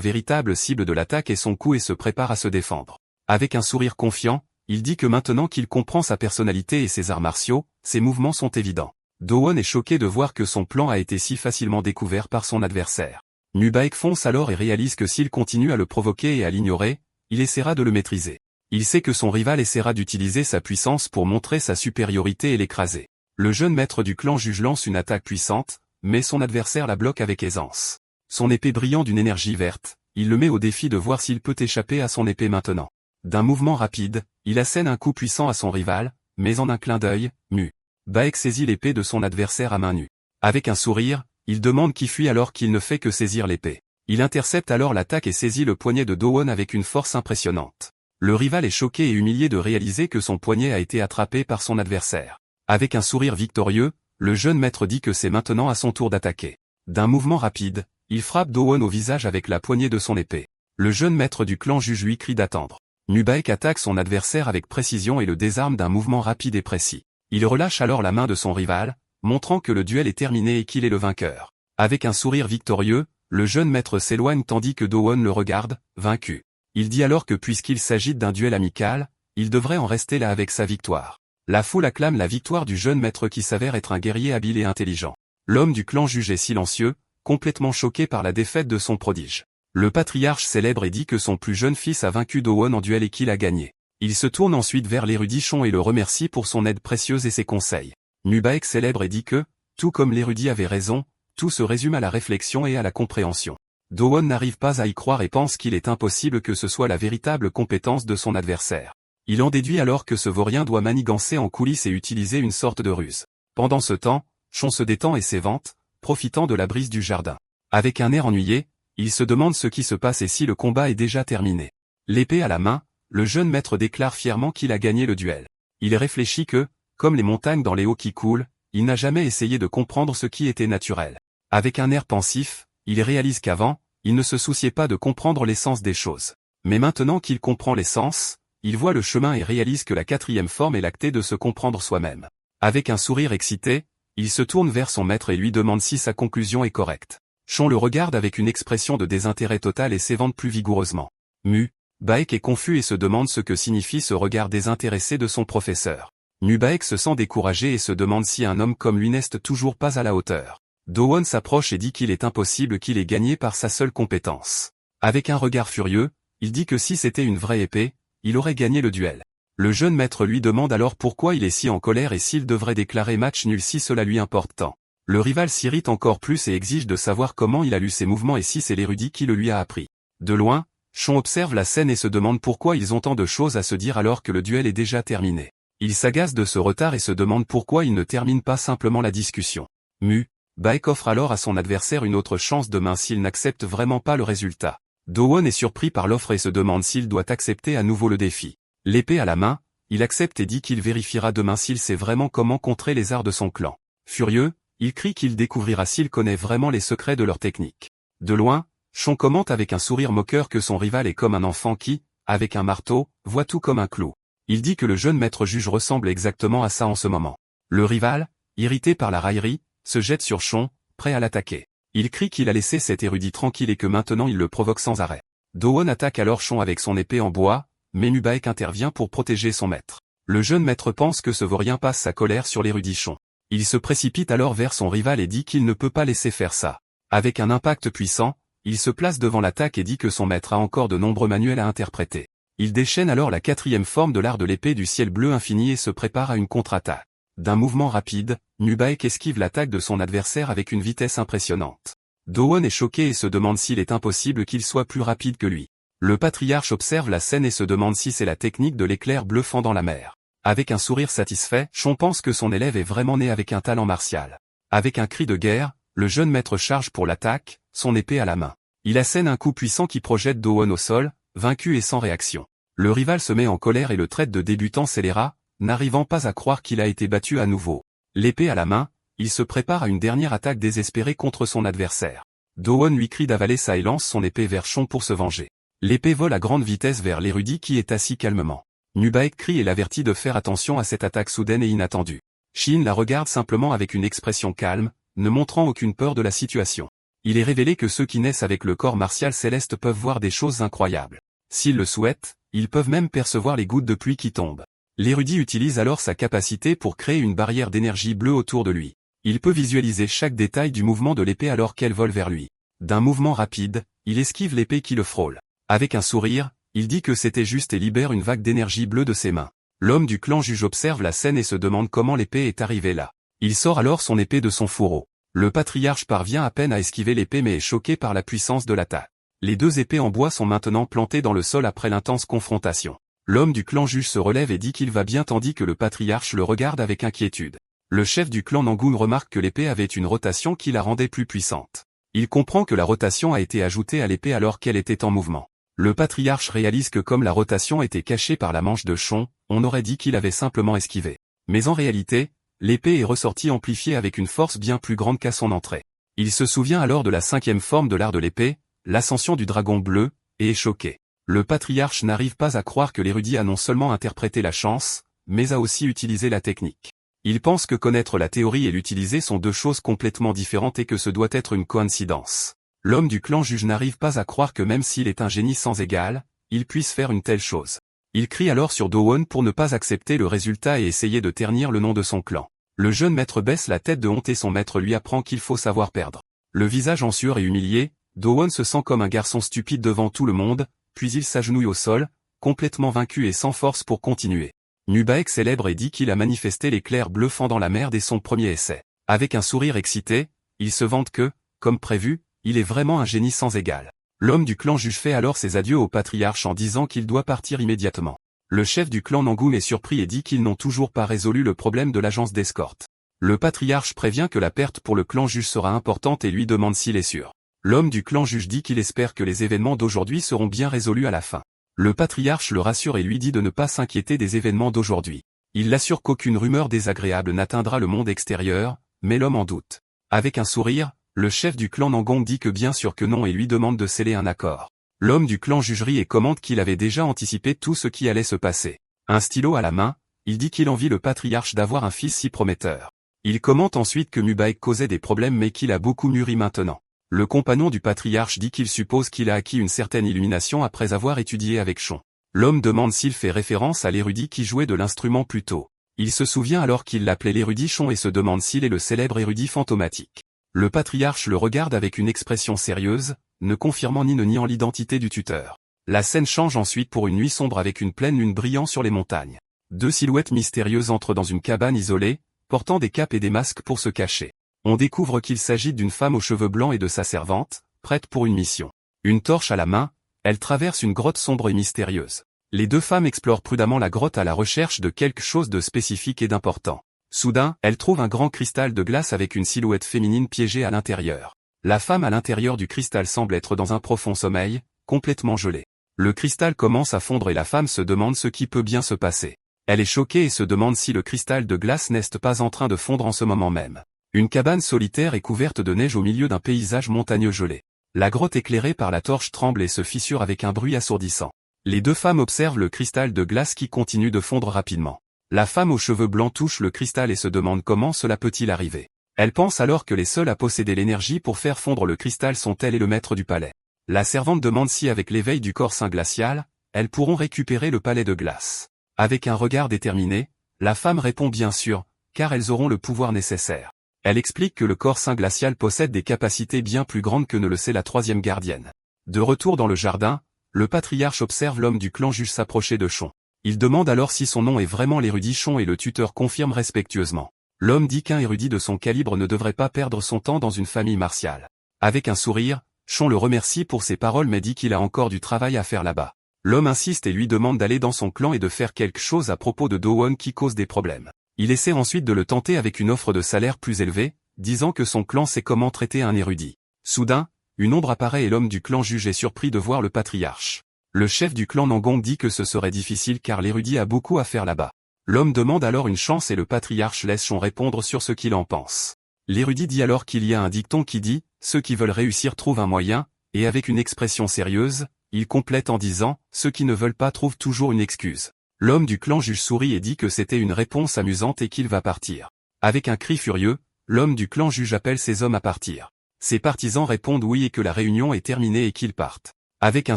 véritable cible de l'attaque est son cou et se prépare à se défendre. Avec un sourire confiant, il dit que maintenant qu'il comprend sa personnalité et ses arts martiaux, ses mouvements sont évidents. Do-won est choqué de voir que son plan a été si facilement découvert par son adversaire. Mu-baek fonce alors et réalise que s'il continue à le provoquer et à l'ignorer, il essaiera de le maîtriser. Il sait que son rival essaiera d'utiliser sa puissance pour montrer sa supériorité et l'écraser. Le jeune maître du clan juge lance une attaque puissante, mais son adversaire la bloque avec aisance. Son épée brillant d'une énergie verte, il le met au défi de voir s'il peut échapper à son épée maintenant. D'un mouvement rapide, il assène un coup puissant à son rival, mais en un clin d'œil, Mu-baek saisit l'épée de son adversaire à main nue. Avec un sourire, il demande qui fuit alors qu'il ne fait que saisir l'épée. Il intercepte alors l'attaque et saisit le poignet de Do-won avec une force impressionnante. Le rival est choqué et humilié de réaliser que son poignet a été attrapé par son adversaire. Avec un sourire victorieux, le jeune maître dit que c'est maintenant à son tour d'attaquer. D'un mouvement rapide, il frappe Do-won au visage avec la poignée de son épée. Le jeune maître du clan juge lui crie d'attendre. Mu-baek attaque son adversaire avec précision et le désarme d'un mouvement rapide et précis. Il relâche alors la main de son rival, montrant que le duel est terminé et qu'il est le vainqueur. Avec un sourire victorieux, le jeune maître s'éloigne tandis que Do-won le regarde, vaincu. Il dit alors que puisqu'il s'agit d'un duel amical, il devrait en rester là avec sa victoire. La foule acclame la victoire du jeune maître qui s'avère être un guerrier habile et intelligent. L'homme du clan juge est silencieux, complètement choqué par la défaite de son prodige. Le patriarche célèbre et dit que son plus jeune fils a vaincu Do-won en duel et qu'il a gagné. Il se tourne ensuite vers l'érudit Shon et le remercie pour son aide précieuse et ses conseils. Mu-baek célèbre et dit que, tout comme l'érudit avait raison, tout se résume à la réflexion et à la compréhension. Do-won n'arrive pas à y croire et pense qu'il est impossible que ce soit la véritable compétence de son adversaire. Il en déduit alors que ce vaurien doit manigancer en coulisses et utiliser une sorte de ruse. Pendant ce temps, Shon se détend et s'évente, profitant de la brise du jardin. Avec un air ennuyé, il se demande ce qui se passe et si le combat est déjà terminé. L'épée à la main, le jeune maître déclare fièrement qu'il a gagné le duel. Il réfléchit que, comme les montagnes dans les eaux qui coulent, il n'a jamais essayé de comprendre ce qui était naturel. Avec un air pensif, il réalise qu'avant, il ne se souciait pas de comprendre l'essence des choses. Mais maintenant qu'il comprend l'essence, il voit le chemin et réalise que la quatrième forme est l'acté de se comprendre soi-même. Avec un sourire excité, il se tourne vers son maître et lui demande si sa conclusion est correcte. Shon le regarde avec une expression de désintérêt total et s'évente plus vigoureusement. Mu-baek est confus et se demande ce que signifie ce regard désintéressé de son professeur. Mu-baek se sent découragé et se demande si un homme comme lui n'est toujours pas à la hauteur. Do-won s'approche et dit qu'il est impossible qu'il ait gagné par sa seule compétence. Avec un regard furieux, il dit que si c'était une vraie épée, il aurait gagné le duel. Le jeune maître lui demande alors pourquoi il est si en colère et s'il devrait déclarer match nul si cela lui importe tant. Le rival s'irrite encore plus et exige de savoir comment il a lu ses mouvements et si c'est l'érudit qui le lui a appris. De loin, Shon observe la scène et se demande pourquoi ils ont tant de choses à se dire alors que le duel est déjà terminé. Il s'agace de ce retard et se demande pourquoi il ne termine pas simplement la discussion. Mu-baek offre alors à son adversaire une autre chance demain s'il n'accepte vraiment pas le résultat. Do-won est surpris par l'offre et se demande s'il doit accepter à nouveau le défi. L'épée à la main, il accepte et dit qu'il vérifiera demain s'il sait vraiment comment contrer les arts de son clan. Furieux, il crie qu'il découvrira s'il connaît vraiment les secrets de leur technique. De loin, Shon commente avec un sourire moqueur que son rival est comme un enfant qui, avec un marteau, voit tout comme un clou. Il dit que le jeune maître juge ressemble exactement à ça en ce moment. Le rival, irrité par la raillerie, se jette sur Shon, prêt à l'attaquer. Il crie qu'il a laissé cet érudit tranquille et que maintenant il le provoque sans arrêt. Do-won attaque alors Shon avec son épée en bois, mais Mu-baek intervient pour protéger son maître. Le jeune maître pense que ce vaurien passe sa colère sur l'érudit Shon. Il se précipite alors vers son rival et dit qu'il ne peut pas laisser faire ça. Avec un impact puissant, il se place devant l'attaque et dit que son maître a encore de nombreux manuels à interpréter. Il déchaîne alors la quatrième forme de l'art de l'épée du ciel bleu infini et se prépare à une contre-attaque. D'un mouvement rapide, Mu-baek esquive l'attaque de son adversaire avec une vitesse impressionnante. Do-won est choqué et se demande s'il est impossible qu'il soit plus rapide que lui. Le patriarche observe la scène et se demande si c'est la technique de l'éclair bleu fendant la mer. Avec un sourire satisfait, Shon pense que son élève est vraiment né avec un talent martial. Avec un cri de guerre, le jeune maître charge pour l'attaque, son épée à la main. Il assène un coup puissant qui projette Do-won au sol, vaincu et sans réaction. Le rival se met en colère et le traite de débutant scélérat, n'arrivant pas à croire qu'il a été battu à nouveau. L'épée à la main, il se prépare à une dernière attaque désespérée contre son adversaire. Do-won lui crie d'avaler ça et lance son épée vers Shon pour se venger. L'épée vole à grande vitesse vers l'érudit qui est assis calmement. Mu-baek crie et l'avertit de faire attention à cette attaque soudaine et inattendue. Shin la regarde simplement avec une expression calme, ne montrant aucune peur de la situation. Il est révélé que ceux qui naissent avec le corps martial céleste peuvent voir des choses incroyables. S'ils le souhaitent, ils peuvent même percevoir les gouttes de pluie qui tombent. L'érudit utilise alors sa capacité pour créer une barrière d'énergie bleue autour de lui. Il peut visualiser chaque détail du mouvement de l'épée alors qu'elle vole vers lui. D'un mouvement rapide, il esquive l'épée qui le frôle. Avec un sourire, il dit que c'était juste et libère une vague d'énergie bleue de ses mains. L'homme du clan juge observe la scène et se demande comment l'épée est arrivée là. Il sort alors son épée de son fourreau. Le patriarche parvient à peine à esquiver l'épée mais est choqué par la puissance de l'attaque. Les deux épées en bois sont maintenant plantées dans le sol après l'intense confrontation. L'homme du clan juge se relève et dit qu'il va bien tandis que le patriarche le regarde avec inquiétude. Le chef du clan Nangoon remarque que l'épée avait une rotation qui la rendait plus puissante. Il comprend que la rotation a été ajoutée à l'épée alors qu'elle était en mouvement. Le patriarche réalise que comme la rotation était cachée par la manche de Shon, on aurait dit qu'il avait simplement esquivé. Mais en réalité, l'épée est ressortie amplifiée avec une force bien plus grande qu'à son entrée. Il se souvient alors de la 5e forme de l'art de l'épée, l'ascension du dragon bleu, et est choqué. Le patriarche n'arrive pas à croire que l'érudit a non seulement interprété la chance, mais a aussi utilisé la technique. Il pense que connaître la théorie et l'utiliser sont deux choses complètement différentes et que ce doit être une coïncidence. L'homme du clan juge n'arrive pas à croire que même s'il est un génie sans égal, il puisse faire une telle chose. Il crie alors sur Do-won pour ne pas accepter le résultat et essayer de ternir le nom de son clan. Le jeune maître baisse la tête de honte et son maître lui apprend qu'il faut savoir perdre. Le visage en sueur et humilié, Do-won se sent comme un garçon stupide devant tout le monde, puis il s'agenouille au sol, complètement vaincu et sans force pour continuer. Nubaek célèbre et dit qu'il a manifesté l'éclair bleu fendant la mer dès son premier essai. Avec un sourire excité, il se vante que, comme prévu, il est vraiment un génie sans égal. L'homme du clan juge fait alors ses adieux au patriarche en disant qu'il doit partir immédiatement. Le chef du clan Nangoon est surpris et dit qu'ils n'ont toujours pas résolu le problème de l'agence d'escorte. Le patriarche prévient que la perte pour le clan juge sera importante et lui demande s'il est sûr. L'homme du clan juge dit qu'il espère que les événements d'aujourd'hui seront bien résolus à la fin. Le patriarche le rassure et lui dit de ne pas s'inquiéter des événements d'aujourd'hui. Il l'assure qu'aucune rumeur désagréable n'atteindra le monde extérieur, mais l'homme en doute. Avec un sourire, le chef du clan Nangoon dit que bien sûr que non et lui demande de sceller un accord. L'homme du clan jugerie et commente qu'il avait déjà anticipé tout ce qui allait se passer. Un stylo à la main, il dit qu'il envie le patriarche d'avoir un fils si prometteur. Il commente ensuite que Nubaek causait des problèmes mais qu'il a beaucoup mûri maintenant. Le compagnon du patriarche dit qu'il suppose qu'il a acquis une certaine illumination après avoir étudié avec Shon. L'homme demande s'il fait référence à l'érudit qui jouait de l'instrument plus tôt. Il se souvient alors qu'il l'appelait l'érudit Shon et se demande s'il est le célèbre érudit fantomatique. Le patriarche le regarde avec une expression sérieuse, ne confirmant ni ne niant l'identité du tuteur. La scène change ensuite pour une nuit sombre avec une pleine lune brillant sur les montagnes. Deux silhouettes mystérieuses entrent dans une cabane isolée, portant des capes et des masques pour se cacher. On découvre qu'il s'agit d'une femme aux cheveux blancs et de sa servante, prête pour une mission. Une torche à la main, elle traverse une grotte sombre et mystérieuse. Les deux femmes explorent prudemment la grotte à la recherche de quelque chose de spécifique et d'important. Soudain, elles trouvent un grand cristal de glace avec une silhouette féminine piégée à l'intérieur. La femme à l'intérieur du cristal semble être dans un profond sommeil, complètement gelée. Le cristal commence à fondre et la femme se demande ce qui peut bien se passer. Elle est choquée et se demande si le cristal de glace n'est pas en train de fondre en ce moment même. Une cabane solitaire est couverte de neige au milieu d'un paysage montagneux gelé. La grotte éclairée par la torche tremble et se fissure avec un bruit assourdissant. Les deux femmes observent le cristal de glace qui continue de fondre rapidement. La femme aux cheveux blancs touche le cristal et se demande comment cela peut-il arriver. Elle pense alors que les seuls à posséder l'énergie pour faire fondre le cristal sont elle et le maître du palais. La servante demande si avec l'éveil du corps saint glacial, elles pourront récupérer le palais de glace. Avec un regard déterminé, la femme répond bien sûr, car elles auront le pouvoir nécessaire. Elle explique que le corps saint glacial possède des capacités bien plus grandes que ne le sait la troisième gardienne. De retour dans le jardin, le patriarche observe l'homme du clan juge s'approcher de Shon. Il demande alors si son nom est vraiment l'érudit Shon et le tuteur confirme respectueusement. L'homme dit qu'un érudit de son calibre ne devrait pas perdre son temps dans une famille martiale. Avec un sourire, Shon le remercie pour ses paroles mais dit qu'il a encore du travail à faire là-bas. L'homme insiste et lui demande d'aller dans son clan et de faire quelque chose à propos de Do-won qui cause des problèmes. Il essaie ensuite de le tenter avec une offre de salaire plus élevée, disant que son clan sait comment traiter un érudit. Soudain, une ombre apparaît et l'homme du clan juge est surpris de voir le patriarche. Le chef du clan Nangoon dit que ce serait difficile car l'érudit a beaucoup à faire là-bas. L'homme demande alors une chance et le patriarche laisse Shon répondre sur ce qu'il en pense. L'érudit dit alors qu'il y a un dicton qui dit « Ceux qui veulent réussir trouvent un moyen », et avec une expression sérieuse, il complète en disant « Ceux qui ne veulent pas trouvent toujours une excuse ». L'homme du clan juge sourit et dit que c'était une réponse amusante et qu'il va partir. Avec un cri furieux, l'homme du clan juge appelle ses hommes à partir. Ses partisans répondent oui et que la réunion est terminée et qu'ils partent. Avec un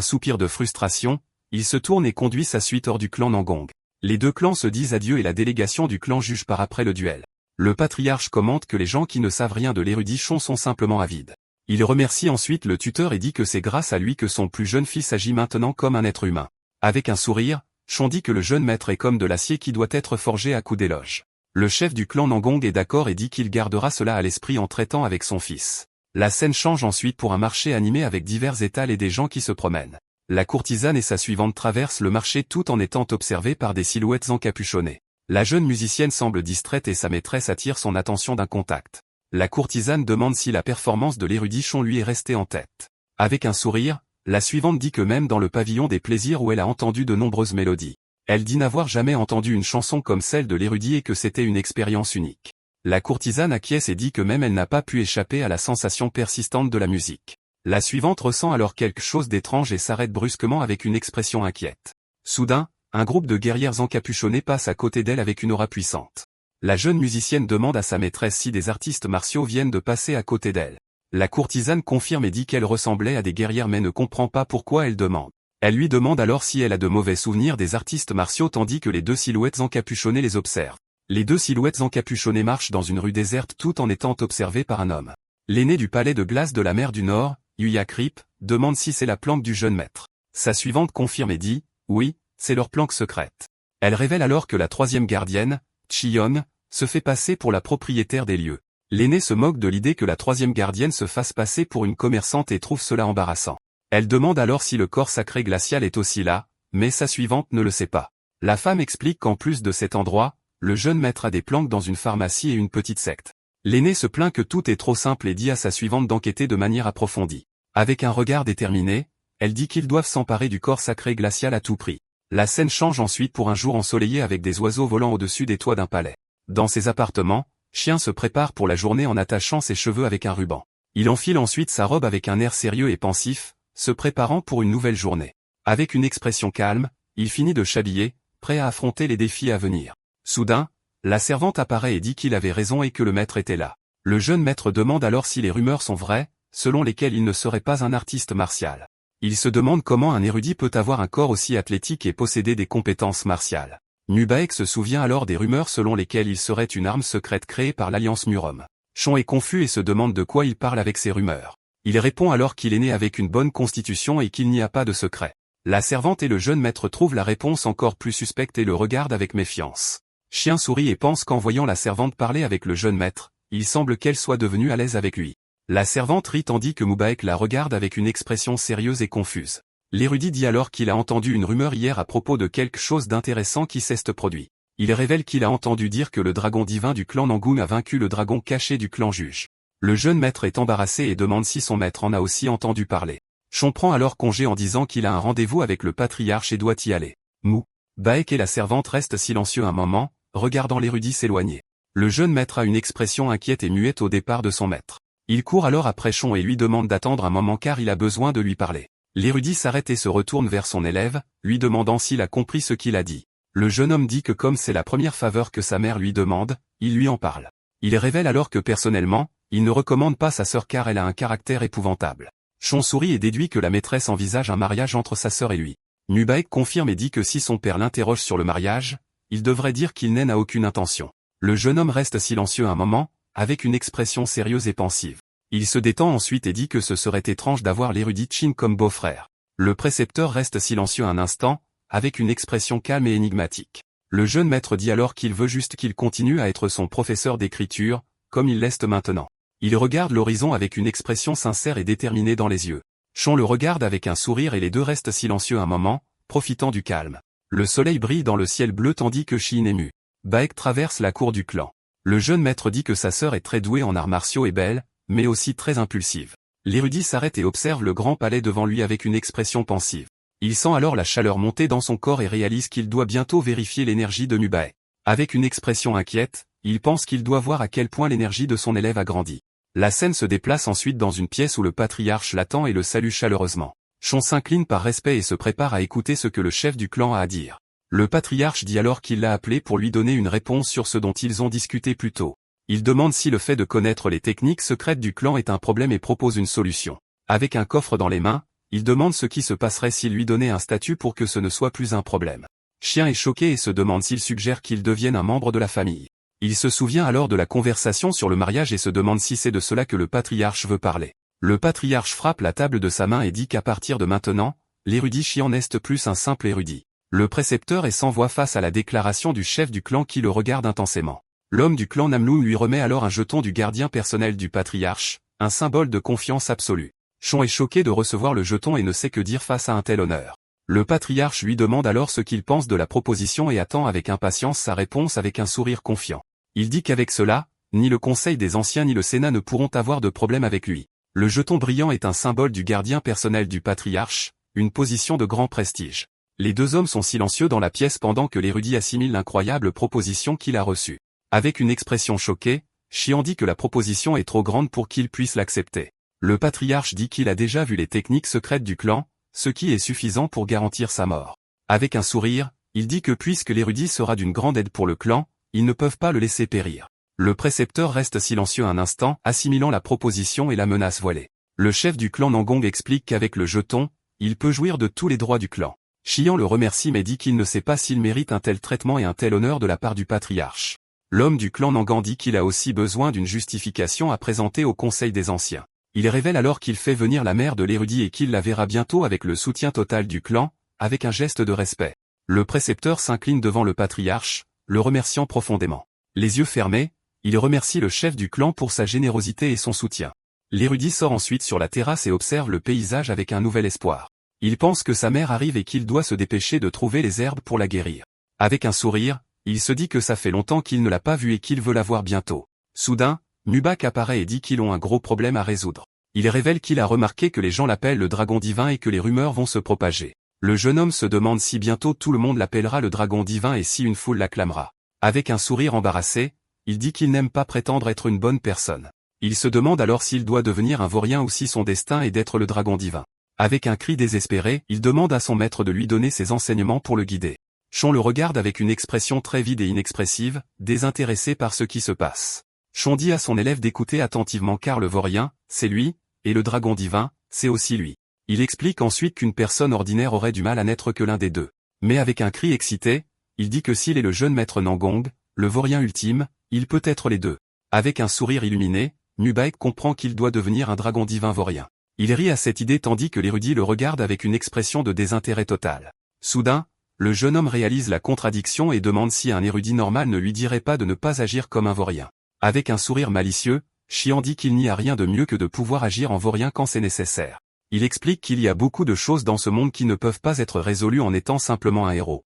soupir de frustration, Il se tourne et conduit sa suite hors du clan Nangong. Les deux clans se disent adieu et la délégation du clan juge par après le duel. Le patriarche commente que les gens qui ne savent rien de l'érudit Chon sont simplement avides. Il remercie ensuite le tuteur et dit que c'est grâce à lui que son plus jeune fils agit maintenant comme un être humain. Avec un sourire, Chon dit que le jeune maître est comme de l'acier qui doit être forgé à coups d'éloge. Le chef du clan Nangong est d'accord et dit qu'il gardera cela à l'esprit en traitant avec son fils. La scène change ensuite pour un marché animé avec divers étals et des gens qui se promènent. La courtisane et sa suivante traversent le marché tout en étant observées par des silhouettes encapuchonnées. La jeune musicienne semble distraite et sa maîtresse attire son attention d'un contact. La courtisane demande si la performance de l'érudit Chon lui est restée en tête. Avec un sourire, la suivante dit que même dans le pavillon des plaisirs où elle a entendu de nombreuses mélodies, elle dit n'avoir jamais entendu une chanson comme celle de l'érudit et que c'était une expérience unique. La courtisane acquiesce et dit que même elle n'a pas pu échapper à la sensation persistante de la musique. La suivante ressent alors quelque chose d'étrange et s'arrête brusquement avec une expression inquiète. Soudain, un groupe de guerrières encapuchonnées passe à côté d'elle avec une aura puissante. La jeune musicienne demande à sa maîtresse si des artistes martiaux viennent de passer à côté d'elle. La courtisane confirme et dit qu'elle ressemblait à des guerrières mais ne comprend pas pourquoi elle demande. Elle lui demande alors si elle a de mauvais souvenirs des artistes martiaux tandis que les deux silhouettes encapuchonnées les observent. Les deux silhouettes encapuchonnées marchent dans une rue déserte tout en étant observées par un homme. L'aîné du palais de glace de la mer du Nord, Yuya Krip, demande si c'est la planque du jeune maître. Sa suivante confirme et dit, oui, c'est leur planque secrète. Elle révèle alors que la troisième gardienne, Chion, se fait passer pour la propriétaire des lieux. L'aîné se moque de l'idée que la troisième gardienne se fasse passer pour une commerçante et trouve cela embarrassant. Elle demande alors si le corps sacré glacial est aussi là, mais sa suivante ne le sait pas. La femme explique qu'en plus de cet endroit, le jeune maître a des planques dans une pharmacie et une petite secte. L'aîné se plaint que tout est trop simple et dit à sa suivante d'enquêter de manière approfondie. Avec un regard déterminé, elle dit qu'ils doivent s'emparer du corps sacré glacial à tout prix. La scène change ensuite pour un jour ensoleillé avec des oiseaux volant au-dessus des toits d'un palais. Dans ses appartements, Chien se prépare pour la journée en attachant ses cheveux avec un ruban. Il enfile ensuite sa robe avec un air sérieux et pensif, se préparant pour une nouvelle journée. Avec une expression calme, il finit de s'habiller, prêt à affronter les défis à venir. Soudain, la servante apparaît et dit qu'il avait raison et que le maître était là. Le jeune maître demande alors si les rumeurs sont vraies, selon lesquelles il ne serait pas un artiste martial. Il se demande comment un érudit peut avoir un corps aussi athlétique et posséder des compétences martiales. Nubaek se souvient alors des rumeurs selon lesquelles il serait une arme secrète créée par l'Alliance Murom. Chon est confus et se demande de quoi il parle avec ces rumeurs. Il répond alors qu'il est né avec une bonne constitution et qu'il n'y a pas de secret. La servante et le jeune maître trouvent la réponse encore plus suspecte et le regardent avec méfiance. Chien sourit et pense qu'en voyant la servante parler avec le jeune maître, il semble qu'elle soit devenue à l'aise avec lui. La servante rit tandis que Mubaek la regarde avec une expression sérieuse et confuse. L'érudit dit alors qu'il a entendu une rumeur hier à propos de quelque chose d'intéressant qui s'est produit. Il révèle qu'il a entendu dire que le dragon divin du clan Nangung a vaincu le dragon caché du clan juge. Le jeune maître est embarrassé et demande si son maître en a aussi entendu parler. Chon prend alors congé en disant qu'il a un rendez-vous avec le patriarche et doit y aller. Mubaek et la servante restent silencieux un moment, regardant l'érudit s'éloigner. Le jeune maître a une expression inquiète et muette au départ de son maître. Il court alors après Chon et lui demande d'attendre un moment car il a besoin de lui parler. L'érudit s'arrête et se retourne vers son élève, lui demandant s'il a compris ce qu'il a dit. Le jeune homme dit que comme c'est la première faveur que sa mère lui demande, il lui en parle. Il révèle alors que personnellement, il ne recommande pas sa sœur car elle a un caractère épouvantable. Chon sourit et déduit que la maîtresse envisage un mariage entre sa sœur et lui. Nubaek confirme et dit que si son père l'interroge sur le mariage, il devrait dire qu'il n'a aucune intention. Le jeune homme reste silencieux un moment, avec une expression sérieuse et pensive. Il se détend ensuite et dit que ce serait étrange d'avoir l'érudit Chin comme beau-frère. Le précepteur reste silencieux un instant, avec une expression calme et énigmatique. Le jeune maître dit alors qu'il veut juste qu'il continue à être son professeur d'écriture, comme il l'est maintenant. Il regarde l'horizon avec une expression sincère et déterminée dans les yeux. Chon le regarde avec un sourire et les deux restent silencieux un moment, profitant du calme. Le soleil brille dans le ciel bleu tandis que Shin est mu. Baek traverse la cour du clan. Le jeune maître dit que sa sœur est très douée en arts martiaux et belle, mais aussi très impulsive. L'érudit s'arrête et observe le grand palais devant lui avec une expression pensive. Il sent alors la chaleur monter dans son corps et réalise qu'il doit bientôt vérifier l'énergie de Nubaek. Avec une expression inquiète, il pense qu'il doit voir à quel point l'énergie de son élève a grandi. La scène se déplace ensuite dans une pièce où le patriarche l'attend et le salue chaleureusement. Chon s'incline par respect et se prépare à écouter ce que le chef du clan a à dire. Le patriarche dit alors qu'il l'a appelé pour lui donner une réponse sur ce dont ils ont discuté plus tôt. Il demande si le fait de connaître les techniques secrètes du clan est un problème et propose une solution. Avec un coffre dans les mains, Il demande ce qui se passerait s'il lui donnait un statut pour que ce ne soit plus un problème. Chien est choqué et se demande s'il suggère qu'il devienne un membre de la famille. Il se souvient alors de la conversation sur le mariage et se demande si c'est de cela que le patriarche veut parler. Le patriarche frappe la table de sa main et dit qu'à partir de maintenant, l'érudit Chian n'est plus un simple érudit. Le précepteur est sans voix face à la déclaration du chef du clan qui le regarde intensément. L'homme du clan Namloon lui remet alors un jeton du gardien personnel du patriarche, un symbole de confiance absolue. Chon est choqué de recevoir le jeton et ne sait que dire face à un tel honneur. Le patriarche lui demande alors ce qu'il pense de la proposition et attend avec impatience sa réponse avec un sourire confiant. Il dit qu'avec cela, ni le Conseil des Anciens ni le Sénat ne pourront avoir de problème avec lui. Le jeton brillant est un symbole du gardien personnel du patriarche, une position de grand prestige. Les deux hommes sont silencieux dans la pièce pendant que l'érudit assimile l'incroyable proposition qu'il a reçue. Avec une expression choquée, Chian dit que la proposition est trop grande pour qu'il puisse l'accepter. Le patriarche dit qu'il a déjà vu les techniques secrètes du clan, ce qui est suffisant pour garantir sa mort. Avec un sourire, il dit que puisque l'érudit sera d'une grande aide pour le clan, ils ne peuvent pas le laisser périr. Le précepteur reste silencieux un instant, assimilant la proposition et la menace voilée. Le chef du clan Nangong explique qu'avec le jeton, il peut jouir de tous les droits du clan. Chian le remercie mais dit qu'il ne sait pas s'il mérite un tel traitement et un tel honneur de la part du patriarche. L'homme du clan Nangang dit qu'il a aussi besoin d'une justification à présenter au Conseil des Anciens. Il révèle alors qu'il fait venir la mère de l'érudit et qu'il la verra bientôt avec le soutien total du clan, avec un geste de respect. Le précepteur s'incline devant le patriarche, le remerciant profondément. Les yeux fermés, il remercie le chef du clan pour sa générosité et son soutien. L'érudit sort ensuite sur la terrasse et observe le paysage avec un nouvel espoir. Il pense que sa mère arrive et qu'il doit se dépêcher de trouver les herbes pour la guérir. Avec un sourire, il se dit que ça fait longtemps qu'il ne l'a pas vue et qu'il veut la voir bientôt. Soudain, Mubak apparaît et dit qu'ils ont un gros problème à résoudre. Il révèle qu'il a remarqué que les gens l'appellent le dragon divin et que les rumeurs vont se propager. Le jeune homme se demande si bientôt tout le monde l'appellera le dragon divin et si une foule l'acclamera. Avec un sourire embarrassé, il dit qu'il n'aime pas prétendre être une bonne personne. Il se demande alors s'il doit devenir un vaurien ou si son destin est d'être le dragon divin. Avec un cri désespéré, il demande à son maître de lui donner ses enseignements pour le guider. Chon le regarde avec une expression très vide et inexpressive, désintéressé par ce qui se passe. Chon dit à son élève d'écouter attentivement car le vaurien, c'est lui, et le dragon divin, c'est aussi lui. Il explique ensuite qu'une personne ordinaire aurait du mal à n'être que l'un des deux. Mais avec un cri excité, il dit que s'il est le jeune maître Nangong, le vaurien ultime, il peut être les deux. Avec un sourire illuminé, Nubaek comprend qu'il doit devenir un dragon divin vaurien. Il rit à cette idée tandis que l'érudit le regarde avec une expression de désintérêt total. Soudain, le jeune homme réalise la contradiction et demande si un érudit normal ne lui dirait pas de ne pas agir comme un vaurien. Avec un sourire malicieux, Chian dit qu'il n'y a rien de mieux que de pouvoir agir en vaurien quand c'est nécessaire. Il explique qu'il y a beaucoup de choses dans ce monde qui ne peuvent pas être résolues en étant simplement un héros.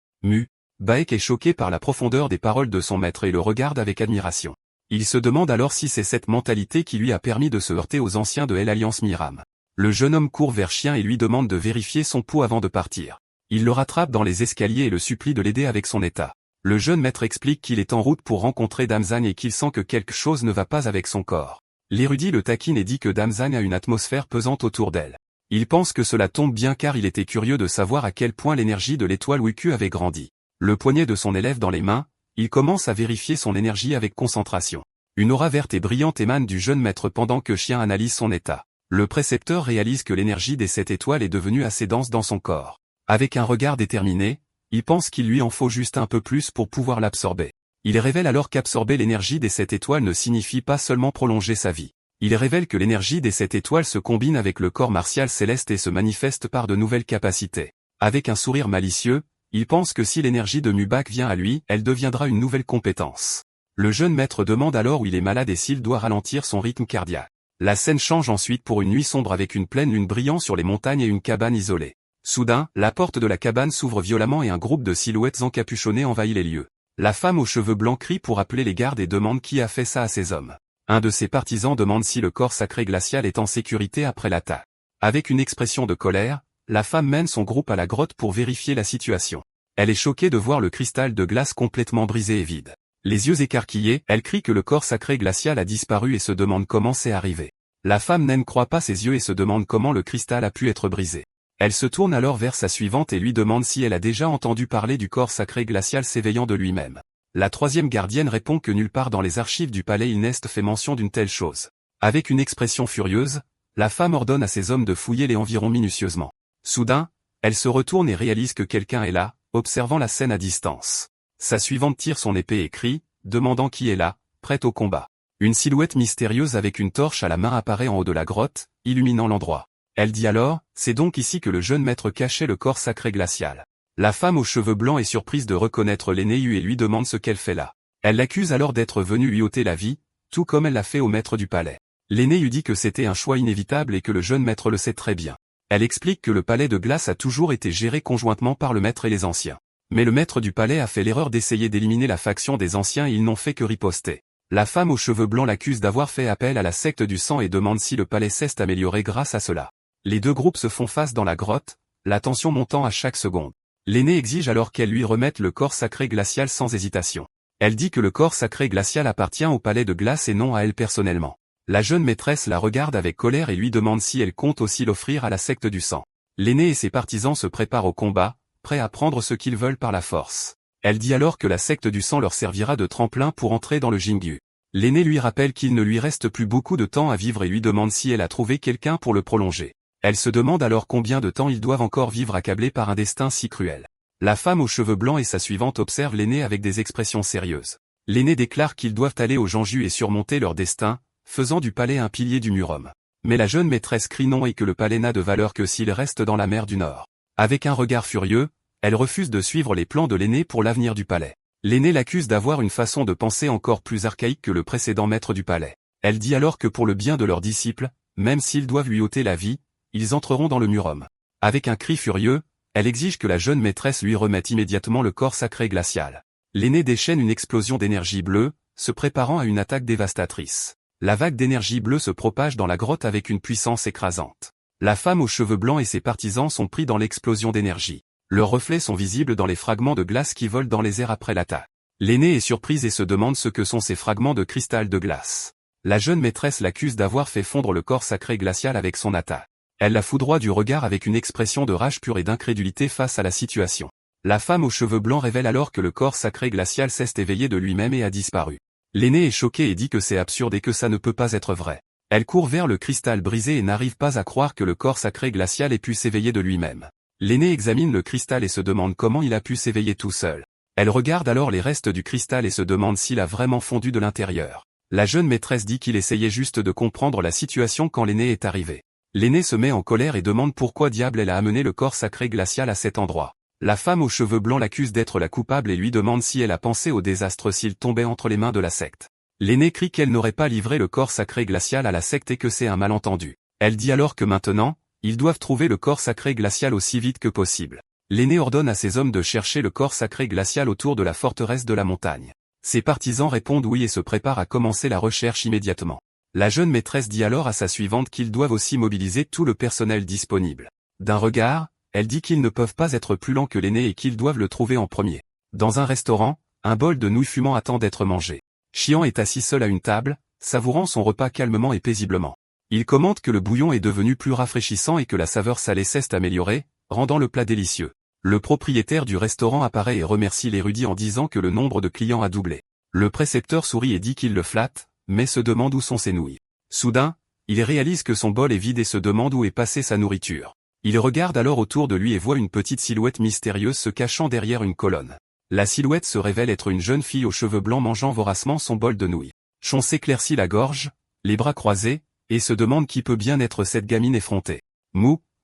Baek est choqué par la profondeur des paroles de son maître et le regarde avec admiration. Il se demande alors si c'est cette mentalité qui lui a permis de se heurter aux anciens de l'Alliance Miram. Le jeune homme court vers Chien et lui demande de vérifier son pouls avant de partir. Il le rattrape dans les escaliers et le supplie de l'aider avec son état. Le jeune maître explique qu'il est en route pour rencontrer Damzan et qu'il sent que quelque chose ne va pas avec son corps. L'érudit le taquine et dit que Damzan a une atmosphère pesante autour d'elle. Il pense que cela tombe bien car il était curieux de savoir à quel point l'énergie de l'étoile Wiku avait grandi. Le poignet de son élève dans les mains, il commence à vérifier son énergie avec concentration. Une aura verte et brillante émane du jeune maître pendant que Chien analyse son état. Le précepteur réalise que l'énergie des 7 étoiles est devenue assez dense dans son corps. Avec un regard déterminé, il pense qu'il lui en faut juste un peu plus pour pouvoir l'absorber. Il révèle alors qu'absorber l'énergie des 7 étoiles ne signifie pas seulement prolonger sa vie. Il révèle que l'énergie des 7 étoiles se combine avec le corps martial céleste et se manifeste par de nouvelles capacités. Avec un sourire malicieux, il pense que si l'énergie de Mubak vient à lui, elle deviendra une nouvelle compétence. Le jeune maître demande alors où il est malade et s'il doit ralentir son rythme cardiaque. La scène change ensuite pour une nuit sombre avec une pleine lune brillant sur les montagnes et une cabane isolée. Soudain, la porte de la cabane s'ouvre violemment et un groupe de silhouettes encapuchonnées envahit les lieux. La femme aux cheveux blancs crie pour appeler les gardes et demande qui a fait ça à ces hommes. Un de ses partisans demande si le corps sacré glacial est en sécurité après l'attaque. Avec une expression de colère, la femme mène son groupe à la grotte pour vérifier la situation. Elle est choquée de voir le cristal de glace complètement brisé et vide. Les yeux écarquillés, elle crie que le corps sacré glacial a disparu et se demande comment c'est arrivé. La femme ne croit pas ses yeux et se demande comment le cristal a pu être brisé. Elle se tourne alors vers sa suivante et lui demande si elle a déjà entendu parler du corps sacré glacial s'éveillant de lui-même. La troisième gardienne répond que nulle part dans les archives du palais il n'est fait mention d'une telle chose. Avec une expression furieuse, La femme ordonne à ses hommes de fouiller les environs minutieusement. Soudain, elle se retourne et réalise que quelqu'un est là, observant la scène à distance. Sa suivante tire son épée et crie, demandant qui est là, prête au combat. Une silhouette mystérieuse avec une torche à la main apparaît en haut de la grotte, illuminant l'endroit. Elle dit alors, c'est donc ici que le jeune maître cachait le corps sacré glacial. La femme aux cheveux blancs est surprise de reconnaître l'aînée et lui demande ce qu'elle fait là. Elle l'accuse alors d'être venue lui ôter la vie, tout comme elle l'a fait au maître du palais. L'aînée lui dit que c'était un choix inévitable et que le jeune maître le sait très bien. Elle explique que le palais de glace a toujours été géré conjointement par le maître et les anciens. Mais le maître du palais a fait l'erreur d'essayer d'éliminer la faction des anciens et ils n'ont fait que riposter. La femme aux cheveux blancs l'accuse d'avoir fait appel à la secte du sang et demande si le palais s'est amélioré grâce à cela. Les deux groupes se font face dans la grotte, la tension montant à chaque seconde. L'aînée exige alors qu'elle lui remette le corps sacré glacial sans hésitation. Elle dit que le corps sacré glacial appartient au palais de glace et non à elle personnellement. La jeune maîtresse la regarde avec colère et lui demande si elle compte aussi l'offrir à la secte du sang. L'aînée et ses partisans se préparent au combat, prêts à prendre ce qu'ils veulent par la force. Elle dit alors que la secte du sang leur servira de tremplin pour entrer dans le Jingyu. L'aînée lui rappelle qu'il ne lui reste plus beaucoup de temps à vivre et lui demande si elle a trouvé quelqu'un pour le prolonger. Elle se demande alors combien de temps ils doivent encore vivre accablés par un destin si cruel. La femme aux cheveux blancs et sa suivante observent l'aîné avec des expressions sérieuses. L'aîné déclare qu'ils doivent aller au Janju et surmonter leur destin, faisant du palais un pilier du Murom. Mais la jeune maîtresse crie non et que le palais n'a de valeur que s'il reste dans la mer du Nord. Avec un regard furieux, elle refuse de suivre les plans de l'aîné pour l'avenir du palais. L'aîné l'accuse d'avoir une façon de penser encore plus archaïque que le précédent maître du palais. Elle dit alors que pour le bien de leurs disciples, même s'ils doivent lui ôter la vie, ils entreront dans le Murom. Avec un cri furieux, elle exige que la jeune maîtresse lui remette immédiatement le corps sacré glacial. L'aîné déchaîne une explosion d'énergie bleue, se préparant à une attaque dévastatrice. La vague d'énergie bleue se propage dans la grotte avec une puissance écrasante. La femme aux cheveux blancs et ses partisans sont pris dans l'explosion d'énergie. Leurs reflets sont visibles dans les fragments de glace qui volent dans les airs après l'attaque. L'aînée est surprise et se demande ce que sont ces fragments de cristal de glace. La jeune maîtresse l'accuse d'avoir fait fondre le corps sacré glacial avec son attaque. Elle la foudroie du regard avec une expression de rage pure et d'incrédulité face à la situation. La femme aux cheveux blancs révèle alors que le corps sacré glacial s'est éveillé de lui-même et a disparu. L'aînée est choquée et dit que c'est absurde et que ça ne peut pas être vrai. Elle court vers le cristal brisé et n'arrive pas à croire que le corps sacré glacial ait pu s'éveiller de lui-même. L'aîné examine le cristal et se demande comment il a pu s'éveiller tout seul. Elle regarde alors les restes du cristal et se demande s'il a vraiment fondu de l'intérieur. La jeune maîtresse dit qu'il essayait juste de comprendre la situation quand l'aîné est arrivé. L'aîné se met en colère et demande pourquoi diable elle a amené le corps sacré glacial à cet endroit. La femme aux cheveux blancs l'accuse d'être la coupable et lui demande si elle a pensé au désastre s'il tombait entre les mains de la secte. L'aîné crie qu'elle n'aurait pas livré le corps sacré glacial à la secte et que c'est un malentendu. Elle dit alors que maintenant, ils doivent trouver le corps sacré glacial aussi vite que possible. L'aîné ordonne à ses hommes de chercher le corps sacré glacial autour de la forteresse de la montagne. Ses partisans répondent oui et se préparent à commencer la recherche immédiatement. La jeune maîtresse dit alors à sa suivante qu'ils doivent aussi mobiliser tout le personnel disponible. D'un regard, elle dit qu'ils ne peuvent pas être plus lents que l'aîné et qu'ils doivent le trouver en premier. Dans un restaurant, un bol de nouilles fumant attend d'être mangé. Xian est assis seul à une table, savourant son repas calmement et paisiblement. Il commente que le bouillon est devenu plus rafraîchissant et que la saveur salée s'est améliorée, rendant le plat délicieux. Le propriétaire du restaurant apparaît et remercie l'érudit en disant que le nombre de clients a doublé. Le précepteur sourit et dit qu'il le flatte, mais se demande où sont ses nouilles. Soudain, il réalise que son bol est vide et se demande où est passée sa nourriture. Il regarde alors autour de lui et voit une petite silhouette mystérieuse se cachant derrière une colonne. La silhouette se révèle être une jeune fille aux cheveux blancs mangeant voracement son bol de nouilles. Chon s'éclaircit la gorge, les bras croisés, et se demande qui peut bien être cette gamine effrontée.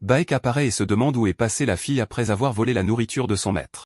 Baek apparaît et se demande où est passée la fille après avoir volé la nourriture de son maître.